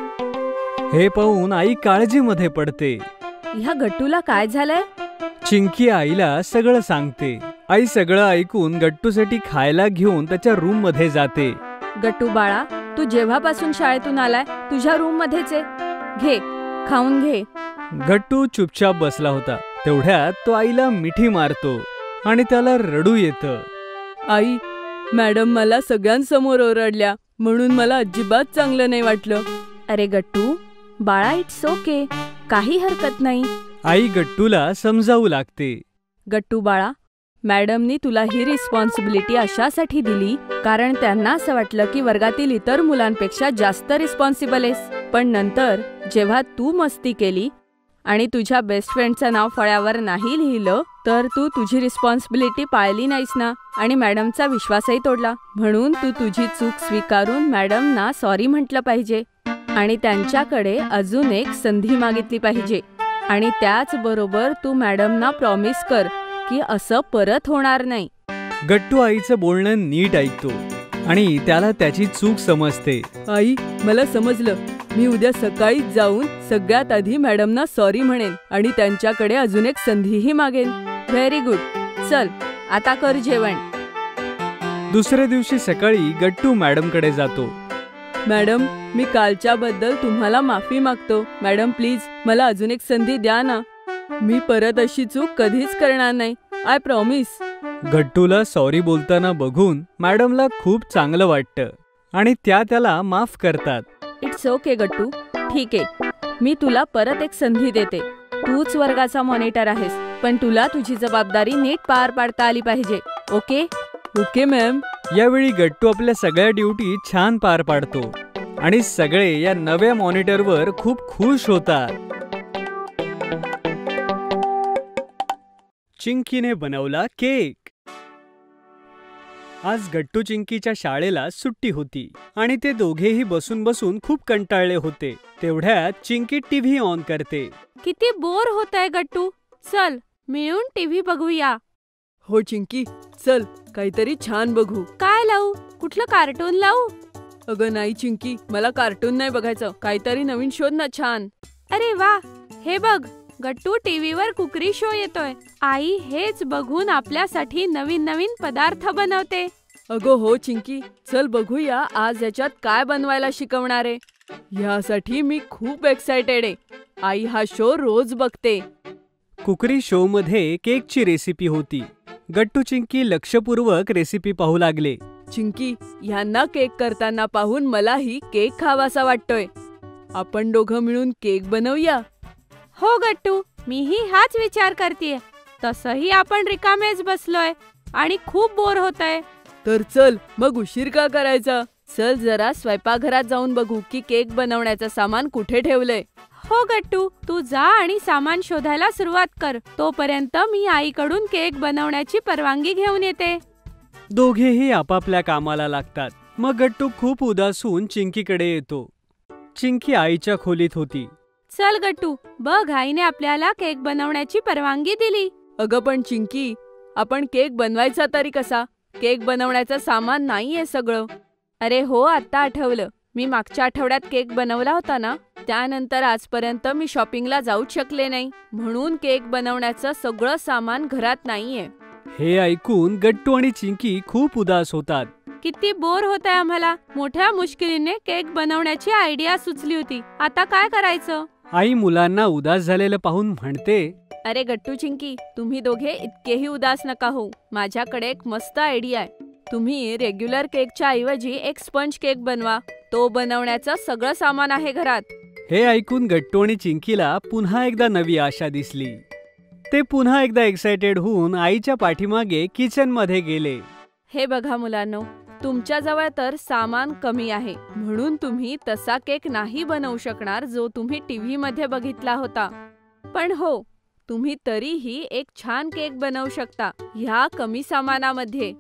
हे पाहून आई काळजीमध्ये पडते. ह्या गट्टूला काय झालंय? चिंकी आईला सगळं सांगते. आई सगळं ऐकून गट्टूसाठी खायला घेऊन त्याच्या रूम मध्ये जाते. गट्टू बाळा, तू जेव्हापासून शाळेतून आलाय तुझ्या रूम मध्येच आहे. घे, खाऊन घे. गट्टू चुपचाप बसला होता. तेवढ्यात तो आईला मिठी मारतो आणि त्याला रडू येतं. आई, मॅडम मला सगळ्यांसमोर ओरडल्या. म्हणून मला अजिबात चांगलं नाही वाटलं. अरे गट्टू बाळा, इट्स ओके, काही हरकत नाही. आई गट्टूला समजावू लागते. गट्टू बाळा, मॅडमनी तुला ही रिस्पॉन्सिबिलिटी अशासाठी दिली कारण त्यांना असं वाटलं की वर्गातील इतर मुलांपेक्षा जास्त रिस्पॉन्सिबल आहेस. पण नंतर जेव्हा तू मस्ती केली आणि तुझ्या बेस्ट फ्रेंडचं नाव फळ्यावर नाही लिहिलं तर तू तुझी रिस्पॉन्सिबिलिटी पाळली नाहीस ना, आणि मॅडमचा विश्वासही तोडला. म्हणून तू तुझी चूक स्वीकारून मॅडमना सॉरी म्हटलं पाहिजे आणि त्यांच्याकडे अजून एक संधी मागितली पाहिजे. आणि त्याचबरोबर तू मॅडमना प्रॉमिस कर की असं परत होणार नाही. गट्टू आईचं बोलणं नीट ऐकतो आणि त्याला त्याची चूक समजते. आई, मला समजलं. मी उद्या सकाळीच जाऊन सगळ्यात आधी मॅडमना सॉरी म्हणेन आणि त्यांच्याकडे अजून एक संधीही मागेन. Very good. चल आता कर जेवण. दुसऱ्या दिवशी सकाळी गट्टू मॅडमकडे जातो. मॅडम, मी कालच्याबद्दल तुम्हाला माफी मागतो. मॅडम प्लीज मला अजून एक संधी द्या ना. मी परत अशी चूक कधीच करणार नाही. I promise. गट्टूला सॉरी बोलताना बघून मॅडमला खूप चांगलं वाटतं आणि त्या त्याला माफ करतात. इट्स ओके गट्टू, ठीक आहे, मी तुला परत एक संधी देते. तूच वर्गाचा मॉनिटर आहेस, पण तुला तुझी जबाबदारी नीट पार पाडता आली पाहिजे. ओके? Okay ma'am. यावेळी गट्टू आपल्या सगळ्या ड्युटी छान पार पाडतो आणि सगळे या नव्या मॉनिटरवर खूप खुश होतात. चिंकीने बनवला केक. आज गट्टू चिंकीच्या शाळेला सुट्टी होती आणि ते दोघेही बसून बसून खूप कंटाळले होते. तेवढ्यात चिंकी टीव्ही ऑन करते. किती बोर होतंय गट्टू, चल मिळून टीव्ही बघूया. हो चिंकी, चल काहीतरी छान बघू. काय लावू? कुठलं कार्टून लावू? अगं नाही चिंकी, मला कार्टून नाही बघायचं. काहीतरी नवीन शोध ना छान. अरे वा, हे बघ गट्टू, टीव्हीवर कुकरी शो येतोय. आई हेच बघून आपल्यासाठी नवीन नवीन पदार्थ बनवते. अगं हो चिंकी, चल बघूया आज याच्यात काय बनवायला शिकवणार आहे. ह्यासाठी मी खूप एक्सायटेड आहे. आई हा शो रोज बघते. कुकरी शो मध्ये केकची रेसिपी होती. गट्टू चिंकी लक्षपूर्वक रेसिपी पाहू लागले. चिंकी, ह्यांना केक करताना पाहून मलाही केक खावासा वाटतोय. आपण दोघं मिळून केक बनवूया. हो गट्टू, मीही हाच विचार करतेय. तसंही आपण रिकामेच बसलोय आणि खूप बोर होतंय. तर चल मग उशीर का करायचा. चल जरा स्वयंपाकघरात जाऊन बघू की केक बनवण्याचं सामान कुठे ठेवलंय. हो गट्टू, तू जा आणि सामान शोधायला सुरुवात कर. तोपर्यंत मी आईकडून केक बनवण्याची परवानगी घेऊन येते. दोघेही आपापल्या कामाला लागतात. मग गट्टू खूप उदास होऊन चिंकीकडे येतो. चिंकी आईच्या खोलीत होती. चल गट्टू, बघ आईने आपल्याला केक बनवण्याची परवानगी दिली. अगं पण चिंकी, आपण केक बनवायचा तरी कसा. केक बनवण्याचं सामान नाहीये सगळं. अरे हो, आता आठवलं. मी मागच्या आठवड्यात केक बनवला होता ना, त्यानंतर आजपर्यंत मी शॉपिंगला जाऊच शकले नाही. म्हणून केक बनवण्याचं सगळं सामान घरात नाहीये. हे ऐकून गट्टू आणि चिंकी खूप उदास होतात. किती बोर होतंय आम्हाला. मोठ्या मुश्किलीने केक बनवण्याची आयडिया सुचली होती. आता काय करायचं? आई मुलांना उदास झालेलं पाहून म्हणते, अरे गट्टू चिंकी, तुम्ही दोघे इतकेही उदास नका होऊ. माझ्याकडे एक मस्त आयडिया आहे. तुम्ही रेग्युलर केकच्या ऐवजी एक स्पंज केक बनवा. तो बनवण्याचं सगळं सामान आहे घरात. हे ऐकून गट्टू आणि चिंकीला पुन्हा एकदा नवी आशा दिसली. ते पुन्हा एकदा एक्सायटेड होऊन आईच्या पाठीमागे किचन मध्ये गेले. हे बघा मुलांनो, तुमच्याजवळ तर सामान कमी आहे, म्हणून तुम्ही तसा केक नाही बनवू शकणार जो तुम्ही टीव्ही मध्ये बघितला होता. पण हो, तुम्ही तरीही एक छान केक बनवू शकता ह्या कमी सामानामध्ये.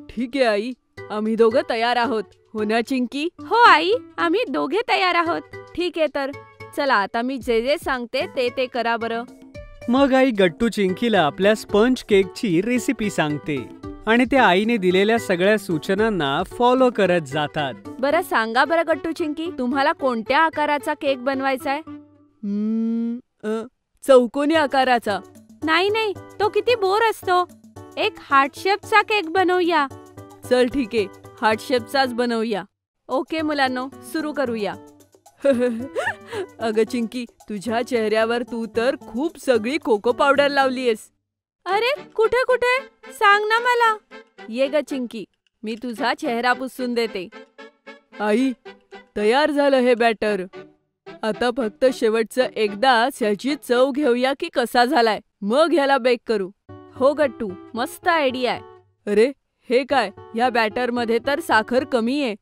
ठीक आहे आई, आम्ही दोघं तयार आहोत. हो ना चिंकी? हो आई, आम्ही दोघे तयार आहोत. ठीक आहे, तर चला आता मी जे जे सांगते ते करा बरं. मग आई गट्टू चिंकीला आपल्या स्पंज केकची रेसिपी सांगते आणि त्या आईने दिलेल्या सगळ्या सूचनांना फॉलो करत जातात. बरं सांगा बरं गट्टू चिंकी, तुम्हाला कोणत्या आकाराचा केक बनवायचा आहे? चौकोनी आकाराचा. नाही, तो किती बोर असतो. एक हार्ट शेपचा केक बनवूया. चल ठीक आहे, हार्ट शेपचाच बनवूया. ओके मुलांनो, सुरू करूया. अगं चिंकी, तुझ्या चेहऱ्यावर तू तर खूप सगळी कोको पावडर लावलीयस. अरे कुठे कुठे, सांग ना मला. ये ग चिंकी, मी तुझा चेहरा पुसून देते. आई, तयार झालं हे बॅटर. आता फक्त शेवटचं एकदाच ह्याची चव घेऊया की कसा झालाय, मग ह्याला बेक करू. हो गट्टू, मस्त आयडिया आहे. अरे हे काय, ह्या बॅटरमध्ये तर साखर कमी आहे.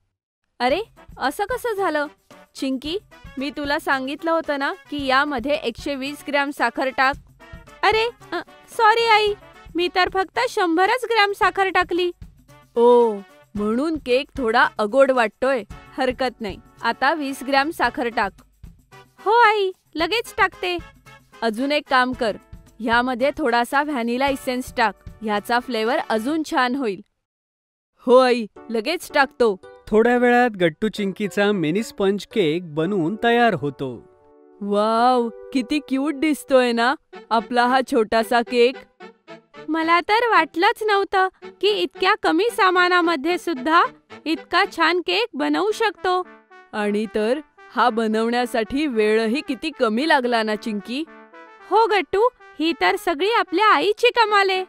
अरे असं कसं झालं? चिंकी, मी तुला सांगितलं होतं ना की यामध्ये 120 ग्रॅम साखर टाक. अरे सॉरी आई, मी तर फक्त 100च ग्रॅम साखर टाकली. ओ, म्हणून केक थोडा अगोड वाटतोय. हरकत नाही, आता 20 ग्रॅम साखर टाक. हो आई, लगेच टाकते. अजून एक काम कर, ह्यामध्ये थोडासा व्हॅनिला इसेन्स टाक. ह्याचा फ्लेवर अजून छान होईल. हो आई, लगेच टाकतो. थोड्या वेळात गट्टू चिंकीचा मिनी स्पंज केक बनवून तयार होतो. वाव, किती क्यूट दिसतोय ना आपला हा छोटासा केक. मला तर वाटलंच नव्हतं की इतक्या कमी सामानामध्ये सुद्धा इतका छान केक बनवू शकतो. आणि तर हा बनवण्यासाठी वेळही किती कमी लागला ना चिंकी. हो गट्टू, ही तर सगळी आपल्या आईची कमाल आहे.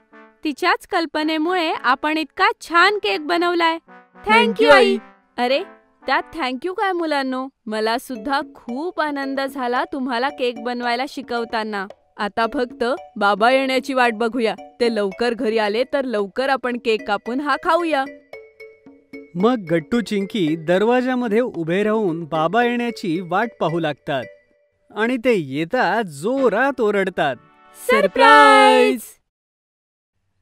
तिच्याच कल्पनेमुळे आपण इतका छान केक बनवलाय. थँक्यू आई. अरे त्यात थँक्यू काय मुलांनो, मला सुद्धा खूप आनंद झाला तुम्हाला केक बनवायला शिकवताना. आता फक्त बाबा येण्याची वाट बघूया. ते लवकर घरी आले तर लवकर आपण केक कापून हा खाऊया. मग गट्टू चिंकी दरवाजामध्ये उभे राहून बाबा येण्याची वाट पाहू लागतात. आणि ते येतात जोरात ओरडतात, सरप्राईज.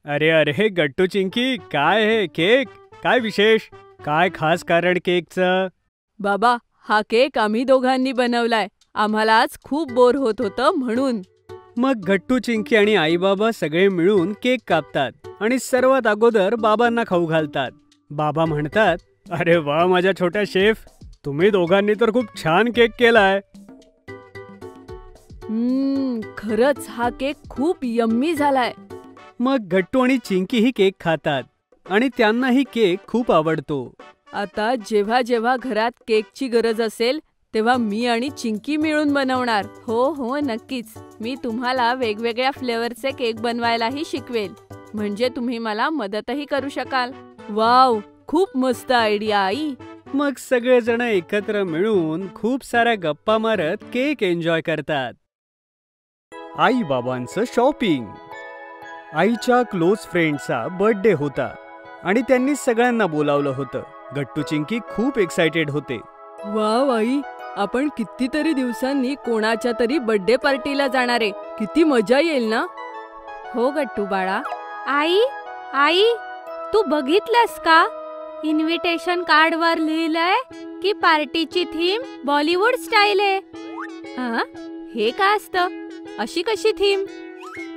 अरे अरे गट्टू चिंकी, काय हे केक? काय विशेष? काय खास कारण केकचं? बाबा, हा केक आम्ही दोघांनी बनवलाय. आम्हाला आज खूप बोर होत होतं म्हणून. मग गट्टू चिंकी आणि आई बाबा सगळे मिळून केक कापतात आणि सर्वात अगोदर बाबांना खाऊ घालतात. बाबा म्हणतात, अरे वा माझ्या छोट्या शेफ, तुम्ही दोघांनी तर खूप छान केक केलाय. खरंच हा केक खूप यम्मी झालाय. मग गट्टू आणि चिंकी ही केक खातात आणि त्यांनाही केक खूप आवडतो. आता जेव्हा जेव्हा घरात केकची गरज असेल तेव्हा मी आणि चिंकी मिळून बनवणार. हो हो नक्कीच. मी तुम्हाला वेगवेगळ्या फ्लेवरचे केक बनवायलाही शिकवेल, म्हणजे तुम्ही मला मदतही करू शकाल. वाव, खूप मस्त आयडिया आई. मग सगळेजण एकत्र मिळून खूप साऱ्या गप्पा मारत केक एन्जॉय करतात. आई बाबांचं शॉपिंग. आईच्या क्लोज फ्रेंडचा बर्थडे होता आणि त्यांनी सगळ्यांना बोलावलं होतं. गट्टू चिंकी खूप एक्साइटेड होते. वाव आई, आपण कितीतरी दिवसांनी कोणाच्या तरी बर्थडे पार्टीला जाणार आहे. किती मजा येईल ना. हो गट्टू बाळा. आई आई, तू बघितलंस का? इन्व्हिटेशन कार्डवर लिहिलंय की पार्टीची थीम बॉलिवूड स्टाईल आहे. हे काय असतं? अशी कशी थीम?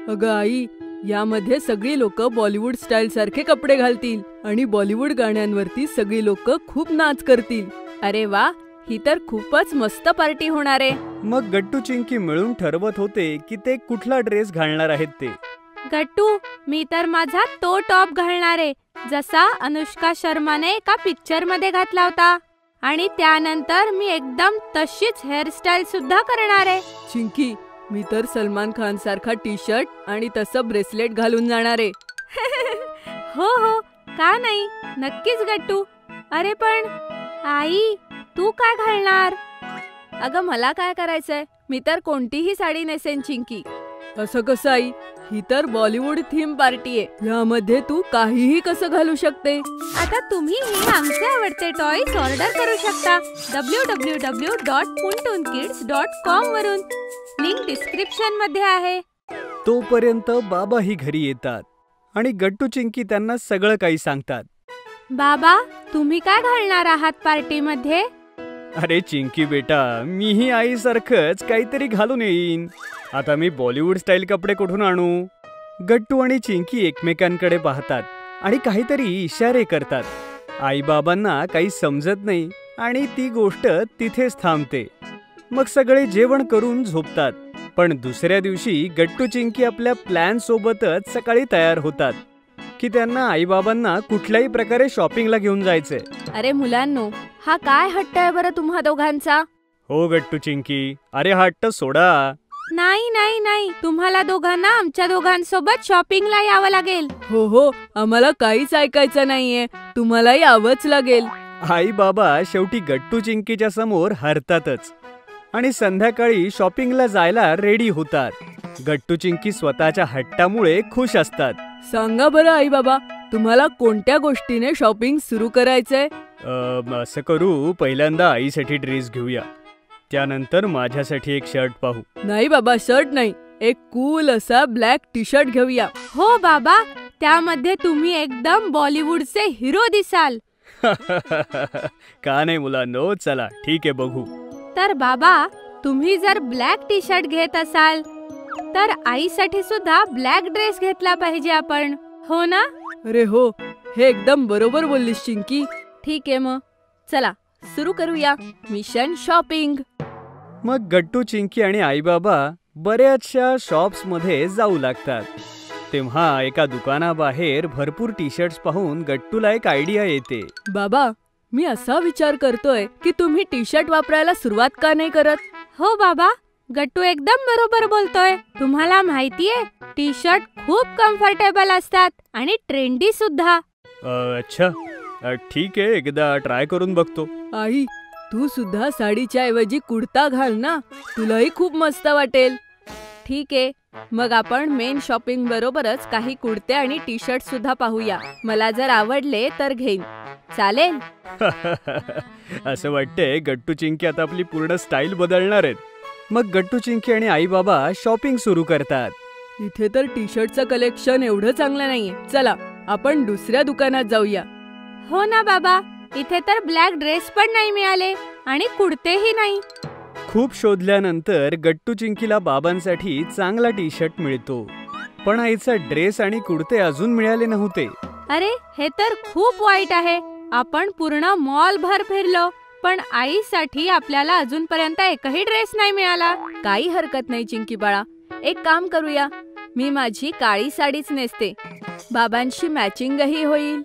अगं आई, यामध्ये सगळी लोक बॉलिवूड स्टाईल सारखे कपडे घालतील आणि बॉलिवूड गाण्यांवरती सगळी लोक खूप नाच करतील. अरे वा, ही तर खूपच मस्त पार्टी होणार आहे. मग गट्टू चिंकी मिळून ठरवत होते की ते कुठला ड्रेस घालणार आहेत ते. गट्टू, मी तर माझा तो टॉप घालणार आहे जसा अनुष्का शर्माने एका पिक्चर मध्ये घातला होता. आणि त्यानंतर मी एकदम तशीच हेअरस्टाईल सुद्धा करणार आहे. चिंकी, मी तर सलमान खान सारखा टी शर्ट आणि तसं ब्रेसलेट घालून जाणार आहे. हो हो, का नाही, नक्कीच गट्टू. अरे पण आई, तू काय घालणार? अगं मला काय करायचंय, मी तर कोणतीही साडी नेसेन चिंकी. असं कसं आई, ही तर बॉलिवूड थीम पार्टी आहे. यामध्ये तू काहीही कसं घालू शकते. आता तुम्हीही आमचे आवडते टॉयज ऑर्डर करू शकता www.puntoonkids.com वरून. लिंक डिस्क्रिप्शन मध्ये आहे. तोपर्यंत बाबाही घरी येतात आणि गट्टू चिंकी त्यांना सगळं काही सांगतात. बाबा, तुम्ही काय घालणार आहात पार्टीमध्ये? अरे चिंकी बेटा, मीही आईसारखंच काहीतरी घालून येईन. आता मी बॉलिवूड स्टाईल कपडे कुठून आणू? गट्टू आणि चिंकी एकमेकांकडे पाहतात आणि काहीतरी इशारे करतात. आई बाबांना काही समजत नाही आणि ती गोष्ट तिथेच थांबते. मग सगळे जेवण करून झोपतात. पण दुसऱ्या दिवशी गट्टू चिंकी आपल्या प्लॅन सोबतच सकाळी तयार होतात की त्यांना आई बाबांना कुठल्याही प्रकारे शॉपिंगला घेऊन जायचंय. अरे मुलांनो, हा काय हट्ट आहे बरं तुम्हा दोघांचा? हो गट्टू चिंकी, अरे हा हट्ट सोडा. नाही नाही नाही, तुम्हाला दोघांना आमच्या दोघांसोबत शॉपिंगला यावं लागेल. हो हो, आम्हाला काहीच ऐकायचं नाहीये, तुम्हाला यावंच लागेल. आई बाबा शेवटी गट्टू चिंकीच्या समोर हरतातच आणि संध्याकाळी शॉपिंगला जायला रेडी होतात. गट्टू चिंकी स्वतःच्या हट्टामुळे खुश असतात. सांगा बरं आई बाबा, तुम्हाला कोणत्या गोष्टीने शॉपिंग सुरू करायचंय? असं करू, पहिल्यांदा आईसाठी ड्रेस घेऊया, त्यानंतर माझ्यासाठी एक शर्ट पाहू. नाही बाबा, शर्ट नाही, एक कूल असा ब्लॅक टी शर्ट घेऊया. हो बाबा, त्यामध्ये तुम्ही एकदम बॉलिवूडचे हिरो दिसाल. का नाही मुलांनो, चला ठीक आहे, बघू. तर बाबा, तुम्ही जर ब्लॅक टी शर्ट घेत असाल तर आईसाठी सुद्धा ब्लॅक ड्रेस घेतला पाहिजे आपण, हो ना? अरे हो, हे एकदम बरोबर बोललीस चिंकी. ठीक आहे, मग चला सुरू करूया मिशन शॉपिंग. मग गट्टू चिंकी आणि आई बाबा बऱ्याचशा शॉप्स मध्ये जाऊ लागतात. तेव्हा एका दुकानाबाहेर भरपूर टी शर्ट्स पाहून गट्टूला एक आयडिया येते. बाबा, मी असा विचार करतोय की तुम्ही टी शर्ट वापरायला सुरुवात का नाही करत? हो बाबा, गट्टू एकदम बरोबर बोलतोय. तुम्हाला माहितीये, टी शर्ट खूप कम्फर्टेबल असतात आणि ट्रेंडी सुद्धा. अच्छा, ठीक आहे, एकदा ट्राय करून बघतो. आई, तू सुद्धा साडीच्या ऐवजी कुर्ता घाल ना, तुलाही खूप मस्त वाटेल. ठीक आहे, मग आपण मेन शॉपिंग बरोबरच काही कुर्ते आणि टी शर्ट सुद्धा पाहूया. मला जर आवडले तर घेईन, चालेल? असं वाटतंय गट्टू चिंकी आता आपली पूर्ण स्टाईल बदलणार आहेत. मग गट्टू चिंकी आणि आई बाबा शॉपिंग सुरू करतात. इथे तर टी शर्टचं कलेक्शन एवढं चांगलं नाहीये, चला आपण दुसऱ्या दुकानात जाऊया. हो ना बाबा, इथे तर ब्लॅक ड्रेस पण नाही मिळाले आणि कुर्तेही नाही. खूप शोधल्यानंतर गट्टू चिंकीला बाबांसाठी चांगला टी शर्ट मिळतो, पण आईचा ड्रेस आणि कुर्ते अजून मिळाले नव्हते. अरे, हे तर खूप वाईट आहे. आपण पूर्ण मॉल भर फिरलो, पण आईसाठी आपल्याला अजूनपर्यंत एकही ड्रेस नाही मिळाला. काही हरकत नाही चिंकी बाळा, एक काम करूया, मी माझी काळी साडीच नेसते, बाबांशी मॅचिंगही होईल.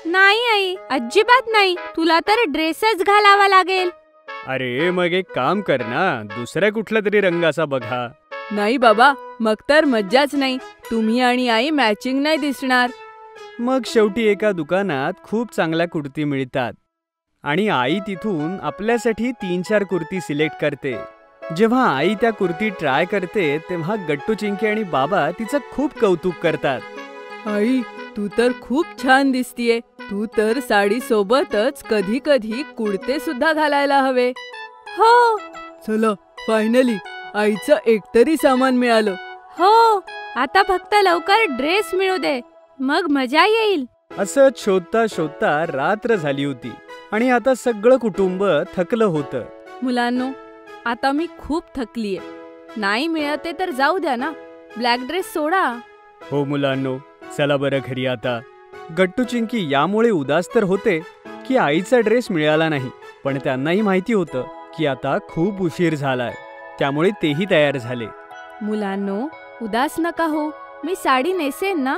नाही आई, अजिबात नाही, तुला तर ड्रेसच घालावा लागेल. अरे मग एक काम कर ना, दुसऱ्या कुठला तरी रंगाचा बघा. नाही बाबा, मग तर मज्जाच नाही, तुम्ही आणि आई मॅचिंग नाही दिसणार. मग शेवटी एका दुकानात खूप चांगल्या कुर्ती मिळतात आणि आई तिथून आपल्यासाठी 3-4 कुर्ती सिलेक्ट करते. जेव्हा आई त्या कुर्ती ट्राय करते तेव्हा गट्टू चिंकी आणि बाबा तिचं खूप कौतुक करतात. आई, तू तर खूप छान दिसतीये, तू तर साडी सोबतच कधी कधी कुर्ते सुद्धा घालायला हवे. हो, चला फायनली आईचं एकतरी सामान मिळालं. हो, आता फक्त लवकर ड्रेस मिळू दे, मग मजा येईल. असं शोधता शोधता रात्र झाली होती आणि आता सगळं कुटुंब थकलं होतं. मुलांनो, आता मी खूप थकलीये, नाही मिळते तर जाऊ द्या ना, ब्लॅक ड्रेस सोडा. हो मुलांनो, चला बरं घरी आता. गट्टू चिंकी यामुळे उदास तर होते की आईचा ड्रेस मिळाला नाही, पण त्यांनाही माहिती होतं की आता खूप उशीर झालाय, त्यामुळे तेही तयार झाले. मुलांनो, उदास नका हो, मी साडी नेसेन ना.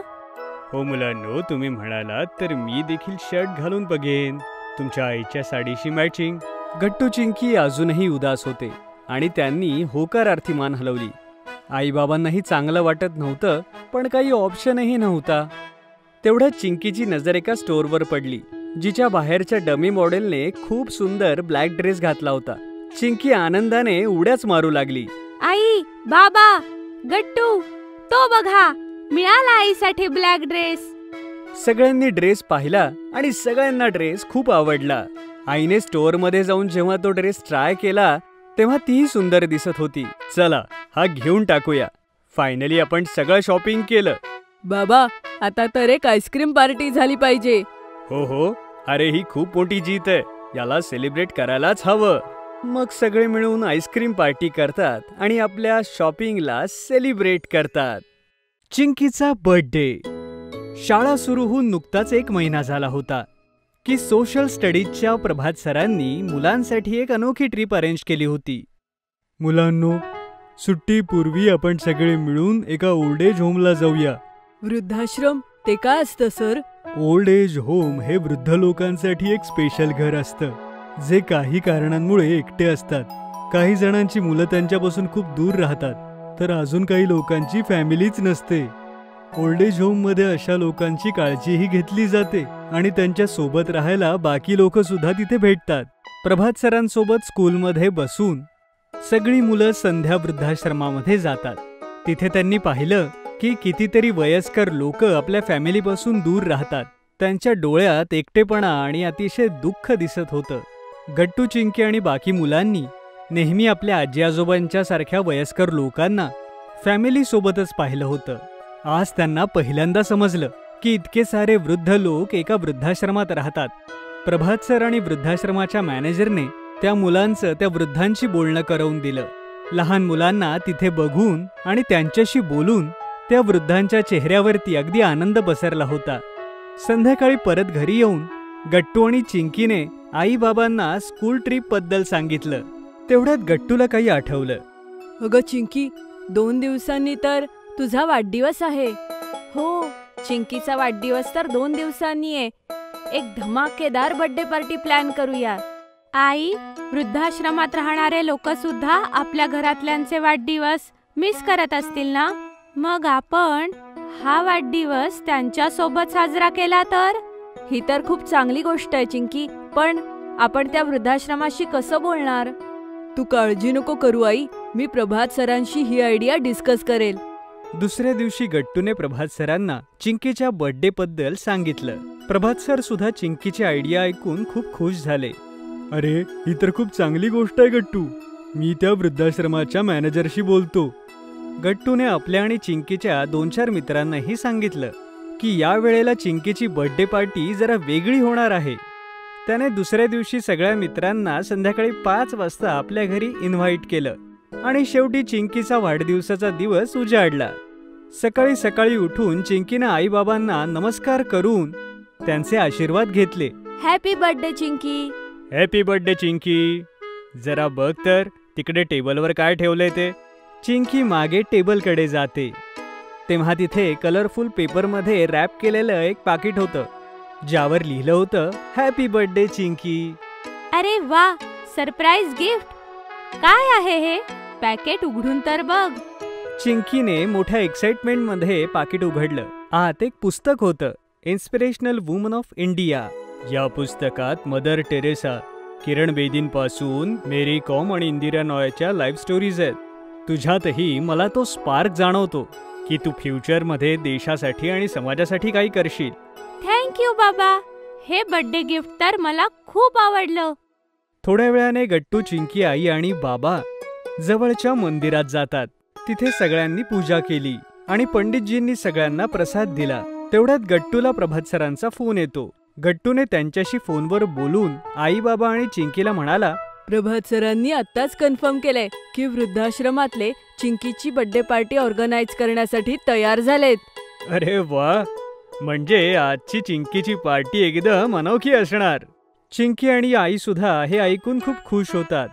हो मुलांनो, तुम्ही म्हणालात तर मी देखील शर्ट घालून बघेन, तुमच्या आईच्या साडीशी मॅचिंग. गट्टू चिंकी अजूनही उदास होते आणि त्यांनी होकारार्थी मान हलवली. आई बाबांनाही चांगलं वाटत नव्हतं, पण काही ऑप्शनही नव्हता. तेवढ्यात चिंकीची नजर एका स्टोअरवर पडली, जिच्या बाहेरच्या डमी मॉडेलने खूप सुंदर ब्लॅक ड्रेस घातला होता. चिंकी आनंदाने उड्याच मारू लागली. आई, बाबा, गट्टू, तो बघा, मिळाला आईसाठी ब्लॅक ड्रेस. सगळ्यांनी ड्रेस पाहिला आणि सगळ्यांना ड्रेस खूप आवडला. आईने स्टोअर मध्ये जाऊन जेव्हा तो ड्रेस ट्राय केला तेव्हा तीही सुंदर दिसत होती. चला हा घेऊन टाकूया. फायनली आपण सगळं शॉपिंग केलं. बाबा, आता तर एक आईस्क्रीम पार्टी झाली पाहिजे. हो हो, अरे ही खूप मोठी जीत आहे, याला सेलिब्रेट करायलाच हवं. मग सगळे मिळून आईस्क्रीम पार्टी करतात आणि आपल्या शॉपिंगला सेलिब्रेट करतात. चिंकीचा बर्थडे. शाळा सुरू होऊन नुकताच 1 महिना झाला होता की सोशल स्टडीजच्या प्रभात सरांनी मुलांसाठी एक अनोखी ट्रिप अरेंज केली होती. मुलांनो, सुट्टीपूर्वी आपण सगळे मिळून एका ओल्ड एज होमला जाऊया. वृद्धाश्रम ते काय असतं सर? ओल्ड एज होम हे वृद्ध लोकांसाठी एक स्पेशल घर असतं, जे काही कारणांमुळे एकटे असतात. काही जणांची मुलं त्यांच्यापासून खूप दूर राहतात, तर अजून काही लोकांची फॅमिलीच नसते. ओल्ड एज होम मध्ये अशा लोकांची काळजीही घेतली जाते आणि त्यांच्या सोबत राहायला बाकी लोक सुद्धा तिथे भेटतात. प्रभात सरांसोबत स्कूलमध्ये बसून सगळी मुलं संध्या वृद्धाश्रमामध्ये जातात. तिथे त्यांनी पाहिलं की कितीतरी वयस्कर लोक आपल्या फॅमिलीपासून दूर राहतात. त्यांच्या डोळ्यात एकटेपणा आणि अतिशय दुःख दिसत होतं. गट्टू, चिंकी आणि बाकी मुलांनी नेहमी आपल्या आजी आजोबांच्या सारख्या वयस्कर लोकांना फॅमिली सोबतच पाहिलं होतं. आज त्यांना पहिल्यांदा समजलं की इतके सारे वृद्ध लोक एका वृद्धाश्रमात राहतात. प्रभात सर आणि वृद्धाश्रमाच्या मॅनेजरने त्या मुलांचं त्या वृद्धांशी बोलणं करवून दिलं. लहान मुलांना तिथे बघून आणि त्यांच्याशी बोलून त्या वृद्धांच्या चेहऱ्यावरती अगदी आनंद पसरला होता. संध्याकाळी परत घरी येऊन गट्टू आणि चिंकीने आई बाबांना स्कूल ट्रिप बद्दल सांगितलं. तेवढ्यात गट्टूला काही आठवलं. अगं चिंकी, 2 दिवसांनी तर तुझा वाढदिवस आहे. हो, चिंकीचा वाढदिवस तर 2 दिवसांनी आहे. एक धमाकेदार बर्थडे पार्टी प्लॅन करूया. आई, वृद्धाश्रमात राहणारे लोक सुद्धा आपल्या घरातल्यांचे वाढदिवस मिस करत असतील ना? मग आपण हा वाढदिवस त्यांच्या सोबत साजरा केला तर? ही तर खूप चांगली गोष्ट आहे चिंकी, पण आपण त्या वृद्धाश्रमाशी कसं बोलणार? तू काळजी नको करू आई, मी प्रभात सरांशी ही आयडिया डिस्कस करेल. दुसऱ्या दिवशी गट्टूने प्रभात सरांना चिंकीच्या बर्थडे बद्दल सांगितलं. प्रभात सर सुद्धा चिंकीची आयडिया ऐकून खूप खुश झाले. अरे, ही तर खूप चांगली गोष्ट आहे गट्टू. मी त्या वृद्धाश्रमाच्या मॅनेजरशी बोलतो. गट्टूने आपल्या आणि चिंकीच्या 2-4 मित्रांनाही सांगितलं की या वेळेला चिंकीची बर्थडे पार्टी जरा वेगळी होणार आहे. त्याने दुसऱ्या दिवशी सगळ्या मित्रांना संध्याकाळी 5 वाजता आपल्या घरी इन्व्हाइट केलं आणि शेवटी चिंकीचा वाढदिवसाचा दिवस उजाडला. सकाळी सकाळी उठून चिंकीने आईबाबांना नमस्कार करून त्यांचे आशीर्वाद घेतले. Happy birthday Chinki. Happy birthday Chinki. जरा बघ तर तिकडे टेबलवर काय ठेवलंय ते. चिंकी मागे टेबलकडे जाते तेव्हा तिथे कलरफुल पेपरमध्ये रॅप केलेलं एक पाकिट होतं, ज्यावर लिहिलं होतं हॅपी बर्थडे चिंकी. अरे वा, सरप्राईज गिफ्ट. काय आहे हे? पॅकेट उघडून तर बघ. चिंकीने मोठ्या एक्साइटमेंट मध्ये पाकिट उघडलं. आत एक पुस्तक होतं, इन्स्पिरेशनल वुमन ऑफ इंडिया. या पुस्तकात मदर टेरेसा, किरण बेदींपासून मेरी कॉम आणि इंदिरा नॉयच्या लाईफ स्टोरीज आहेत. तुझ्यातही मला तो स्पार्क जाणवतो की तू फ्युचरमध्ये देशासाठी आणि समाजासाठी काही करशील. थँक्यू बाबा, हे बर्थडे गिफ्ट तर मला खूप आवडलं. थोड्या वेळाने गट्टू, चिंकी, आई आणि बाबा जवळच्या मंदिरात जातात. तिथे सगळ्यांनी पूजा केली आणि पंडितजींनी सगळ्यांना प्रसाद दिला. तेवढ्यात गट्टूला प्रभात सरांचा फोन येतो. गट्टूने त्यांच्याशी फोनवर बोलून आई बाबा आणि चिंकीला म्हणाला, प्रभात सरांनी आत्ताच कन्फर्म केलंय की वृद्धाश्रमातले चिंकीची बर्थडे पार्टी ऑर्गनाइज करण्यासाठी तयार झालेत. अरे वा, म्हणजे आजची चिंकीची पार्टी एकदम अनोखी असणार. चिंकी आणि आई सुद्धा हे ऐकून खूप खुश होतात.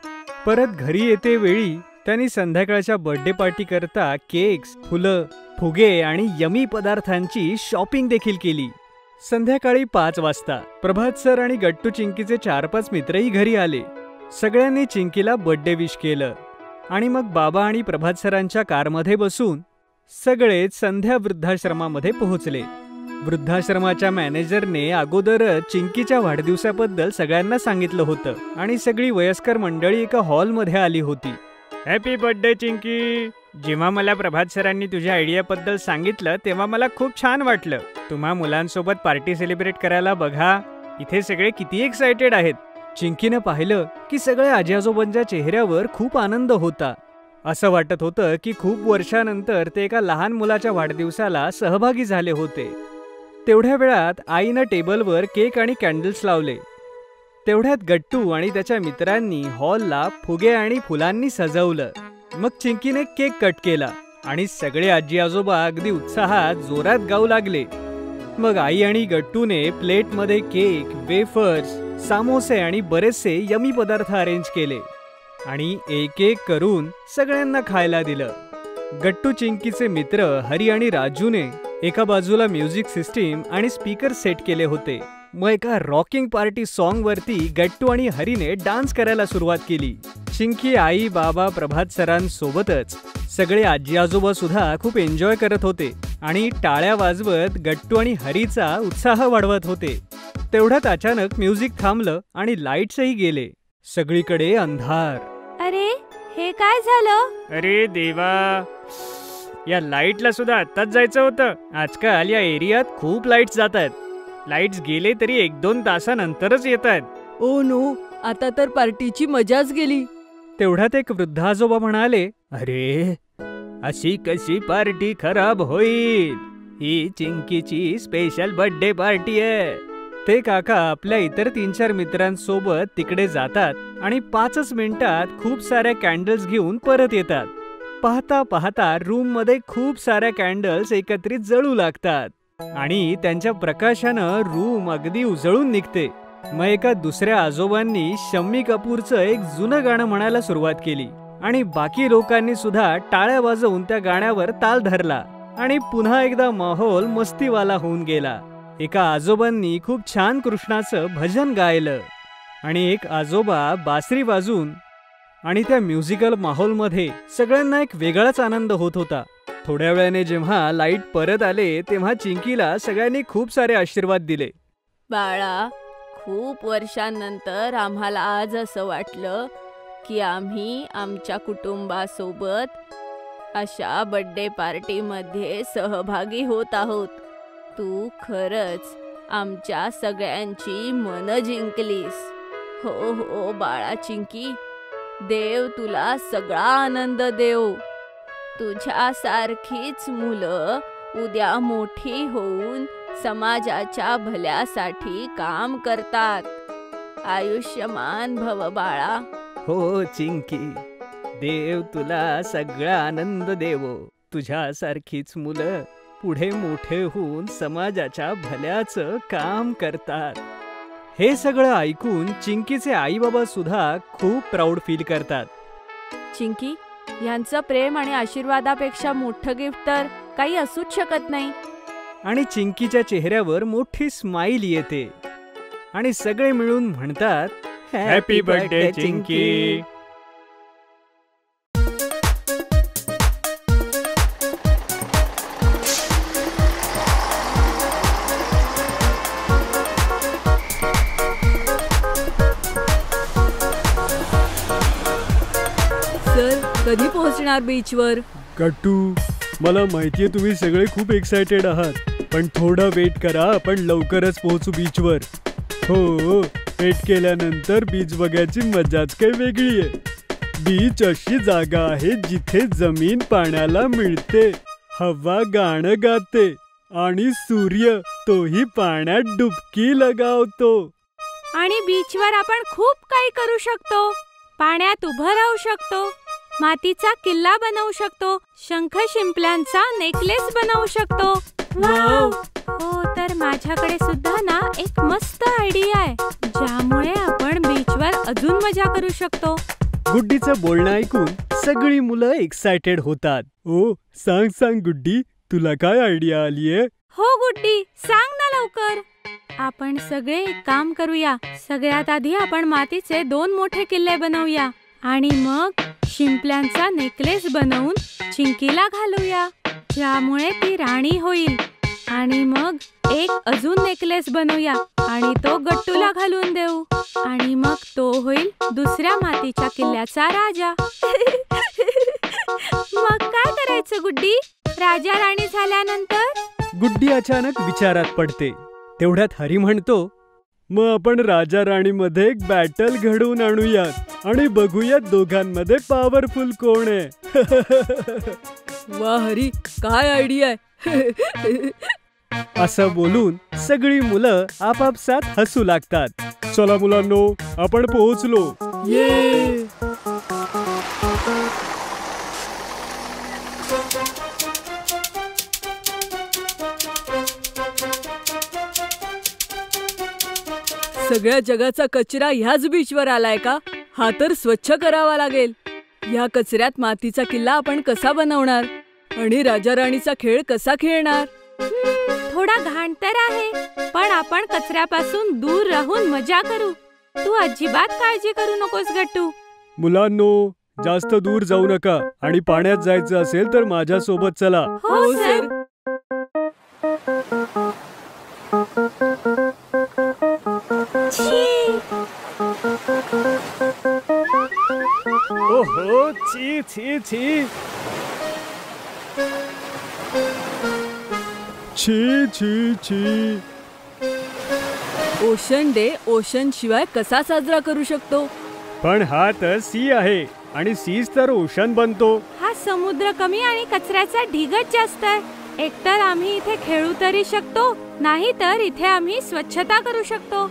परत घरी येते वेळी त्यांनी संध्याकाळच्या बर्थडे पार्टी करता केक्स, फुलं, फुगे आणि यमी पदार्थांची शॉपिंग देखील केली. संध्याकाळी 5 वाजता प्रभात सर आणि गट्टू, चिंकीचे 4-5 मित्रही घरी आले. सगळ्यांनी चिंकीला बर्थडे विश केलं आणि मग बाबा आणि प्रभात सरांच्या कारमध्ये बसून सगळेच संध्या वृद्धाश्रमामध्ये पोहोचले. वृद्धाश्रमाच्या मॅनेजरने अगोदरच चिंकीच्या वाढदिवसाबद्दल सगळ्यांना सांगितलं होतं आणि सगळी वयस्कर मंडळी एका हॉलमध्ये आली होती. Happy birthday Chinki. जेव्हा मला प्रभात सरांनी तुझ्या आयडियाबद्दल सांगितलं तेव्हा मला खूप छान वाटलं. तुम्हा मुलांसोबत पार्टी सेलिब्रेट करायला बघा. इथे सगळे किती एक्साइटेड आहेत. चिंकीनं पाहिलं की सगळ्या आजी आजोबांच्या चेहऱ्यावर खूप आनंद होता. असं वाटत होतं की खूप वर्षानंतर ते एका लहान मुलाच्या वाढदिवसाला सहभागी झाले होते. तेवढ्या वेळात आईनं टेबलवर केक आणि कॅन्डल्स लावले. तेवढ्यात गट्टू आणि त्याच्या मित्रांनी हॉलला फुगे आणि फुलांनी सजवलं. मग चिंकीने केक कट केला आणि सगळे आजी आजोबा अगदी उत्साहात जोरात गाऊ लागले. मग आई आणि गट्टूने प्लेटमध्ये केक, वेफर्स, सामोसे आणि बरेचसे यमी पदार्थ अरेंज केले आणि एक एक करून सगळ्यांना खायला दिलं. गट्टू, चिंकीचे मित्र हरी आणि राजूने एका बाजूला म्युझिक सिस्टीम आणि स्पीकर सेट केले होते. मग एका रॉकिंग पार्टी सॉन्ग वरती गट्टू आणि हरीने डान्स करायला सुरुवात केली. चिंकी आई, बाबा, प्रभात सरांसोबतच सगळे आजी आजोबा सुद्धा खूप एन्जॉय करत होते आणि टाळ्या वाजवत गट्टू आणि हरीचा उत्साह वाढवत होते. तेवढ्यात अचानक म्युझिक थांबलं आणि लाईट्सही गेले. सगळीकडे अंधार. अरे, हे काय झालं? अरे देवा, या लाईटला सुद्धा आत्ताच जायचं होतं. आजकाल या एरियात खूप लाईट्स जात आहेत. लाईट्स गेले तरी 1-2 तासानंतरच येत आहेत. ओ नो, आता तर पार्टीची मजाच गेली. तेवढ्यात एक वृद्ध आजोबा म्हणाले, अरे, अशी कशी पार्टी खराब होईल? ही चिंकीची स्पेशल बर्थडे पार्टी आहे. ते काका आपल्या इतर 3-4 मित्रांसोबत तिकडे जातात आणि 5च मिनिटात खूप साऱ्या कॅन्डल्स घेऊन परत येतात. पाहता पाहता रूम मध्ये खूप साऱ्या कॅन्डल्स एकत्रित जळू लागतात आणि त्यांच्या प्रकाशानं रूम अगदी उजळून निघते. मग एका दुसऱ्या आजोबांनी शम्मी कपूरचं एक जुनं गाणं म्हणायला सुरुवात केली आणि बाकी लोकांनी सुद्धा टाळ्या वाजवून त्या गाण्यावर ताल धरला आणि पुन्हा एकदा माहोल मस्तीवाला होऊन गेला. एका आजोबांनी खूप छान कृष्णाचं भजन गायलं आणि एक आजोबा बासरी वाजून, आणि त्या म्युझिकल माहोलमध्ये सगळ्यांना एक वेगळाच आनंद होत होता. थोड्या वेळाने जेव्हा लाईट परत आले तेव्हा चिंकीला सगळ्यांनी खूप सारे आशीर्वाद दिले. बाळा, खूप वर्षांनंतर आम्हाला आज असं वाटलं की आम्ही आमच्या कुटुंबासोबत अशा बर्थडे पार्टीमध्ये सहभागी होत आहोत. तू खरंच आमच्या सगळ्यांची मनं जिंकलीस. हो हो बाळा चिंकी, देव तुला सगळा आनंद देव. तुझ्यासारखीच मुलं उद्या मोठी होऊन समाजाच्या भल्यासाठी काम करतात. आयुष्यमान भव बाळा. हो चिंकी, देव तुला सगळा आनंद देवो. तुझ्यासारखीच मुलं पुढे मोठे होऊन समाजाच्या भल्याचं काम करतात. हे सगळं ऐकून चिंकीचे आई बाबा सुद्धा खूप प्राऊड फील करतात. चिंकी, यांचं प्रेम आणि आशीर्वादापेक्षा मोठं गिफ्ट तर काही असूच शकत नाही. आणि चिंकीच्या चेहऱ्यावर मोठी स्माइल येते आणि सगळे मिळून म्हणतात, हॅपी बर्थडे चिंकी. सर, कधी पोहोचणार बीचवर? गट्टू, मला माहितीये तुम्ही सगळे खूप एक्सायटेड आहात, पण थोडा वेट करा, आपण लवकरच पोहोचू बीचवर. हो, वेट केल्यानंतर बीच बघायची मजाच काही वेगळी आहे. बीच अशी जागा आहे जिथे जमीन पाण्याला मिळते, हवा गाणं गाते आणि सूर्य तोही पाण्यात डुबकी लगावतो. आणि बीचवर आपण खूप काही करू शकतो. पाण्यात उभं राहू शकतो, मातीचा किल्ला बनवू शकतो, शंख शिंपल्यांचा नेकलेस बनवू शकतो. वाव! हो, तर माझ्याकडे सुद्धा ना एक मस्त आयडिया आहे, ज्यामुळे आपण बीचवर अजून मजा करू शकतो. गुड्डीचं बोलणं ऐकून सगळी मुलं एक्सायटेड होतात. ओ, सांग गुड्डी, तुला काय आयडिया आलीये? हो गुड्डी, सांग ना लवकर. आपण सगळे एक काम करूया. सगळ्यात आधी आपण मातीचे 2 मोठे किल्ले बनवूया आणि मग शिंपल्यांचा नेकलेस बनवून चिंकीला घालूया, ज्यामुळे ती राणी होईल. आणि मग एक अजून नेकलेस बनवूया आणि तो गट्टूला घालून देऊ आणि मग तो होईल दुसऱ्या मातीच्या किल्ल्याचा राजा. मग काय करायचं गुड्डी, राजा राणी झाल्यानंतर? गुड्डी अचानक विचारात पडते. तेवढ्यात हरी म्हणतो, मग आपण राजा राणी मध्ये एक बॅटल घडवून आणूयात आणि बघूयात दोघांमध्ये पॉवरफुल कोण आहे. वा हरी, काय आयडिया आहे. असं बोलून सगळी मुलं आपापसात हसू लागतात. चला मुलांनो, आपण पोहोचलो. ये! सगळ्या जगाचा कचरा ह्याच बीचवर आलाय का? हा तर स्वच्छ करावा लागेल. ह्या कचऱ्यात मातीचा किल्ला आपण कसा बनवणार आणि राजा राणीचा खेळ कसा खेळणार? थोडा घाण तर आहे, पण आपण कचऱ्यापासून दूर राहून मजा करू. तू अजिबात काळजी करू नकोस गट्टू. मुलांनो, जास्त दूर जाऊ नका आणि पाण्यात जायचं असेल तर माझ्यासोबत चला. हो सर. ओहो, छी छी छी. छी छी छी. ओशन डे ओशन शिवाय कसा साजरा करू शकतो? पण हा तर सी आहे आणि सीच तर ओशन बनतो. हा समुद्र कमी आणि कचऱ्याचा ढिगच जास्त आहे. एकतर आम्ही इथे खेळू तरी शकतो, नाही तर इथे आम्ही स्वच्छता करू शकतो.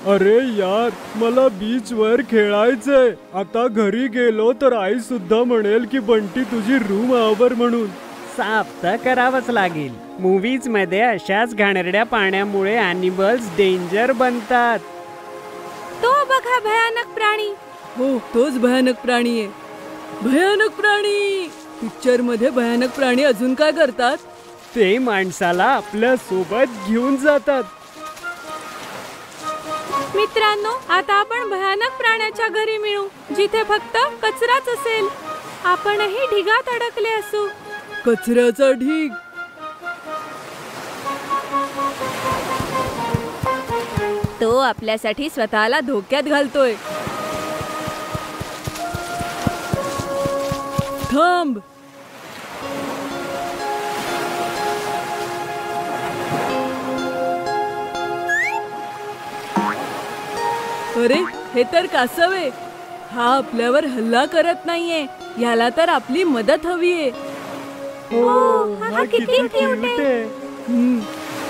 अरे यार, मला बीच वर खेळायचंय. आता घरी गेलो तर आई सुद्धा म्हणेल की बंटी तुझी रूम आवर म्हणून. साफ तर करावंच लागेल. मूवीज मध्ये अशाच घाणेरड्या पाण्यामुळे अॅनिमल्स डेंजर बनतात. तो बघा भयानक प्राणी. हो, तोच भयानक प्राणी आहे. भयानक प्राणी. पिक्चर मध्ये भयानक प्राणी अजून काय करतात? ते माणसाला आपल्या सोबत घेऊन जातात. मित्रांनो, आता आपण भयानक प्राण्याच्या घरी मिळू, जिथे फक्त कचराच असेल. आपणही ढिगात अडकले असू. कचऱ्याचा ढीग. तो आपल्यासाठी स्वतःला धोक्यात घालतोय. थांब. अरे, हे तर कासव आहे. हा आपल्यावर हल्ला करत नाहीये. याला तर आपली मदत हवीये. हा किती क्यूट आहे.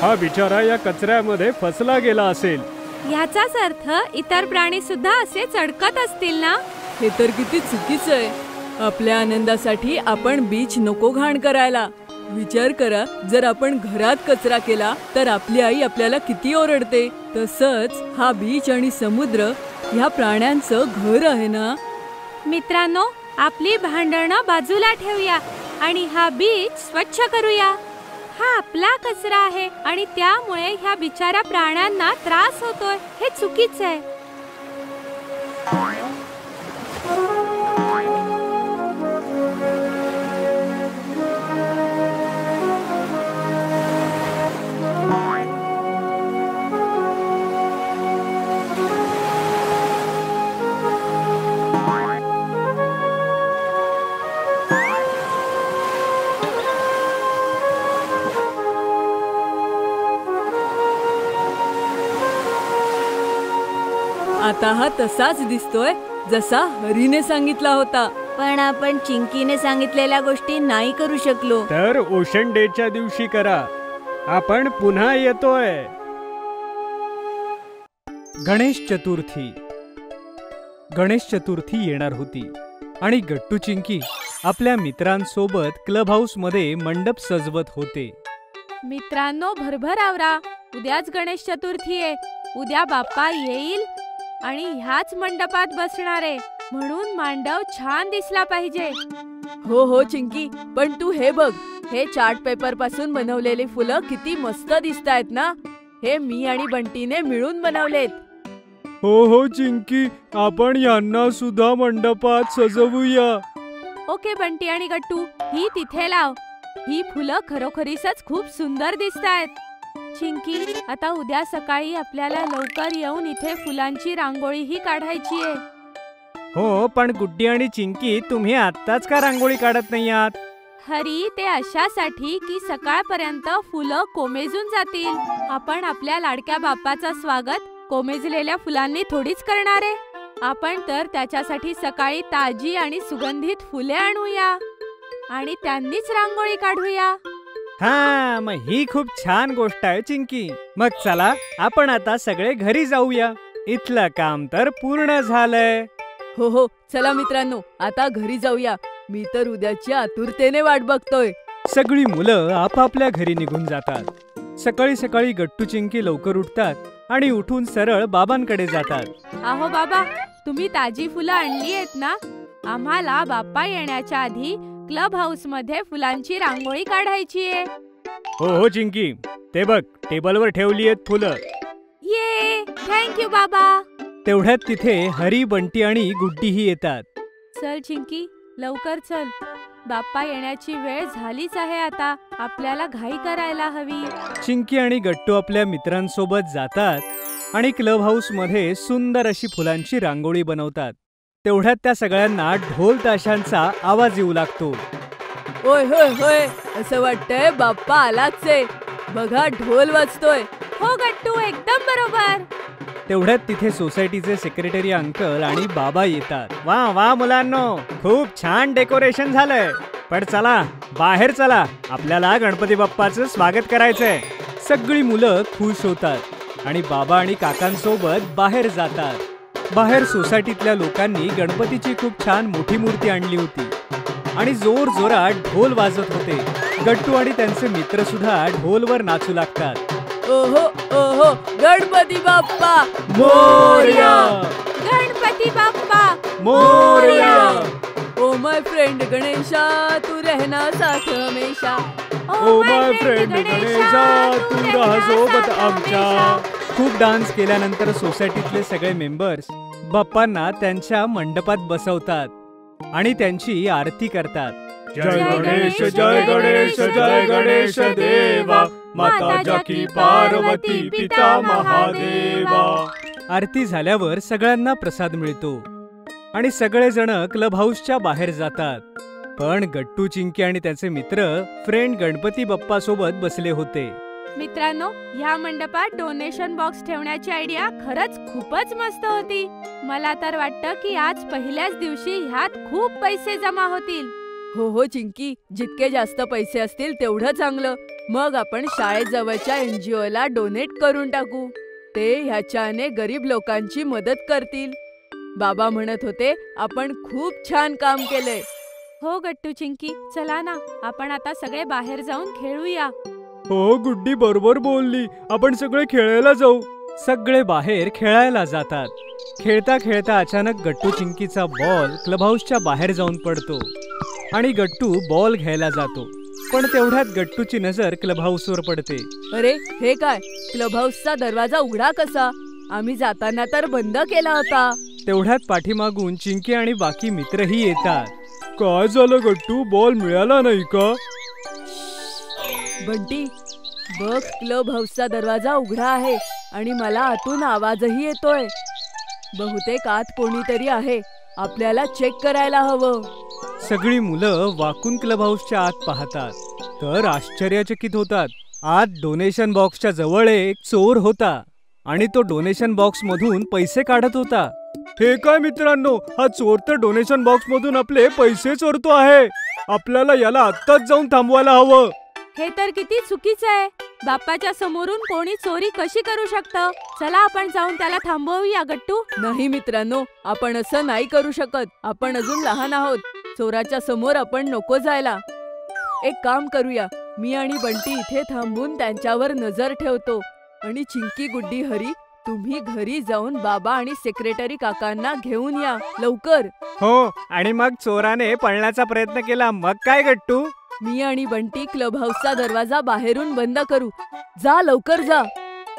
हा बिचारा या कचऱ्यामध्ये फसला गेला असेल. याचाच अर्थ इतर प्राणी सुद्धा असे चढकत असतील ना? हे तर किती चुकीचं आहे. आपल्या आनंदासाठी आपण बीच नको घाण करायला. विचार करा, जर आपण घरात कचरा केला तर आपली आई आपल्याला किती ओरडते. तसंच हा बीच आणि समुद्र ह्या प्राण्यांचं घर आहे ना. मित्रांनो, आपली भांडणं बाजूला ठेवूया आणि हा बीच स्वच्छ करूया. हा आपला कचरा आहे आणि त्यामुळे ह्या बिचाऱ्या प्राण्यांना त्रास होतोय. हे चुकीचं आहे. आता हा तसाच दिसतोय जसा हरीने सांगितला होता. पण आपण चिंकीने सांगितलेल्या गोष्टी नाही करू शकलो. तर ओशन डेच्या दिवशी करा. आपण पुन्हा येतोय. गणेश चतुर्थी. गणेश चतुर्थी येणार होती आणि गट्टू चिंकी आपल्या मित्रांसोबत क्लब हाऊस मध्ये मंडप सजवत होते. मित्रांनो, भरभर आवरा. उद्याच गणेश चतुर्थी आहे. उद्या बाप्पा येईल आणि ह्याच मंडपात बसणार आहे, म्हणून मांडव छान दिसला पाहिजे. हो हो चिंकी, पण तू हे बघ, हे चार्ट पेपर पासून बनवलेली फुलं किती मस्त दिसतायत ना. हे मी आणि बंटीने मिळून बनवलेत. हो हो चिंकी, आपण यांना सुद्धा मंडपात सजवूया. ओके बंटी आणि गट्टू, ही तिथे लाव. ही फुलं खरोखरीच खूप सुंदर दिसतायत. चिंकी, आता उद्या सकाळी आपल्याला लवकर येऊन इथे फुलांची रांगोळीही काढायची आहे. हो, पण गुड्डी आणि चिंकी, तुम्ही आत्ताच का रांगोळी काढत नाही आहात? हरी, ते अशासाठी की सकाळपर्यंत फुलं कोमेजून जातील. आपण आपल्या लाडक्या बाप्पाचं स्वागत कोमेजलेल्या फुलांनी थोडीच करणार आहे. आपण तर त्याच्यासाठी सकाळी ताजी आणि सुगंधित फुले आणूया आणि त्यांनीच रांगोळी काढूया. हा, मग ही खूप छान गोष्ट आहे चिंकी. मग चला, आपण आता सगळे घरी जाऊया. इथलं काम तर पूर्ण झालंय. हो हो, चला मित्रांनो, आता घरी जाऊया. मी तर उद्याची आतुरतेने वाट बघतोय. सगळी मुलं आपापल्या घरी निघून जातात. सकाळी सकाळी गट्टू चिंकी लवकर उठतात आणि उठून सरळ बाबांकडे जातात. अहो बाबा, तुम्ही ताजी फुलं आणली आहेत ना? आम्हाला बाप्पा येण्याच्या आधी क्लब हाऊस मध्ये फुलांची रांगोळी काढायची आहे. हो हो चिंकी, ते बघ, टेबलवर ठेवली आहेत फुलं. ये, थँक्यू बाबा. तेवढ्यात तिथे हरी, बंटी आणि गुड्डीही येतात. चल चिंकी, लवकर चल. बाप्पा येण्याची वेळ झालीच आहे आता. आपल्याला घाई करायला हवी. चिंकी आणि गट्टू आपल्या मित्रांसोबत जातात आणि क्लब हाऊस मध्ये सुंदर अशी फुलांची रांगोळी बनवतात. तेवढ्यात त्या सगळ्यांना ढोल ताशांचा आवाज येऊ लागतो. होय होय होय, असं वाटतंय बाप्पा आलाच आहे. बघा, ढोल वाजतोय. हो गट्टू, एकदम बरोबर. तेवढ्यात तिथे सोसायटीचे सेक्रेटरी अंकल आणि बाबा येतात. वा वा मुलांनो, खूप छान डेकोरेशन झालंय. पण चला, बाहेर चला, आपल्याला गणपती बाप्पाचं स्वागत करायचंय. सगळी मुलं खुश होतात आणि बाबा आणि काकांसोबत बाहेर जातात. बाहेर सोसायटीतल्या लोकांनी गणपतीची खूप छान मोठी मूर्ती आणली होती आणि जोर जोरात ढोल वाजत होते. गट्टू आणि त्यांचे मित्र सुद्धा ढोलवर नाचू लागतात. ओहो ओहो, Ganpati Bappa Morya, Ganpati Bappa Morya. Oh my friend Ganesha, तू रहना साथ हमेशा. ओ माय फ्रेंड गणेशा, तू राहा सोबत आमच्या. खूप डान्स केल्यानंतर सोसायटीतले सगळे मेंबर्स बाप्पांना त्यांच्या मंडपात बसवतात आणि त्यांची आरती करतात. जय गणेश जय गणेश जय गणेश देवा, माता जाकी पार्वती पिता महादेवा. आरती झाल्यावर सगळ्यांना प्रसाद मिळतो आणि सगळेजण क्लब हाऊसच्या बाहेर जातात. पण गट्टू, चिंकी आणि त्याचे मित्र फ्रेंड गणपती बाप्पा सोबत बसले होते. मित्रांनो, ह्या मंडपात डोनेशन बॉक्स ठेवण्याची आयडिया खरंच खूपच मस्त होती. मला तर वाटतं की आज पहिल्याच दिवशी ह्यात खूप पैसे जमा होतील. हो हो चिंकी, जितके जास्त पैसे असतील तेवढं चांगलं. मग आपण शाळेजवळच्या NGO ला डोनेट करून टाकू. ते ह्याच्याने गरीब लोकांची मदत करतील. बाबा म्हणत होते आपण खूप छान काम केलंय. हो गट्टू, चिंकी, चला ना, आपण आता सगळे बाहेर जाऊन खेळूया. हो गुड्डी बरोबर बोलली, आपण सगळे खेळायला जाऊ. सगळे बाहेर खेळायला जातात. खेळता खेळता अचानक गट्टू चिंकीचा बॉल क्लब हाऊसच्या बाहेर जाऊन पडतो आणि गट्टू बॉल घ्यायला जातो. पण तेवढ्यात गट्टूची नजर क्लब हाऊसवर पडते. अरे हे काय, क्लब हाऊसचा दरवाजा उघडा कसा? आम्ही जाताना तर बंद केला होता. तेवढ्यात पाठीमागून चिंकी आणि बाकी मित्रही येतात. काय झालं गट्टू, बॉल मिळाला नाही का? बंटी, बघ, क्लब हाऊसचा दरवाजा उघडा आहे आणि मला आतून आवाजही येतोय. बहुतेक आत कोणीतरी आहे. आपल्याला चेक करायला हवं. सगळी मुलं वाकून क्लब हाऊसच्या आत पाहतात तर आश्चर्यचकित होतात. आत डोनेशन बॉक्सच्या जवळ एक चोर होता आणि तो डोनेशन बॉक्स मधून पैसे काढत होता. हे काय मित्रांनो, हा चोर तर डोनेशन बॉक्स मधून आपले पैसे चोरतो आहे. आपल्याला याला आत्ताच जाऊन थांबवायला हवं. हे तर किती चुकीचं आहे. बाप्पाच्या समोरून कोणी चोरी कशी करू शकतं? चला आपण जाऊन त्याला थांबवूया. गट्टू, नाही मित्रांनो, आपण असं नाही करू शकत. आपण अजून लहान आहोत. चोराच्या समोर आपण नको जायला. एक काम करूया, मी आणि बंटी इथे थांबून त्यांच्यावर नजर ठेवतो आणि चिंकी, गुड्डी, हरी, तुम्ही घरी जाऊन बाबा आणि सेक्रेटरी काकांना घेऊन या लवकर. हो, आणि मग चोराने पळण्याचा प्रयत्न केला, मग काय गट्टू? मी आणि बंटी क्लब हाऊसचा दरवाजा बाहेरून बंद करू. जा, लवकर जा.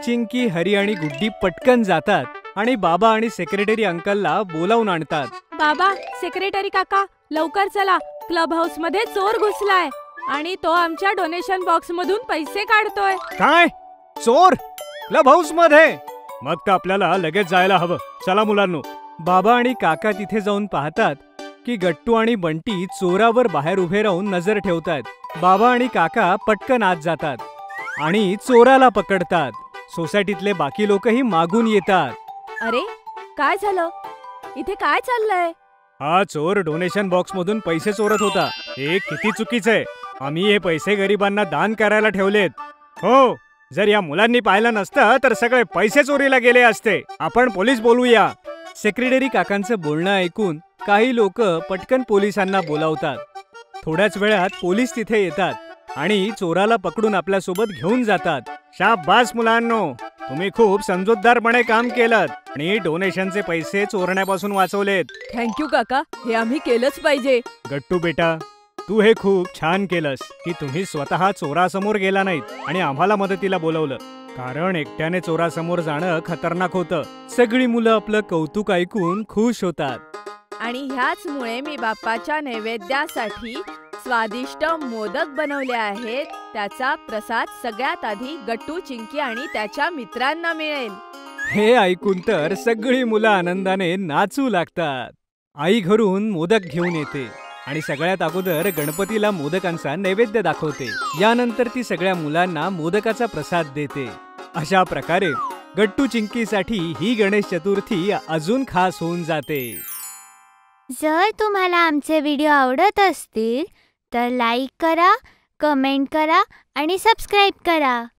चिंकी, हरी आणि गुड्डी पटकन जातात आणि बाबा आणि सेक्रेटरी अंकलला बोलावून आणतात. बाबा, सेक्रेटरी काका, लवकर चला. क्लब हाऊस मध्ये चोर घुसलाय आणि तो आमच्या डोनेशन बॉक्स मधून पैसे काढतोय. काय? चोर क्लब हाऊस मध्ये? मग तर आपल्याला लगेच जायला हवं. चला मुलांनो. बाबा आणि काका तिथे जाऊन पाहतात की गट्टू आणि बंटी चोरावर बाहेर उभे राहून नजर ठेवतात. बाबा आणि काका पटकन आत जातात आणि चोराला पकडतात. सोसायटीतले बाकी लोकही मागून येतात. अरे, काय झालं? इथे काय चाललंय? हा चोर डोनेशन बॉक्स मधून पैसे चोरत होता. हे किती चुकीचं आहे. आम्ही हे पैसे गरिबांना दान करायला ठेवलेत. हो, जर या मुलांनी पाहिलं नसतं तर सगळे पैसे चोरीला गेले असते. आपण पोलीस बोलवूया. सेक्रेटरी काकांचं बोलणं ऐकून काही लोक पटकन पोलिसांना बोलावतात. थोड्याच वेळात पोलीस तिथे येतात आणि चोराला पकडून आपल्यासोबत घेऊन जातात. शाबास मुलांनो, तुम्ही खूप समजूतदारपणे काम केलं आणि डोनेशनचे पैसे चोरण्यापासून वाचवलेत. थँक्यू काका, हे आम्ही केलंच पाहिजे. गट्टू बेटा, तू हे खूप छान केलंस की तुम्ही स्वतः चोरासमोर गेला नाहीत आणि आम्हाला मदतीला बोलवलं. कारण एकट्याने चोरासमोर जाणं खतरनाक होतं. सगळी मुलं आपलं कौतुक ऐकून खुश होतात आणि ह्याचमुळे मी बाप्पाच्या नैवेद्यासाठी स्वादिष्ट मोदक बनवले आहेत. त्याचा प्रसाद सगळ्यात आधी गट्टू, चिंकी आणि त्याच्या मित्रांना मिळेल. हे ऐकून तर सगळी मुलं आनंदाने नाचू लागतात. आई घरून मोदक घेऊन येते आणि सगळ्यात अगोदर गणपतीला मोदकांचा नैवेद्य दाखवते. यानंतर ती सगळ्या मुलांना मोदकाचा प्रसाद देते. अशा प्रकारे गट्टू चिंकीसाठी ही गणेश चतुर्थी अजून खास होऊन जाते. जर तुम्हाला आमचे व्हिडिओ आवडत असतील तर लाईक करा, कमेंट करा आणि सबस्क्राईब करा.